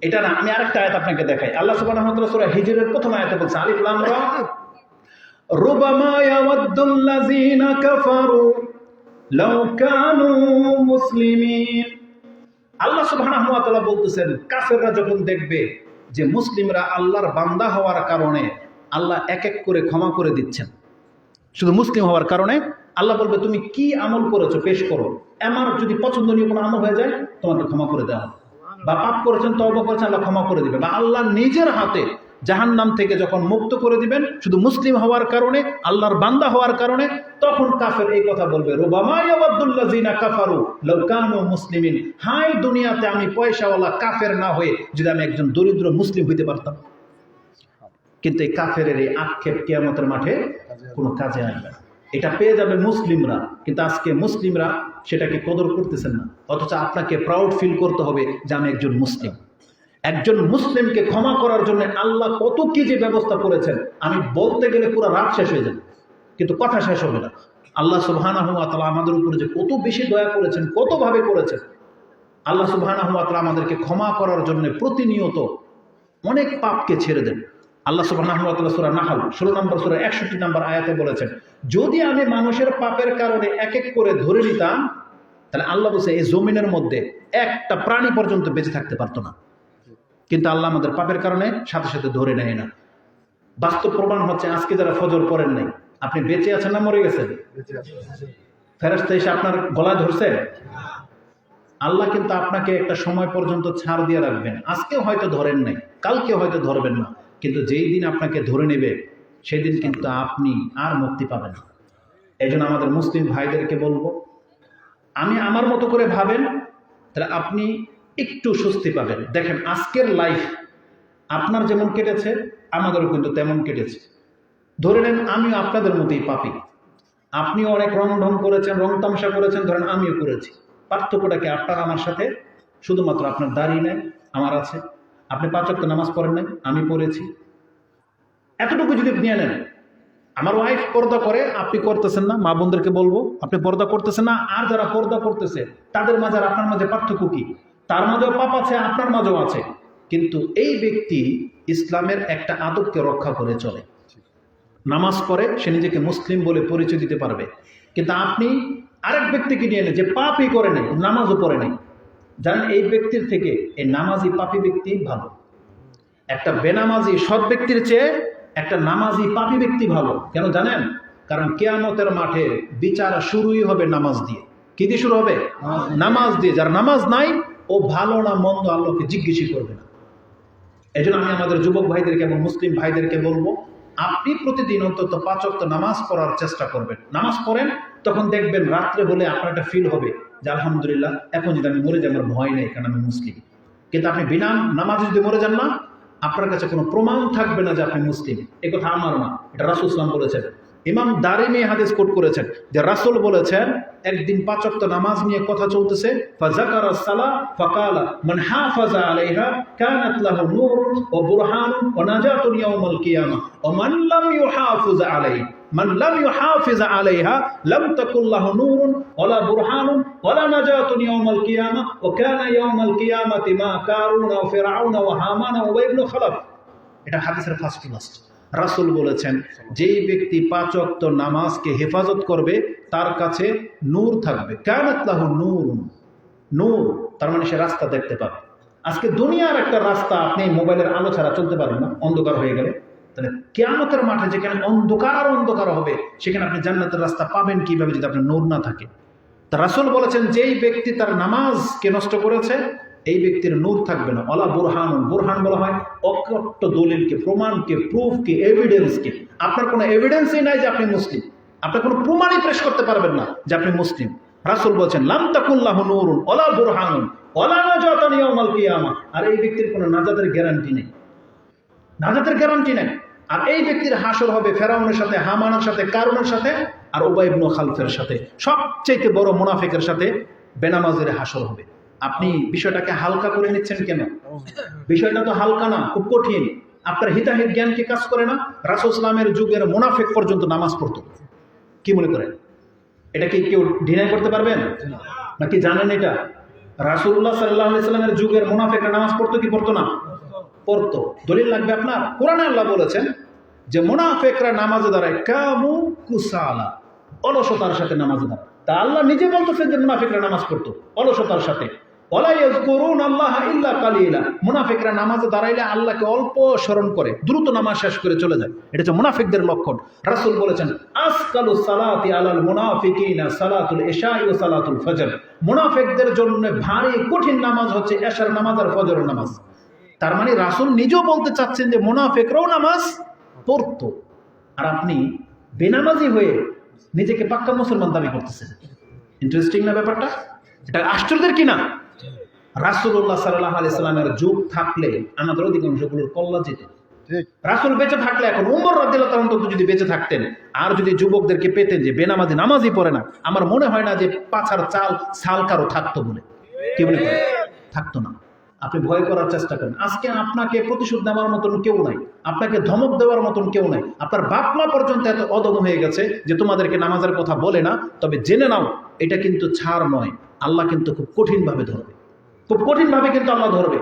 এটা না, আমি আরেকটা আয়াত আপনাকে দেখাই। আল্লাহ সুবহানাহু ওয়া তাআলা সূরা হিজরের প্রথম আয়াতে বলছেন, আলিফ লাম রা, রুবামা ইয়াওয়াদ্দুল লাযিনা কাফারু লাউ কানু মুসলিমিন। আল্লাহ সুবহানাহু ওয়া তাআলা বলতেছেন, কাফেররা যখন দেখবে যে মুসলিমরা আল্লাহর বান্দা হওয়ার কারণে আল্লাহ এক এক করে ক্ষমা করে দিচ্ছেন, শুধু মুসলিম হওয়ার কারণে আল্লাহ বলবে তুমি কি আমল করেছো পেশ করো, আমার যদি পছন্দনীয় কোনো আমল হয়ে যায় তোমাকে ক্ষমা করে দেওয়া হবে। বা পাপ করেছেন, তওবা করেছেন, আল্লাহ ক্ষমা করে দিবে। বা আল্লাহ নিজের হাতে জাহান্নাম থেকে যখন মুক্ত করে দিবেন শুধু মুসলিম হওয়ার কারণে, আল্লাহর বান্দা হওয়ার কারণে, তখন কাফের এই কথা বলবে, রুবামা ইয়াওয়াদ্দুল্লাযিনা কাফারু লাউ কানু মুসলিমিন। হাই দুনিয়াতে আমি পয়সাওয়ালা কাফের না হয়ে যদি আমি একজন দরিদ্র মুসলিম হইতে পারতাম। কিন্তু এই কাফের এই আক্ষেপ কিয়ামতের মাঠে কোনো কাজে আসবে না। এটা পেয়ে যাবে মুসলিমরা, কিন্তু আজকে মুসলিমরা সেটাকে কদর করতেছেন না। অথচ আপনাকে প্রাউড ফিল করতে হবে যে আমি একজন মুসলিম। একজন মুসলিমকে ক্ষমা করার জন্য আল্লাহ কত কি যে ব্যবস্থা করেছেন, আমি বলতে গেলে পুরো রাত শেষ হয়ে যাবে, কিন্তু কথা শেষ হবে না। আল্লাহ সুবহানাহু ওয়া তাআলা আমাদের উপরে যে কত বেশি দয়া করেছেন, কতভাবে করেছেন। আল্লাহ সুবহানাহু ওয়া তাআলা আমাদেরকে ক্ষমা করার জন্য প্রতিনিয়ত অনেক পাপকে ছেড়ে দেন। আল্লাহ সুবহানাহু ওয়া তাআলা সূরা নাহল 16 নম্বর সূরা 61 নম্বর আয়াতে বলেছেন, যদি আমি মানুষের পাপের কারণে এক এক করে ধরে নিতাম, তাহলে আল্লাহ বলছে এই জমিনের মধ্যে একটা প্রাণী পর্যন্ত বেঁচে থাকতে পারতো না। কিন্তু আল্লাহ আমাদের পাপের কারণে সাথে সাথে ধরে নেয় না। বাস্তব প্রমাণ হচ্ছে, আজকে যারা ফজর পড়েন নাই, আপনি বেঁচে আছেন না মরে গেছেন? ফেরেশতা এসে আপনার গলায় ধরছে? আল্লাহ কিন্তু আপনাকে একটা সময় পর্যন্ত ছাড় দিয়ে রাখবেন। আজকে হয়তো ধরেন নাই, কালকে হয়তো ধরবেন না, কিন্তু যেই দিন আপনাকে ধরে নেবে সেই দিন কিন্তু আপনি আর মুক্তি পাবেন না। এই জন্য আমাদের মুসলিম ভাইদেরকে বলবো, আমি আমার মতো করে ভাবেন, তাহলে আপনি একটু স্বস্তি পাবেন। দেখেন আজকের লাইফ আপনার যেমন কেটেছে আমাদেরও কিন্তু তেমন কেটেছে। ধরে নেন আমিও আপনাদের মতোই পাপী, আপনিও অনেক রং ঢং করেছেন, রং তামাশা করেছেন, ধরেন আমিও করেছি। পার্থক্যটাকে আপনার আমার সাথে শুধুমাত্র আপনার দাড়ি নেই, আমার আছে। আপনি 5 ওয়াক্ত নামাজ পড়েন নাই, আমি পড়েছি। এতটুকু যদি নিয়ে নেন, আমার ওয়াইফ পর্দা করে, আপনি করতেছেন না। মা বোনদেরকে বলবো, আপনি পর্দা করতেছেন না। আর যারা পর্দা করতেছে তাদের মাঝে আর আপনার মাঝে পার্থক্য কি? তার মাঝেও পাপ আছে, আপনার মাঝেও আছে, কিন্তু এই ব্যক্তি ইসলামের একটা আদবকে রক্ষা করে চলে, নামাজ পড়ে, সে নিজেকে মুসলিম বলে পরিচয় দিতে পারবে। কিন্তু আপনি আরেক ব্যক্তিকে নিয়ে নেন যে পাপই করে নেই, নামাজও পড়ে নেই, জানেন এই ব্যক্তির থেকে এই নামাজি পাপী ব্যক্তি ভালো। একটা বেনামাজি সৎ ব্যক্তির চেয়ে একটা নামাজি পাপী ব্যক্তি ভালো। কেন জানেন? কারণ কিয়ামতের মাঠে বিচার শুরুই হবে নামাজ দিয়ে। কি দিয়ে শুরু হবে? নামাজ দিয়ে। যার নামাজ নাই ও ভালো না মন্দ আল্লাহকে জিজ্ঞেসই করবে না। এই জন্য আমি আমাদের যুবক ভাইদেরকে এবং মুসলিম ভাইদেরকে বলবো, আপনি প্রতিদিন অন্তত 5 ওয়াক্ত নামাজ পড়ার চেষ্টা করবেন। নামাজ পড়েন, তখন দেখবেন রাত্রে হলে আপনার একটা ফিল হবে যে আলহামদুলিল্লাহ, এখন যদি আমি মরে যাই আমার ভয় নেই, কারণ আমি মুসলিম। কিন্তু আপনি বিনা নামাজে যদি মরে যান না, আপনার কাছে কোনো প্রমাণ থাকবে না যে আপনি মুসলিম। এ কথা আমার না, এটা রাসূল সাল্লাল্লাহু আলাইহি ওয়াসাল্লাম বলেছেন। ইমাম দারিমি হাদিস কোট করেছেন যে রাসূল বলেছেন, একদিন 5 ওয়াক্ত নামাজ নিয়ে কথা চলতেছে, ফাযাকারা সালাহ ফাকালা মান হাফাযা আলাইহা কানাত লাহু নূরুন ওয়া বুরহানুন ওয়া নাজাতুন ইয়াউমাল কিয়ামাহ ওয়া মান লাম ইউহাফিজ আলাইহা লাম ইউহাফিজ আলাইহা লাম তাকুল লাহু নূরুন ওয়ালা বুরহানুন ওয়ালা নাজাতুন ইয়াউমাল কিয়ামাহ ওয়া কানা ইয়াউমাল কিয়ামাতি মা কারুনা ওয়া ফিরআউনা ওয়া হামানা ওয়া ইবনু খালাফ। এটা হাদিসের ফার্স্ট লাস্ট। রাসূল বলেছেন, যেই ব্যক্তি 5 ওয়াক্ত নামাজকে হেফাজত করবে তার কাছে নূর থাকবে। কানাত লাহু নূরুন, নূর তার মানে সে রাস্তা দেখতে পাবে। আজকে দুনিয়ার একটা রাস্তা আপনি মোবাইলের আলো ছাড়া চলতে পারবেন না, অন্ধকার হয়ে গেলে। তাহলে কিয়ামতের মাঠে যেখানে অন্ধকার আর অন্ধকার হবে, সেখানে আপনি জান্নাতের রাস্তা পাবেন কিভাবে যদি আপনার নূর না থাকে? তা রাসূল বলেছেন, যেই ব্যক্তি তার নামাজকে নষ্ট করেছে এই ব্যক্তির নূর থাকবে না। অলা বুরহান, বুরহান বলা হয় অকট্ট দলিলকে, প্রমাণকে, প্রুফকে, এভিডেন্সকে। আপনার কোনো এভিডেন্সই নাই যে আপনি মুসলিম, আপনার কোনো প্রমাণই পেশ করতে পারবেন না যে আপনি মুসলিম। রাসূল বলছেন লাম তাকুল্লাহু নূরুন ওয়ালা বুরহানুন ওয়ালা নাজাতান ইয়াউমাল কিয়ামাহ। আর এই ব্যক্তির কোনো নাজাতের গ্যারান্টি নেই, নাজাতের গ্যারান্টি নেই। আর এই ব্যক্তির হাসর হবে ফেরাউনের সাথে, হামানের সাথে, কারুনের সাথে, আর উবাই ইবনে খালফের সাথে, সবচেয়ে বড় মুনাফিকের সাথে বেনামাজের হাসর হবে। আপনি বিষয়টাকে হালকা করে নিচ্ছেন কেন? বিষয়টা তো হালকা না, খুব কঠিন। আপনার হিতাহিত জ্ঞান কি কাজ করে না? রাসূল সাল্লামের যুগের মুনাফিক পর্যন্ত নামাজ পড়তো। কি মনে করেন? এটা কি কেউ ডিনাই করতে পারবেন নাকি জানেন এটা? রাসূলুল্লাহ সাল্লাল্লাহু আলাইহি সাল্লামের যুগের মুনাফিকরা নামাজ পড়তো কি পড়তো না? পড়তো। দলিল লাগবে আপনার? কোরআনে আল্লাহ বলেছেন যে মুনাফিকরা নামাজে দাঁড়ায় কামু কুসালা, অলসতার সাথে নামাজে দাঁড়ায়। তা আল্লাহ নিজে বলতেছেন যে মুনাফিকরা নামাজ পড়তো অলসতার সাথে। ওয়ালা ইয়াযকুরুনাল্লাহা ইল্লা কালিলা, মুনাফিকরা নামাজে দাঁড়াইলে আল্লাহকে অল্প স্মরণ করে, দ্রুত নামাজ শেষ করে চলে যায়। এটা হচ্ছে মুনাফিকদের লক্ষণ। রাসূল বলেছেন আসকালুস সালাতি আলাল মুনাফিকিনা সালাতুল ইশাই ওয়া সালাতুল ফজর, মুনাফিকদের জন্য ভারী কঠিন নামাজ হচ্ছে এশার নামাজ আর ফজরের নামাজ। তার মানে রাসূল নিজেও বলতে চাচ্ছেন যে মুনাফিকরাও নামাজ পড়তো, আর আপনি বেনামাজি হয়ে নিজেকে পাক্কা মুসলমান দাবি করতেছেন। ইন্টারেস্টিং না ব্যাপারটা? এটা আশ্চর্যের কি না? রাসূলুল্লাহ সাল্লাল্লাহু আলাইহি সাল্লামের যুগ থাকলে আমাদের অধিকাংশগুলোর কল্লা যেত। ঠিক। রাসূল বেঁচে থাকলে, এখন ওমর রাদিয়াল্লাহু তাআলা যদি বেঁচে থাকতেন আর যদি যুবকদেরকে পেতেন যে বেনামাজি নামাজই পড়ে না, আমার মনে হয় না যে পাছার ছাল কারো থাকতো বলে। কি বলে থাকতো না? আপনি ভয় করার চেষ্টা করেন। আজকে আপনাকে প্রতিশোধ নেওয়ার মতন কেউ নাই, আপনাকে ধমক দেওয়ার মতন কেউ নাই। আপনার বাপ মা পর্যন্ত এত অদম হয়ে গেছে যে তোমাদেরকে নামাজের কথা বলে না। তবে জেনে নাও, এটা কিন্তু ছাড় নয়, আল্লাহ কিন্তু খুব কঠিনভাবে ধরবে, খুব কঠিনভাবে কিন্তু আল্লাহ ধরবে।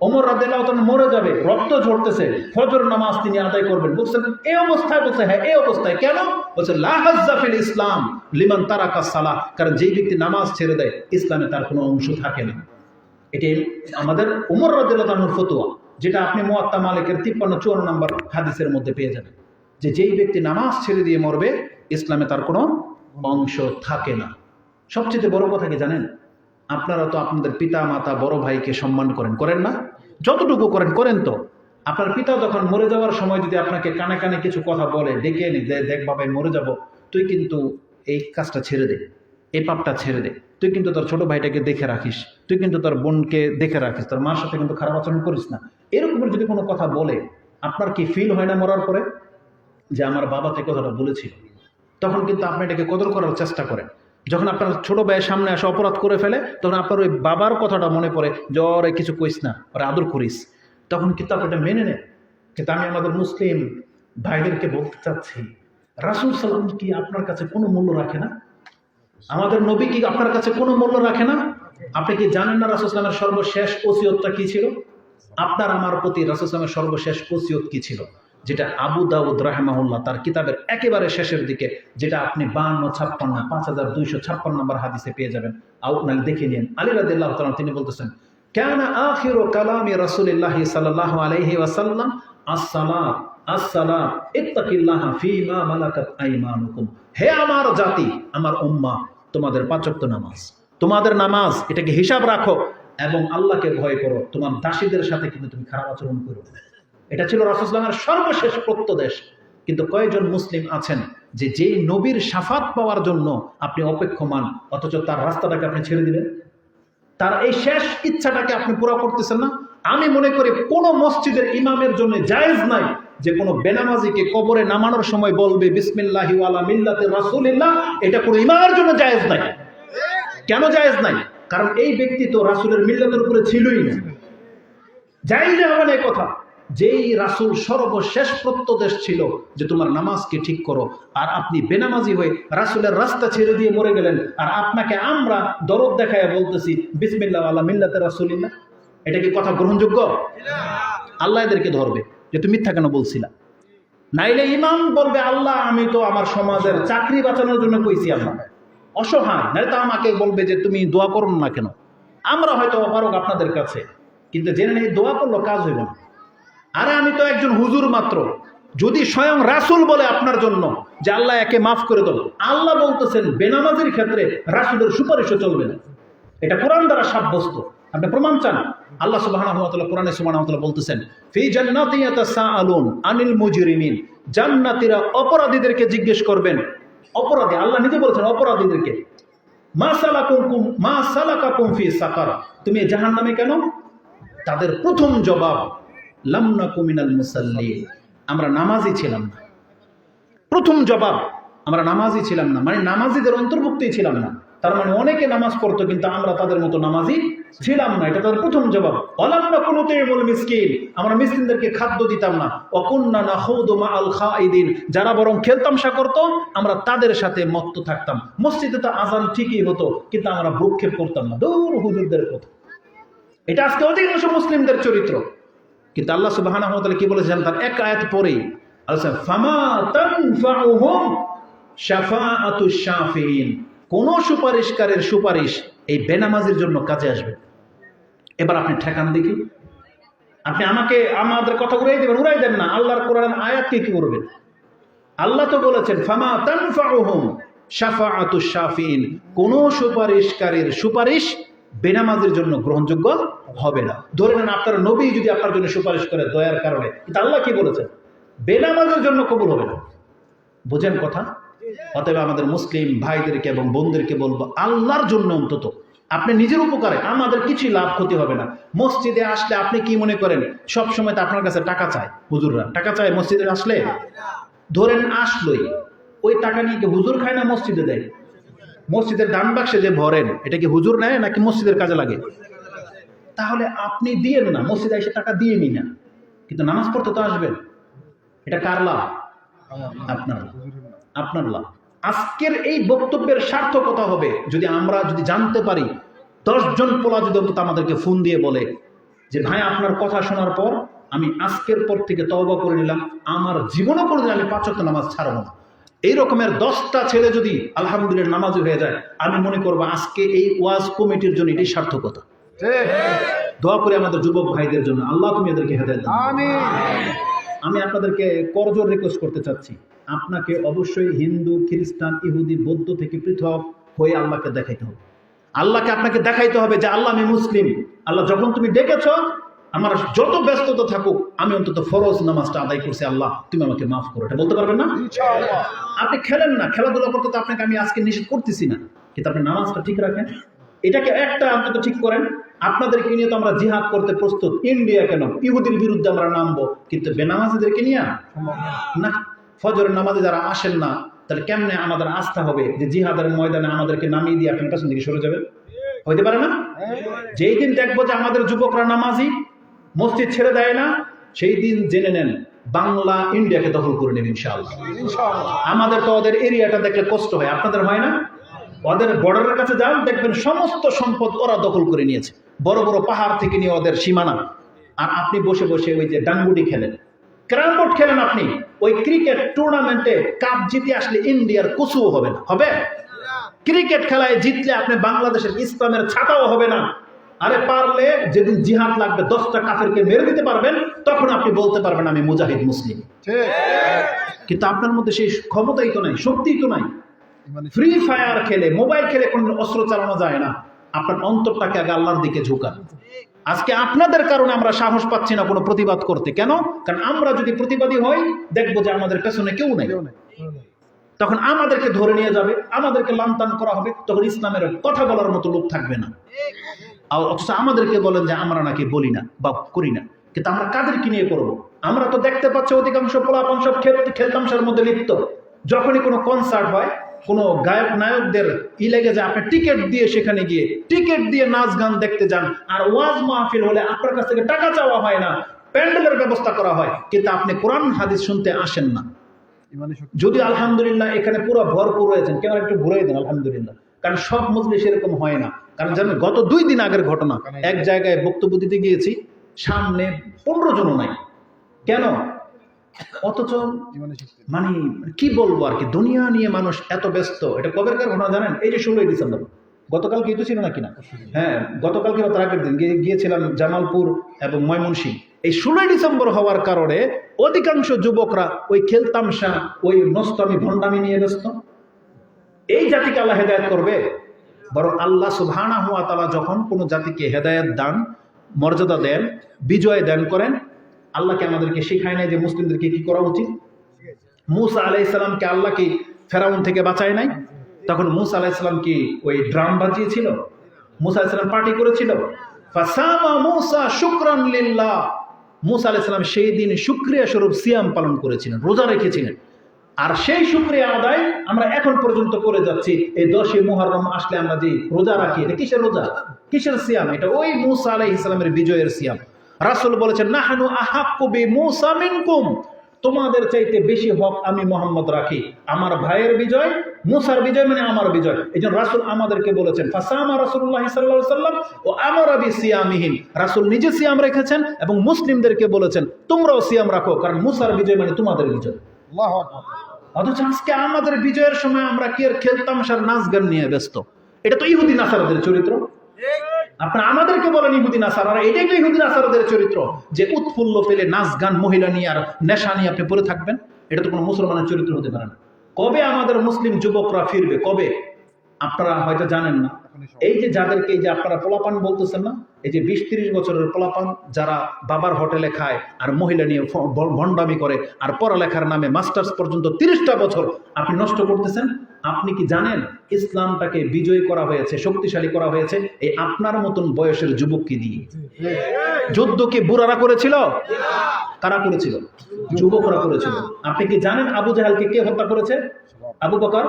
ওমর রাদিয়াল্লাহু তাআলা মরে যাবে, রক্ত ঝরতেছে, ফজর নামাজ তিনি আদায় করবেন। বলছেন এই অবস্থায়? বলছে হ্যাঁ এই অবস্থায়। কেন? বলছে লা হাজ্জা ফিল ইসলাম লিমান তারাকা সালাহ, কারণ যেই ব্যক্তি নামাজ ছেড়ে দেয় ইসলামে তার কোনো অংশ থাকে না। এটি আমাদের ওমর রাদিয়াল্লাহু তাআলার ফতোয়া, যেটা আপনি মুয়াত্তা মালিকের 53-54 নম্বর হাদিসের মধ্যে পেয়ে যাবেন, যে যেই ব্যক্তি নামাজ ছেড়ে দিয়ে মরবে ইসলামে তার কোনো অংশ থাকে না। সবচেয়ে বড় কথা কি জানেন? আপনারা তো আপনাদের পিতা মাতা বড় ভাইকে সম্মান করেন, করেন না? যতটুকু করেন করেন তো। আপনার পিতা যখন মরে যাওয়ার সময় যদি আপনাকে কানে কানে কিছু কথা বলে, ডেকে এনে দেখ বাবা মরে যাব, তুই কিন্তু এই কাজটা ছেড়ে দে, এই পাপটা ছেড়ে দে, তুই কিন্তু তোর ছোট ভাইটাকে দেখে রাখিস, তুই কিন্তু তোর বোনকে দেখে রাখিস, তোর মার সাথে কিন্তু খারাপ আচরণ করিস না, এরকমের যদি কোনো কথা বলে, আপনার কি ফিল হয় না মরার পরে যে আমার বাবা তো কথাটা বলেছিল? তখন কিন্তু আপনি এটাকে কদর করার চেষ্টা করেন। যখন আপনার ছোট ভাইয়ের সামনে আসে অপরাধ করে ফেলে, তখন আপনার ওই বাবার কথাটা মনে পড়ে যে ওরে কিছু কইস না, ওরে আদর করিস, তখন কিন্তু আপনি এটা মেনে নেন। কিন্তু আমি আমাদের মুসলিম ভাইদেরকে বলতে চাচ্ছি, রাসূল সাল্লাল্লাহু আলাইহি ওয়াসাল্লাম কি আপনার কাছে কোনো মূল্য রাখে না? আমাদের নবী কি আপনার কাছে কোনো মূল্য রাখে না? আপনি কি জানেন না রাসূল সাল্লাল্লাহু আলাইহি ওয়াসাল্লামের সর্বশেষ ওসিয়তটা কি ছিল? আপনার আমার প্রতি রাসূল সাল্লাল্লাহু আলাইহি ওয়াসাল্লামের সর্বশেষ ওসিয়ত কি ছিল? যেটা আবু দাউদ রাহিমাহুল্লাহ তার কিতাবের একেবারে শেষের দিকে, যেটা আপনি 5256 নম্বর হাদিসে পেয়ে যাবেন। আপনারা দেখে নিন। আলী রাদিয়াল্লাহু তাআলা তিনি বলতেছেন, কানা আখিরু কালামি রাসূলিল্লাহ সাল্লাল্লাহু আলাইহি ওয়াসাল্লাম আসসালাত আসসালাত ইত্তাকিল্লাহা ফীমা মালাকাত আইমানুকুম। হে আমার জাতি, আমার উম্মাহ, তোমাদের 5 ওয়াক্ত নামাজ, তোমাদের নামাজ এটাকে হিসাব রাখো এবং আল্লাহকে ভয় করো, তোমার দাসীদের সাথে কিন্তু তুমি খারাপ আচরণ করো। এটা ছিল রাসূল সাল্লাল্লাহু আলাইহি ওয়াসাল্লামের সর্বশেষ প্রত্যদেশ। কিন্তু কয়েকজন মুসলিম আছেন যে যেই নবীর শাফাত পাওয়ার জন্য আপনি অপেক্ষমান, অথচ তার রাস্তাটাকে আপনি ছেড়ে দিলেন, তার এই শেষ ইচ্ছাটাকে আপনি পুরো করতেছেন না। আমি মনে করি কোন মসজিদের ইমামের জন্য জায়েজ নাই যে কোনো বেনামাজিকে কবরে নামানোর সময় বলবে বিসমিল্লাহি ওয়ালা মিল্লাতি রাসূলিল্লাহ, এটা কোনো ইমামের জন্য জায়েজ নাই। কেন জায়েজ নাই? কারণ এই ব্যক্তি তো রাসূলের মিল্লাতের উপরে ছিলই না। জায়েজ হবে না এই কথা। যেই রাসূল সর্বশেষ প্রত্যদেশ ছিল যে তোমার নামাজকে ঠিক করো, আর আপনি বেনামাজি হয়ে রাসূলের রাস্তা ছেড়ে দিয়ে মরে গেলেন, আর আপনাকে আমরা দরদ দেখায় বলতেছি বিসমিল্লাহ ওয়ালা মিল্লাতে রাসূলিল্লাহ, এটা কি কথা গ্রহণযোগ্য? আল্লাহ এদেরকে ধরবে যে তুমি মিথ্যা কেন বলছিলা। নাইলে ইমাম বলবে আল্লাহ আমি তো আমার সমাজের চাকরি বাঁচানোর জন্য কইছি, আল্লাহ অসহায়, নাইলে তো আমাকে বলবে যে তুমি দোয়া করো না কেন। আমরা হয়তো অপারগ আপনাদের কাছে, কিন্তু জেনে নেই দোয়া করলো কাজ হইব না। আরে আমি তো একজন হুজুর মাত্র। যদি স্বয়ং রাসূল বলে আপনার জন্য যে আল্লাহ একে মাফ করে দাও, আল্লাহ বলতেছেন বেনামাজির ক্ষেত্রে রাসূলের সুপারিশও চলবে না। এটা কোরআন দ্বারা সাব্যস্ত। আপনি প্রমাণ চান? আল্লাহ সুবহানাহু ওয়া তাআলা কোরআনে সুবহানাহু ওয়া তাআলা বলতেছেন, ফি জান্নাতিন ইয়াতাসাআলুন আনিল মুজরিমিন, জান্নাতীরা অপরাধীদেরকে জিজ্ঞেস করবেন। অপরাধী, আল্লাহ নিজে বলেছেন অপরাধীদেরকে, মা সালাকাকুম ফি সাকার, তুমি জাহান্নামে কেন? তাদের প্রথম জবাব, লাম নাকু মিনাল মুসাল্লিন, আমরা নামাজি ছিলাম না। প্রথম জবাব, আমরা নামাজি ছিলাম না, মানে নামাজিদের অন্তর্ভুক্তই ছিলাম না। তার মানে অনেকে নামাজ পড়তো কিন্তু আমরা তাদের মতো নামাজি ছিলাম না, এটা তাদের প্রথম জবাব। ওয়ালাম নাকু নুতিমুল মিসকিন, আমরা মিসকিনদেরকে খাদ্য দিতাম না। ওয়া কুননা নাখুদু মাআল খাইদিন, যারা বরং খেলতামশা করতো আমরা তাদের সাথে মত্ত থাকতাম। মসজিদে তো আজান ঠিকই হতো কিন্তু আমরা ভ্রুক্ষেপ করতাম না, দূর হুজুরদের কথা। এটা আজকে অধিকাংশ মুসলিমদের চরিত্র। কিন্তু আল্লাহ সুবহানাহু ওয়া তাআলা কি বলেছেন তার এক আয়াত পরেই, আল্লাহ ফামা তানফাউহুম শাফাআতুশ শাফিঈন, কোন সুপারিশকারের সুপারিশ এই বেনামাজির জন্য কাজে আসবে? এবার আপনি ঠেকান দেখি, আপনি আমাদের কথা উড়াই দেবেন? উড়াই দেন না, আল্লাহর কোরআনের আয়াতকে কি করবেন? আল্লাহ তো বলেছেন ফামা তানফাউহুম শাফাআতুশ শাফিঈন, কোন সুপারিশকারীর সুপারিশ বেনামাজির জন্য গ্রহণযোগ্য হবে না। ধরে নেন আপনার নবী যদি আপনার জন্য সুপারিশ করে দয়ার কারণে, কিন্তু আল্লাহ কি বলেছেন? বেনামাজের জন্য কবুল হবে না। বুঝেন কথা? অতএব আমাদের মুসলিম ভাইদেরকে এবং বোনদেরকে বলবো, আল্লাহর জন্য অন্তত আপনি নিজের উপকারে, আমাদের কিছুই লাভ ক্ষতি হবে না। মসজিদে আসলে আপনি কি মনে করেন সব সময় তো আপনার কাছে টাকা চায়? হুজুররা টাকা চায় মসজিদে আসলে? ধরেন আসলোই, ওই টাকা নিয়ে কি হুজুর খায় না মসজিদে দেয়? মসজিদের দান বাক্সে যে ভরেন, এটা কি হুজুর নেয় নাকি মসজিদের কাজে লাগে? তাহলে আপনি দিয়েন না, মসজিদে এসে টাকা দিয়ে নি না, কিন্তু নামাজ পড়তে তো আসবেন। এটা কার লাভ? আপনার, আপনার লাভ। আজকের এই বক্তব্যের সার্থকতা হবে যদি আমরা জানতে পারি, 10 জন পোলা যদি অন্তত আমাদেরকে ফোন দিয়ে বলে যে ভাই আপনার কথা শোনার পর আমি আজকের পর থেকে তওবা করে নিলাম, আমার জীবনও কোনোদিন আমি 5 ওয়াক্ত নামাজ ছাড়বো না। এই রকমের 10টা ছেলে যদি আলহামদুলিল্লাহ নামাজি হয়ে যায়, আমি মনে করবো আজকে এই ওয়াজ কমিটির জন্য এটাই সার্থকতা। দোয়া করে আমাদের যুবক ভাইদের জন্য, আল্লাহ তুমি এদেরকে হেদায়েত দাও। আমিন। আমি আপনাদেরকে করজোর রিকোয়েস্ট করতে চাচ্ছি, আপনাকে অবশ্যই হিন্দু, খ্রিস্টান, ইহুদি, বৌদ্ধ থেকে পৃথক হয়ে আল্লাহকে দেখাইতে হবে। আল্লাহকে আপনাকে দেখাইতে হবে যে আল্লাহ আমি মুসলিম। আল্লাহ যখন তুমি ডেকেছ, আমার যত ব্যস্ততা থাকুক আমি অন্তত ফরজ নামাজটা আদায় করছি, আল্লাহ তুমি আমাকে মাফ করো, এটা বলতে পারবেন না? আপনি খেলেন না, খেলাধুলা করতে তো আপনাকে আমি আজকে নিষেধ করতেছি না, কিন্তু আপনি নামাজটা ঠিক রাখেন, এটাকে একটা অন্তত ঠিক করেন। আপনাদেরকে নিয়ে তো আমরা জিহাদ করতে প্রস্তুত, ইন্ডিয়া কেন, ইহুদির বিরুদ্ধে আমরা নামবো, কিন্তু বেনামাজিদেরকে নিয়ে না। ফজরের নামাজে যারা আসেন না, তাহলে কেমনে আমাদের আস্থা হবে যে জিহাদের ময়দানে আমাদেরকে নামিয়ে দিয়ে আপনার পেছন দিকে সরে যাবেন? হইতে পারে না? যেই দিন দেখবো যে আমাদের যুবকরা নামাজি, মসজিদ ছেড়ে দেয় না, সেই দিন জেনে নেন বাংলা ইন্ডিয়াকে দখল করে নেবে ইনশাআল্লাহ। আমাদের তো ওদের এরিয়াটা দেখলে কষ্ট হয়, আপনাদের হয় না? ওদের বর্ডারের কাছে যান, দেখবেন সমস্ত সম্পদ ওরা দখল করে নিয়েছে, বড় বড় পাহাড় থেকে নিয়ে ওদের সীমানা। আর আপনি বসে বসে ওই যে ডাঙ্গুটি খেলেন, ক্যারাম বোর্ড খেলেন, আপনি ওই ক্রিকেট টুর্নামেন্টে কাপ জিতে আসলে ইন্ডিয়ার কচুও হবে না, হবে? ক্রিকেট খেলায় জিতলে আপনি বাংলাদেশের ইসলামের ছাতাও হবে না। আরে পারলে যেদিন জিহাদ লাগবে 10টা কাফেরকে মেরে দিতে পারবেন, তখন আপনি বলতে পারবেন আমি মুজাহিদ মুসলিম। কিন্তু আপনার মধ্যে সেই ক্ষমতাই তো নাই, শক্তিই তো নাই। ফ্রি ফায়ার খেলে, মোবাইল খেলে কোন অস্ত্র চালানো যায় না। আপনার অন্তরটাকে আগে আল্লাহর দিকে ঝুঁকান। আজকে আপনাদের কারণে আমরা সাহস পাচ্ছি না কোনো প্রতিবাদ করতে। কেন? কারণ আমরা যদি প্রতিবাদী হই, দেখবো যে আমাদের পেছনে কেউ নেই, তখন আমাদেরকে ধরে নিয়ে যাবে, আমাদেরকে লামতান করা হবে, তখন ইসলামের কথা বলার মতো লোক থাকবে না। আর অথচ আমাদেরকে বলেন যে আমরা নাকি বলি না বা করি না, কিন্তু আমরা কাদেরকে নিয়ে করবো? আমরা তো দেখতে পাচ্ছি অধিকাংশ পোলাপান সব খেলতামশার মধ্যে লিপ্ত। যখনই কোনো কনসার্ট হয়, কোনো গায়ক নায়কদের লেগে যায়, আপনি টিকিট দিয়ে সেখানে গিয়ে টিকিট দিয়ে নাচ গান দেখতে যান। আর ওয়াজ মাহফিল হলে আপনার কাছ থেকে টাকা চাওয়া হয় না, প্যান্ডেলের ব্যবস্থা করা হয়, কিন্তু আপনি কোরআন হাদিস শুনতে আসেন না। যদি আলহামদুলিল্লাহ এখানে পুরো ভরপুর হয়েছেন, কেন একটু ঘুরাই দেন আলহামদুলিল্লাহ। কারণ সব মজলিস এরকম হয় না। কারণ জানেন, গত 2 দিন আগের ঘটনা, এক জায়গায় বক্তব্য দিতে গিয়েছি, সামনে 15 জনও নাই। কেন? অথচ মানে কি বলবো আর কি, দুনিয়া নিয়ে মানুষ এত ব্যস্ত। এটা কবেরকার ঘটনা জানেন? এই যে 16ই ডিসেম্বর, গতকালকে তো ছিল নাকি না? হ্যাঁ, গতকালকে বা তার আগের দিন গিয়েছিলাম জামালপুর এবং ময়মনসিংহ। এই 16ই ডিসেম্বর হওয়ার কারণে অধিকাংশ যুবকরা ওই খেলতামশা, ওই নষ্টামি ভণ্ডামি নিয়ে ব্যস্ত। এই জাতিকে আল্লাহ হেদায়েত করবে? বরং আল্লাহ সুবহানাহু ওয়া তাআলা যখন কোনো জাতিকে হেদায়েত দান, মর্যাদা দেন, বিজয় দান করেন, আল্লাহকে আমাদেরকে শেখায় নাই যে মুসলিমদেরকে কি করা উচিত? মূসা আলাইহিস সালামকে আল্লাহ কি ফেরাউন থেকে বাঁচায় নাই? তখন মূসা আলাইহিস সালাম কি ওই ড্রাম বাজিয়েছিল? মূসা আলাইহিস সালাম পার্টি করেছিল? ফাসামা মূসা শুকরান লিল্লাহ, মূসা আলাইহিস সালাম সেই দিন শুকরিয়া স্বরূপ সিয়াম পালন করেছিলেন, রোজা রেখেছিলেন। আর সেই শুকরিয়া আদায় আমরা এখন পর্যন্ত করে যাচ্ছি। এই 10ই মুহররম আসলে আমরা যে রোজা রাখি, এটা কিসের রোজা, কিসের সিয়াম? এটা ওই মূসা আলাইহিস সালামের বিজয়ের সিয়াম। রাসূল বলেছেন, নাহনু আহাক্কু বিমূসা মিনকুম, তোমাদের চাইতে বেশি হক আমি মুহাম্মদ রাখি। আমার ভাইয়ের বিজয়, মূসার বিজয় মানে আমার বিজয়। এইজন্য রাসূল আমাদেরকে বলেছেন, ফাসামা রাসূলুল্লাহ সাল্লাল্লাহু আলাইহি ওয়াসাল্লাম ও আমারা বিসিয়ামিহিম, রাসূল নিজে সিয়াম রেখেছেন এবং মুসলিমদেরকে বলেছেন তোমরাও সিয়াম রাখো, কারণ মূসার বিজয় মানে তোমাদের বিজয়। আল্লাহু আকবার। অথচ আজকে আমাদের বিজয়ের সময় আমরা কি আর খেলতামশার নাচ গান নিয়ে ব্যস্ত। এটা তো ইহুদি নাসারাদের চরিত্র। আপনারা আমাদেরকে বলেন ইহুদি নাসারারা, এটাই তো ইহুদি নাসারাদের চরিত্র, যে উৎফুল্ল পেলে নাচ গান, মহিলা নিয়ে আর নেশা নিয়ে আপনি পড়ে থাকবেন। এটা তো কোনো মুসলমানের চরিত্র হতে পারে না। কবে আমাদের মুসলিম যুবকরা ফিরবে, কবে? আপনারা হয়তো জানেন না। এই যে যাদেরকে এই যে আপনারা পোলাপান বলতেছেন না, এই যে 20-30 বছরের পোলাপান যারা বাবার হোটেলে খায় আর মহিলা নিয়ে ভণ্ডামি করে আর পড়ালেখার নামে মাস্টার্স পর্যন্ত 30টা বছর আপনি নষ্ট করতেছেন। আপনি কি জানেন ইসলামটাকে বিজয় করা হয়েছে, শক্তিশালী করা হয়েছে এই আপনার মতন বয়সের যুবককে দিয়ে? যুদ্ধ কি বুড়ারা করেছিল? কারা করেছিল? যুবকরা করেছিল। আপনি কি জানেন আবু জাহেলকে কে হত্যা করেছে? আবু বকর,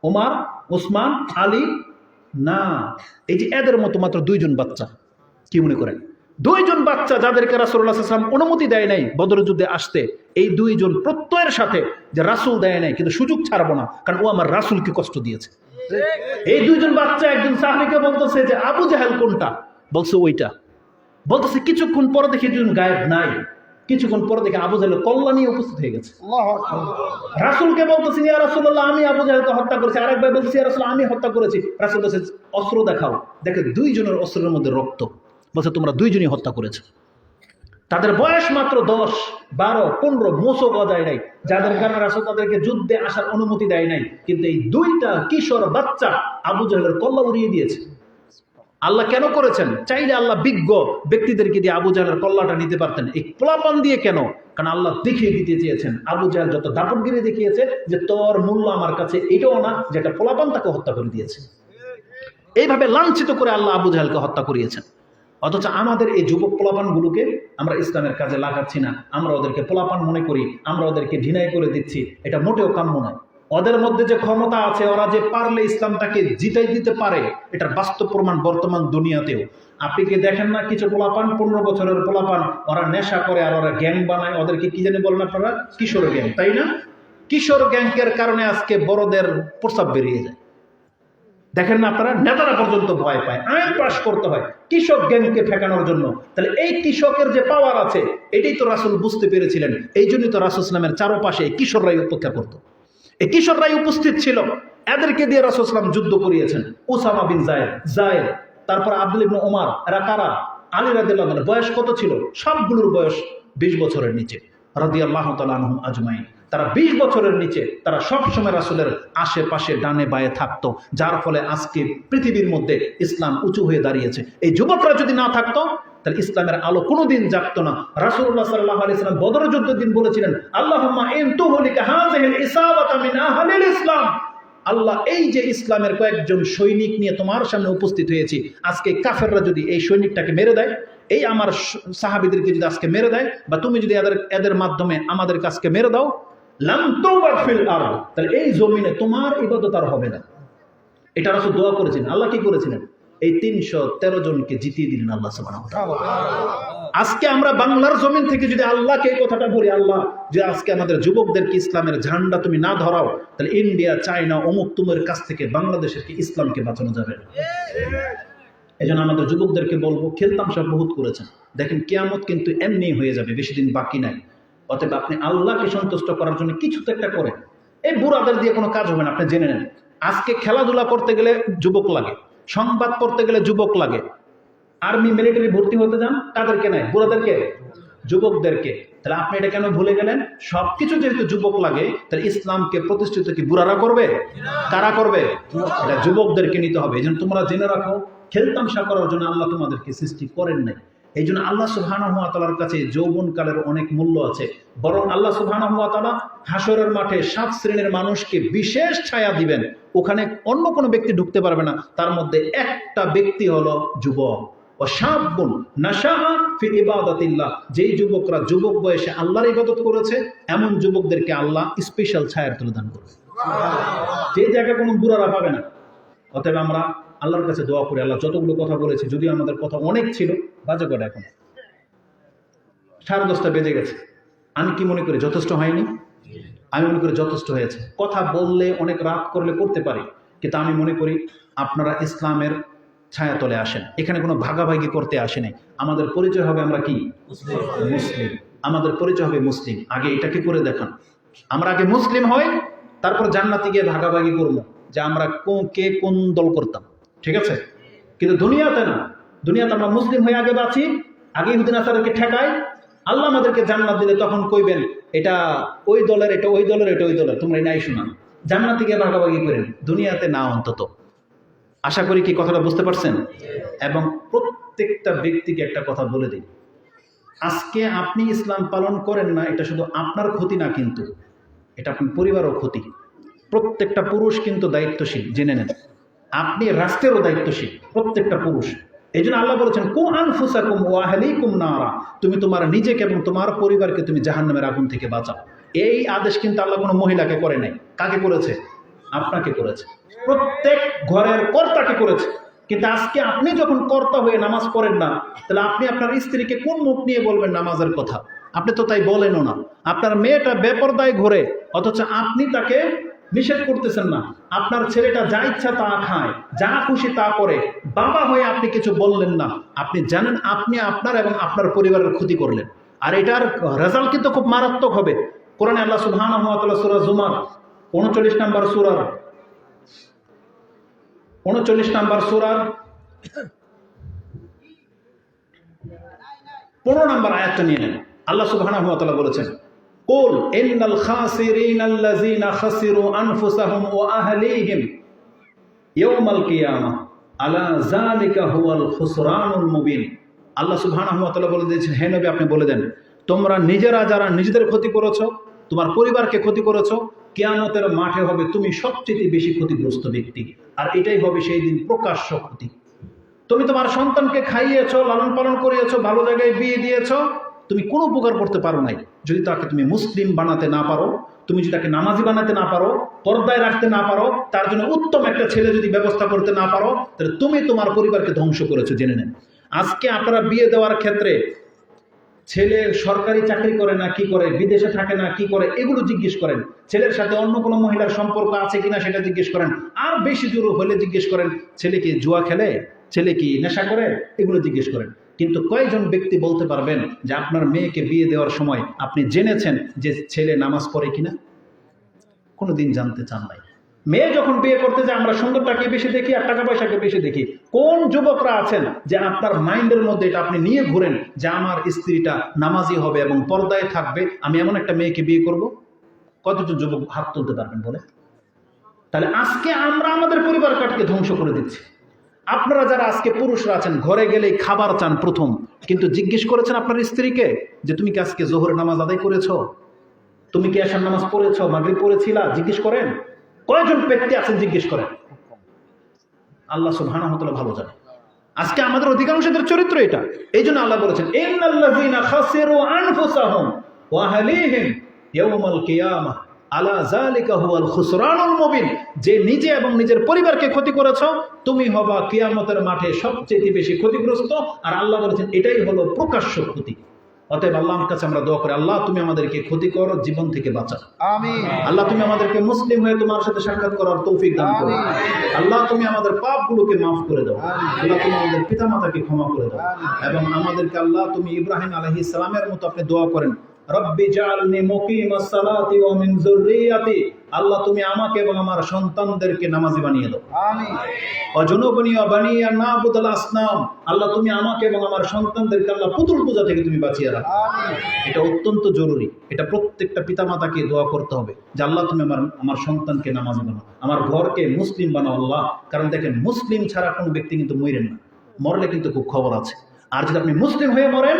ওমর, ওসমান, আলী? না, এই যে এদের মতো মাত্র 2 জন বাচ্চা। কি মনে করেন? 2 জন বাচ্চা যাদেরকে রাসূলুল্লাহ সাল্লাল্লাহু আলাইহি ওয়াসাল্লাম অনুমতি দেয় নাই বদরের যুদ্ধে আসতে, এই 2 জন প্রত্যয়ের সাথে যে রাসূল দেয় নাই, কিন্তু সুযোগ ছাড়বো না, কারণ ও আমার রাসূলকে কষ্ট দিয়েছে। এই 2 জন বাচ্চা একজন সাহাবীকে বলতেছে যে আবু জাহেল কোনটা? বলছে ওইটা। বলতেছে কিছুক্ষণ পরে দেখে 2 জন গায়েব নাই, কিছুক্ষণ পরে দেখে আবু জাহেল কল্লা নিয়ে উপস্থিত হয়ে গেছে। আল্লাহু আকবার। রাসূলকে বলতেছেন ইয়া রাসূলুল্লাহ আমি আবু জাহেলকে হত্যা করেছি। আরেক ভাই বলতেছে ইয়া রাসূল আমি হত্যা করেছি। রাসূল বলছে অস্ত্র দেখাও। দেখে 2 জনের অস্ত্রের মধ্যে রক্ত। বলছে তোমরা 2 জনই হত্যা করেছো। তাদের বয়স মাত্র 10, 12, 15, মোসও গজায় নাই, যাদের কারণে রাসূল তাদেরকে যুদ্ধে আসার অনুমতি দেয় নাই। কিন্তু এই 2টা কিশোর বাচ্চা আবু জাহেলের কল্লা উড়িয়ে দিয়েছে। আল্লাহ কেন করেছেন? চাইলে আল্লাহ বিজ্ঞ ব্যক্তিদেরকে দিয়ে আবু জাহেলের কল্লাটা নিতে পারতেন, এই পোলাপান দিয়ে কেন? কারণ আল্লাহ দেখিয়ে দিতে চেয়েছেন। আবু জাহেল যত দাপটগিরি দেখিয়েছে যে তোর মূল্য আমার কাছে এটাও না, যেটা পোলাপান তাকে হত্যা করে দিয়েছে। এইভাবে লাঞ্ছিত করে আল্লাহ আবু জাহেলকে হত্যা করিয়েছেন। অথচ আমাদের এই যুবক পোলাপানগুলোকে আমরা ইসলামের কাজে লাগাচ্ছি না, আমরা ওদেরকে পোলাপান মনে করি, আমরা ওদেরকে ঢিনাই করে দিচ্ছি। এটা মোটেও কাম্য নয়। ওদের মধ্যে যে ক্ষমতা আছে, ওরা যে পারলে ইসলামটাকে জিতাই দিতে পারে, এটার বাস্তব প্রমাণ বর্তমান দুনিয়াতেও। আপনি কি দেখেন না কিছু পোলাপান, 15 বছরের পোলাপান, ওরা নেশা করে আর ওরা গ্যাং বানায়, ওদেরকে কি জানি বলেন আপনারা? কিশোর গ্যাং, তাই না? কিশোর গ্যাংকের কারণে আজকে বড়দের প্রস্রাব বেরিয়ে যায়। দেখেন না আপনারা, নেতারা পর্যন্ত ভয় পায়, আইন পাশ করতে হয় কৃষক গ্যাংকে ঠেকানোর জন্য। তাহলে এই কৃষকের যে পাওয়ার আছে, এটাই তো রাসূল বুঝতে পেরেছিলেন। এই জন্যই তো রাসূল ইসলামের চারপাশে কিশোররাই অপেক্ষা করতো, এই কিশোররাই উপস্থিত ছিল। এদেরকে দিয়ে রাসূল ইসলাম যুদ্ধ করিয়েছেন। উসামা বিন যায়েদ, তারপর আব্দুল্লাহ ইবনে ওমর, এরা কারা? আলী রাদিয়াল্লাহু আনহু বয়স কত ছিল? সবগুলোর বয়স 20 বছরের নিচে রাদিয়াল্লাহু তাআলা আনহুম আজমাইন। তারা 20 বছরের নিচে, তারা সবসময় রাসূলের আশেপাশে ডানে বায়ে থাকতো, যার ফলে আজকে পৃথিবীর মধ্যে ইসলাম উঁচু হয়ে দাঁড়িয়েছে। এই যুবকরা যদি না থাকতো তাহলে ইসলামের আলো কোনোদিন জাগতো না। রাসূলুল্লাহ সাল্লাল্লাহু আলাইহি ওয়াসাল্লাম বদর যুদ্ধের দিন বলেছিলেন, আল্লাহুম্মা ইন তুহলিকা হাযিহিল ইসাবাতা মিন আহলিল ইসলাম, আল্লাহ এই যে ইসলামের কয়েকজন সৈনিক নিয়ে তোমার সামনে উপস্থিত হয়েছি, আজকে কাফেররা যদি এই সৈনিকটাকে মেরে দেয়, এই আমার সাহাবীদেরকে যদি আজকে মেরে দেয়, বা তুমি যদি এদের মাধ্যমে আমাদের কাছকে মেরে দাও, লাম তুবাদ ফিল আরদ, তাহলে এই জমিনে তোমার ইবাদত আর হবে না। এটা রাসূল দোয়া করেছেন। আল্লাহ কি করেছিলেন? এই 313 জনকে জিতিয়ে দিলেন আল্লাহ সুবহানাহু ওয়া তাআলা। আজকে আমরা বাংলার জমিন থেকে যদি আল্লাহকে এই কথাটা বলি, আল্লাহ যে আজকে আমাদের যুবকদেরকে ইসলামের ঝান্ডা তুমি না ধরাও, তাহলে ইন্ডিয়া, চায়না, অমুক তুমের কাছ থেকে বাংলাদেশের কি ইসলামকে বাঁচানো যাবে না। এই জন্য আমাদের যুবকদেরকে বলবো, খেলতামশা বহুত করেছেন, দেখেন কিয়ামত কিন্তু এমনি হয়ে যাবে, বেশি দিন বাকি নাই। অতএব আপনি আল্লাহকে সন্তুষ্ট করার জন্য কিছু তো একটা করেন। এই বুড়াদের দিয়ে কোনো কাজ হবে না, আপনি জেনে নেন। আজকে খেলাধুলা করতে গেলে যুবক লাগে, সংবাদ পড়তে গেলে যুবক লাগে, আর্মি মিলিটারি ভর্তি হতে যান, তাদেরকে নেয়, বুড়াদেরকে। যুবকদেরকে। তাহলে আপনি এটা কেন ভুলে গেলেন? সবকিছু যেহেতু যুবক লাগে, তাহলে ইসলামকে প্রতিষ্ঠিত কি বুড়ারা করবে? কারা করবে? এটা যুবকদেরকে নিতে হবে। এই জন্য তোমরা জেনে রাখো, খেলতামশা করার জন্য আল্লাহ তোমাদেরকে সৃষ্টি করেন নাই। এই জন্য আল্লাহ সুবহানাহু ওয়া তাআলার কাছে যৌবনকালের অনেক মূল্য আছে। বরং আল্লাহ সুবহানাহু ওয়া তাআলা হাসরের মাঠে 7 শ্রেণীর মানুষকে বিশেষ ছায়া দিবেন, ওখানে অন্য কোনো ব্যক্তি ঢুকতে পারবে না। তার মধ্যে একটা ব্যক্তি হলো যুবক। ও শাবুন নাশাআ ফি ইবাদাতিল্লাহ, যেই যুবকরা যুবক বয়সে আল্লাহর ইবাদত করেছে, এমন যুবকদেরকে আল্লাহ স্পেশাল ছায়ার তুলে দান করবে, যে জায়গায় কোনো বুড়ারা পাবে না। অতএব আমরা আল্লাহর কাছে দোয়া করি, আল্লাহ যতগুলো কথা বলেছে, যদিও আমাদের কথা অনেক ছিল, বাজে কটা এখন 10:30 বেজে গেছে। আমি কি মনে করি যথেষ্ট হয়নি? আমি মনে করি যথেষ্ট হয়েছে। কথা বললে অনেক রাত করলে করতে পারি, কিন্তু আমি মনে করি আপনারা ইসলামের ছায়াতলে আসেন, এখানে কোনো ভাগাভাগি করতে আসে নাই। আমাদের পরিচয় হবে আমরা কি? মুসলিম। আমাদের পরিচয় হবে মুসলিম। আগে এটাকে করে দেখান, আমরা আগে মুসলিম হই, তারপর জান্নাতে গিয়ে ভাগাভাগি করবো যে আমরা কে কোন দল করতাম, ঠিক আছে? কিন্তু দুনিয়াতে না, দুনিয়াতে আমরা মুসলিম হয়ে আগে বাঁচি, আগে ইহুদি নাসারাকে ঠেকাই। আল্লাহ আমাদেরকে জান্নাত দিলে তখন কইবেন এটা ওই দলের, এটা ওই দলের, এটা ওই দলের, তোমরা নাই শোনা। জান্নাতে গিয়ে ভাগাভাগি করেন, দুনিয়াতে না অন্তত। আশা করি কি কথাটা বুঝতে পারছেন? এবং প্রত্যেকটা ব্যক্তিকে একটা কথা বলে দিই, আজকে আপনি ইসলাম পালন করেন না, এটা শুধু আপনার ক্ষতি না, কিন্তু এটা আপনার পরিবারও ক্ষতি। প্রত্যেকটা পুরুষ কিন্তু দায়িত্বশীল, জেনে নেন। আপনি রাষ্ট্রেরও দায়িত্বশীল, প্রত্যেকটা পুরুষ। এই জন্য আল্লাহ বলেছেন কু আনফুসাকুম ওয়া আহলিকুম নারা, তুমি তোমার নিজেকে এবং তোমার পরিবারকে তুমি জাহান্নামের আগুন থেকে বাঁচাও। এই আদেশ কিন্তু আল্লাহ কোনো মহিলাকে করে নাই। কাকে করেছে? আপনাকে করেছে। প্রত্যেক ঘরের কর্তাকে করেছে। কিন্তু আজকে আপনি যখন কর্তা হয়ে নামাজ পড়েন না, তাহলে আপনি আপনার স্ত্রীকে কোন মুখ নিয়ে বলবেন নামাজের কথা? আপনি তো তাই বলেনও না। আপনার মেয়েটা বেপরদায় ঘোরে, অথচ আপনি তাকে নিষেধ করতেছেন না। আপনার ছেলেটা যা ইচ্ছা তা খায়, যা খুশি তা করে, বাবা হয়ে আপনি কিছু বললেন না। আপনি জানেন আপনি আপনার এবং আপনার পরিবারের ক্ষতি করলেন। আর এটার রেজাল্ট কিন্তু খুব মারাত্মক হবে। কোরআনে আল্লাহ সুবহানাহু ওয়া তাআলা সূরা জুমার 39 নম্বর সূরার 15 নম্বর আয়াতটা নিয়ে নেন। আল্লাহ সুবহানাহু ওয়া তাআলা বলেছেন কুল ইন্নাল খাসিরিনাল্লাযীনা খাসিরু আনফুসাহুম ওয়া আহলিহিম ইয়াওমাল কিয়ামাহ আলা যালিকা হুয়াল খুসরানুল মুবিন। আল্লাহ সুবহানাহু ওয়া তাআলা বলে দিয়েছেন, হে নবী আপনি বলে দেন, তোমরা নিজেরা যারা নিজেদের ক্ষতি করেছো, তোমার পরিবারকে ক্ষতি করেছো, কিয়ামতের মাঠে হবে তুমি সবচেয়ে বেশি ক্ষতিগ্রস্ত ব্যক্তি। আর এটাই হবে সেই দিন প্রকাশ্য ক্ষতি। তুমি তোমার সন্তানকে খাইয়েছো, লালন পালন করিয়েছো, ভালো জায়গায় বিয়ে দিয়েছো, তুমি কোনো উপকার করতে পারো নাই যদি তাকে তুমি মুসলিম বানাতে না পারো, তুমি যদি তাকে নামাজি বানাতে না পারো, পর্দায় রাখতে না পারো, তার জন্য উত্তম একটা ছেলে যদি ব্যবস্থা করতে না পারো, তাহলে তুমি তোমার পরিবারকে ধ্বংস করেছো, জেনে নেন। আজকে আপনারা বিয়ে দেওয়ার ক্ষেত্রে ছেলে সরকারি চাকরি করে না কি করে, বিদেশে থাকে না কি করে, এগুলো জিজ্ঞেস করেন। ছেলের সাথে অন্য কোনো মহিলার সম্পর্ক আছে কিনা সেটা জিজ্ঞেস করেন। আর বেশি জোর হলে জিজ্ঞেস করেন ছেলে কি জুয়া খেলে, ছেলে কি নেশা করে, এগুলো জিজ্ঞেস করেন। কিন্তু কয়জন ব্যক্তি বলতে পারবেন যে আপনার মেয়েকে বিয়ে দেওয়ার সময় আপনি জেনেছেন যে ছেলে নামাজ পড়ে কিনা? কোনোদিন জানতে চান নাই। মেয়ে যখন বিয়ে করতে যায় আমরা সুন্দরটাকে বেশি দেখি আর টাকা পয়সাকে বেশি দেখি। কোন যুবকরা আছেন যে আপনার মাইন্ডের মধ্যে এটা আপনি নিয়ে ঘুরেন যে আমার স্ত্রীটা নামাজি হবে এবং পর্দায় থাকবে, আমি এমন একটা মেয়েকে বিয়ে করব? কতজন যুবক হাত তুলতে পারবেন বলে? তাহলে আজকে আমরা আমাদের পরিবার কাটকে ধ্বংস করে দিচ্ছি। আপনারা যারা আজকে পুরুষরা আছেন, ঘরে গেলেই খাবার চান প্রথম, কিন্তু জিজ্ঞেস করেছেন আপনার স্ত্রীকে যে তুমি কি আজকে জোহরের নামাজ আদায় করেছো, তুমি কি এশার নামাজ পড়েছো, মাগরিব পড়েছিলা? জিজ্ঞেস করেন। কয়জন ব্যক্তি আছেন জিজ্ঞেস করেন? আল্লাহ সুবহানাহু ওয়া তাআলা ভালো জানে। আজকে আমাদের অধিকাংশদের চরিত্র এটা। এই জন্য আল্লাহ বলেছেন ইন্নাল্লাযীনা খাসিরু আনফুসাহুম ওয়া আহলিহিম ইয়াওমাল কিয়ামাহ আলা যালিকা হুয়াল খুসরানুল মুবিন। যে নিজে এবং নিজের পরিবারকে ক্ষতি করেছো, তুমি হবা কিয়ামতের মাঠে সবচেয়ে বেশি ক্ষতিগ্রস্ত। আর আল্লাহ বলেছেন এটাই হলো প্রকাশ্য ক্ষতি। অতএব আল্লাহর কাছে আমরা দোয়া করি, আল্লাহ তুমি আমাদেরকে ক্ষতিকর জীবন থেকে বাঁচাও। আমিন। আল্লাহ তুমি আমাদেরকে মুসলিম হয়ে তোমার সাথে সাক্ষাৎ করার তৌফিক দান করো। আল্লাহ তুমি আমাদের পাপগুলোকে মাফ করে দাও। আল্লাহ তুমি আমাদের পিতামাতাকে ক্ষমা করে দাও। এবং আমাদেরকে আল্লাহ তুমি ইব্রাহিম আলাইহিস সালামের মতো আপনি দোয়া করেন, রব্বি জাআলনি মুকিমাস সালাতি ওয়া মিন যুররিয়াতি, আল্লাহ তুমি আমাকে এবং আমার সন্তানদেরকে নামাজি বানিয়ে দাও। আমিন। অজনবনী ওয়া বানিয়া নাবুদাল আসনাম, আল্লাহ তুমি আমাকে এবং আমার সন্তানদেরকে আল্লাহ পুতুল পূজা থেকে তুমি বাঁচিয়ে রাখো। আমিন। এটা অত্যন্ত জরুরি, এটা প্রত্যেকটা পিতামাতাকে দোয়া করতে হবে যে আল্লাহ তুমি আমার সন্তানকে নামাজি বানাও, আমার ঘরকে মুসলিম বানাও আল্লাহ। কারণ দেখেন, মুসলিম ছাড়া কোনো ব্যক্তি কিন্তু মরেন না, মরলে কিন্তু খুব খবর আছে। আর যদি আপনি মুসলিম হয়ে মরেন,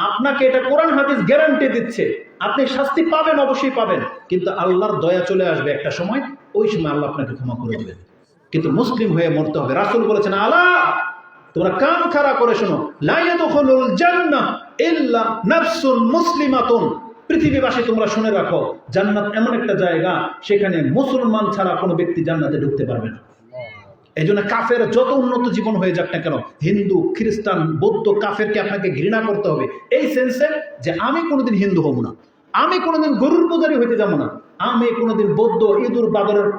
আপনাকে এটা কোরআন হাদিস গ্যারান্টি দিচ্ছে, আপনি শাস্তি পাবেন, অবশ্যই পাবেন, কিন্তু আল্লাহর দয়া চলে আসবে একটা সময়, ওই সময় আল্লাহ আপনাকে ক্ষমা করে দিবেন। কিন্তু মুসলিম হয়ে মরতে হবে। রাসূল বলেছেন, আলা তোমরা কান খাড়া করে শোনো, লা ইয়াদখুলুল জান্নাহ ইল্লা নাফসুন মুসলিমাতুন, পৃথিবীবাসী তোমরা শুনে রাখো, জান্নাত এমন একটা জায়গা, সেখানে মুসলমান ছাড়া কোনো ব্যক্তি জান্নাতে ঢুকতে পারবে না। এই জন্য কাফের যত উন্নত জীবন হয়ে যাক না কেন, হিন্দু, খ্রিস্টান, বৌদ্ধ, কাফেরকে আপনাকে ঘৃণা করতে হবে এই সেন্সে যে আমি কোনোদিন হিন্দু হব না, আমি কোনোদিন গরুর পূজারী হইতে যাবো না, আমি কোনোদিন বৌদ্ধ, ইঁদুর, বাদরের,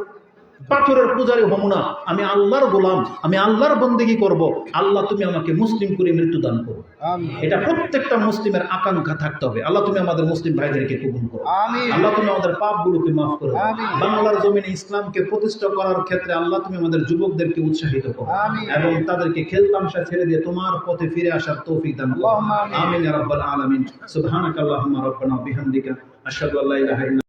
পাথরের পূজারী হব না, আমি আল্লাহর গোলাম, আমি আল্লাহর বন্দেগী করব। আল্লাহ তুমি আমাকে মুসলিম করে মৃত্যু দান করো। আমিন। এটা প্রত্যেকটা মুসলিমের আকাঙ্ক্ষা থাকতে হবে। আল্লাহ তুমি আমাদের মুসলিম ভাইদেরকে কবুল করো। আমিন। আল্লাহ তুমি আমাদের পাপগুলোকে মাফ করো। আমিন। বাংলার জমিনে ইসলামকে প্রতিষ্ঠা করার ক্ষেত্রে আল্লাহ তুমি আমাদের যুবকদেরকে উৎসাহিত করো আমিন। এবং তাদেরকে খেলতামশা ছেড়ে দিয়ে তোমার পথে ফিরে আসার তৌফিক দান করো। আল্লাহুম্মা আমিন। আমিন ইয়া রাব্বাল আলামিন। সুবহানাকাল্লাহুম্মা রাব্বানা ওয়া বিহামদিকা আশহাদু আল্লা ইলাহা ইল্লা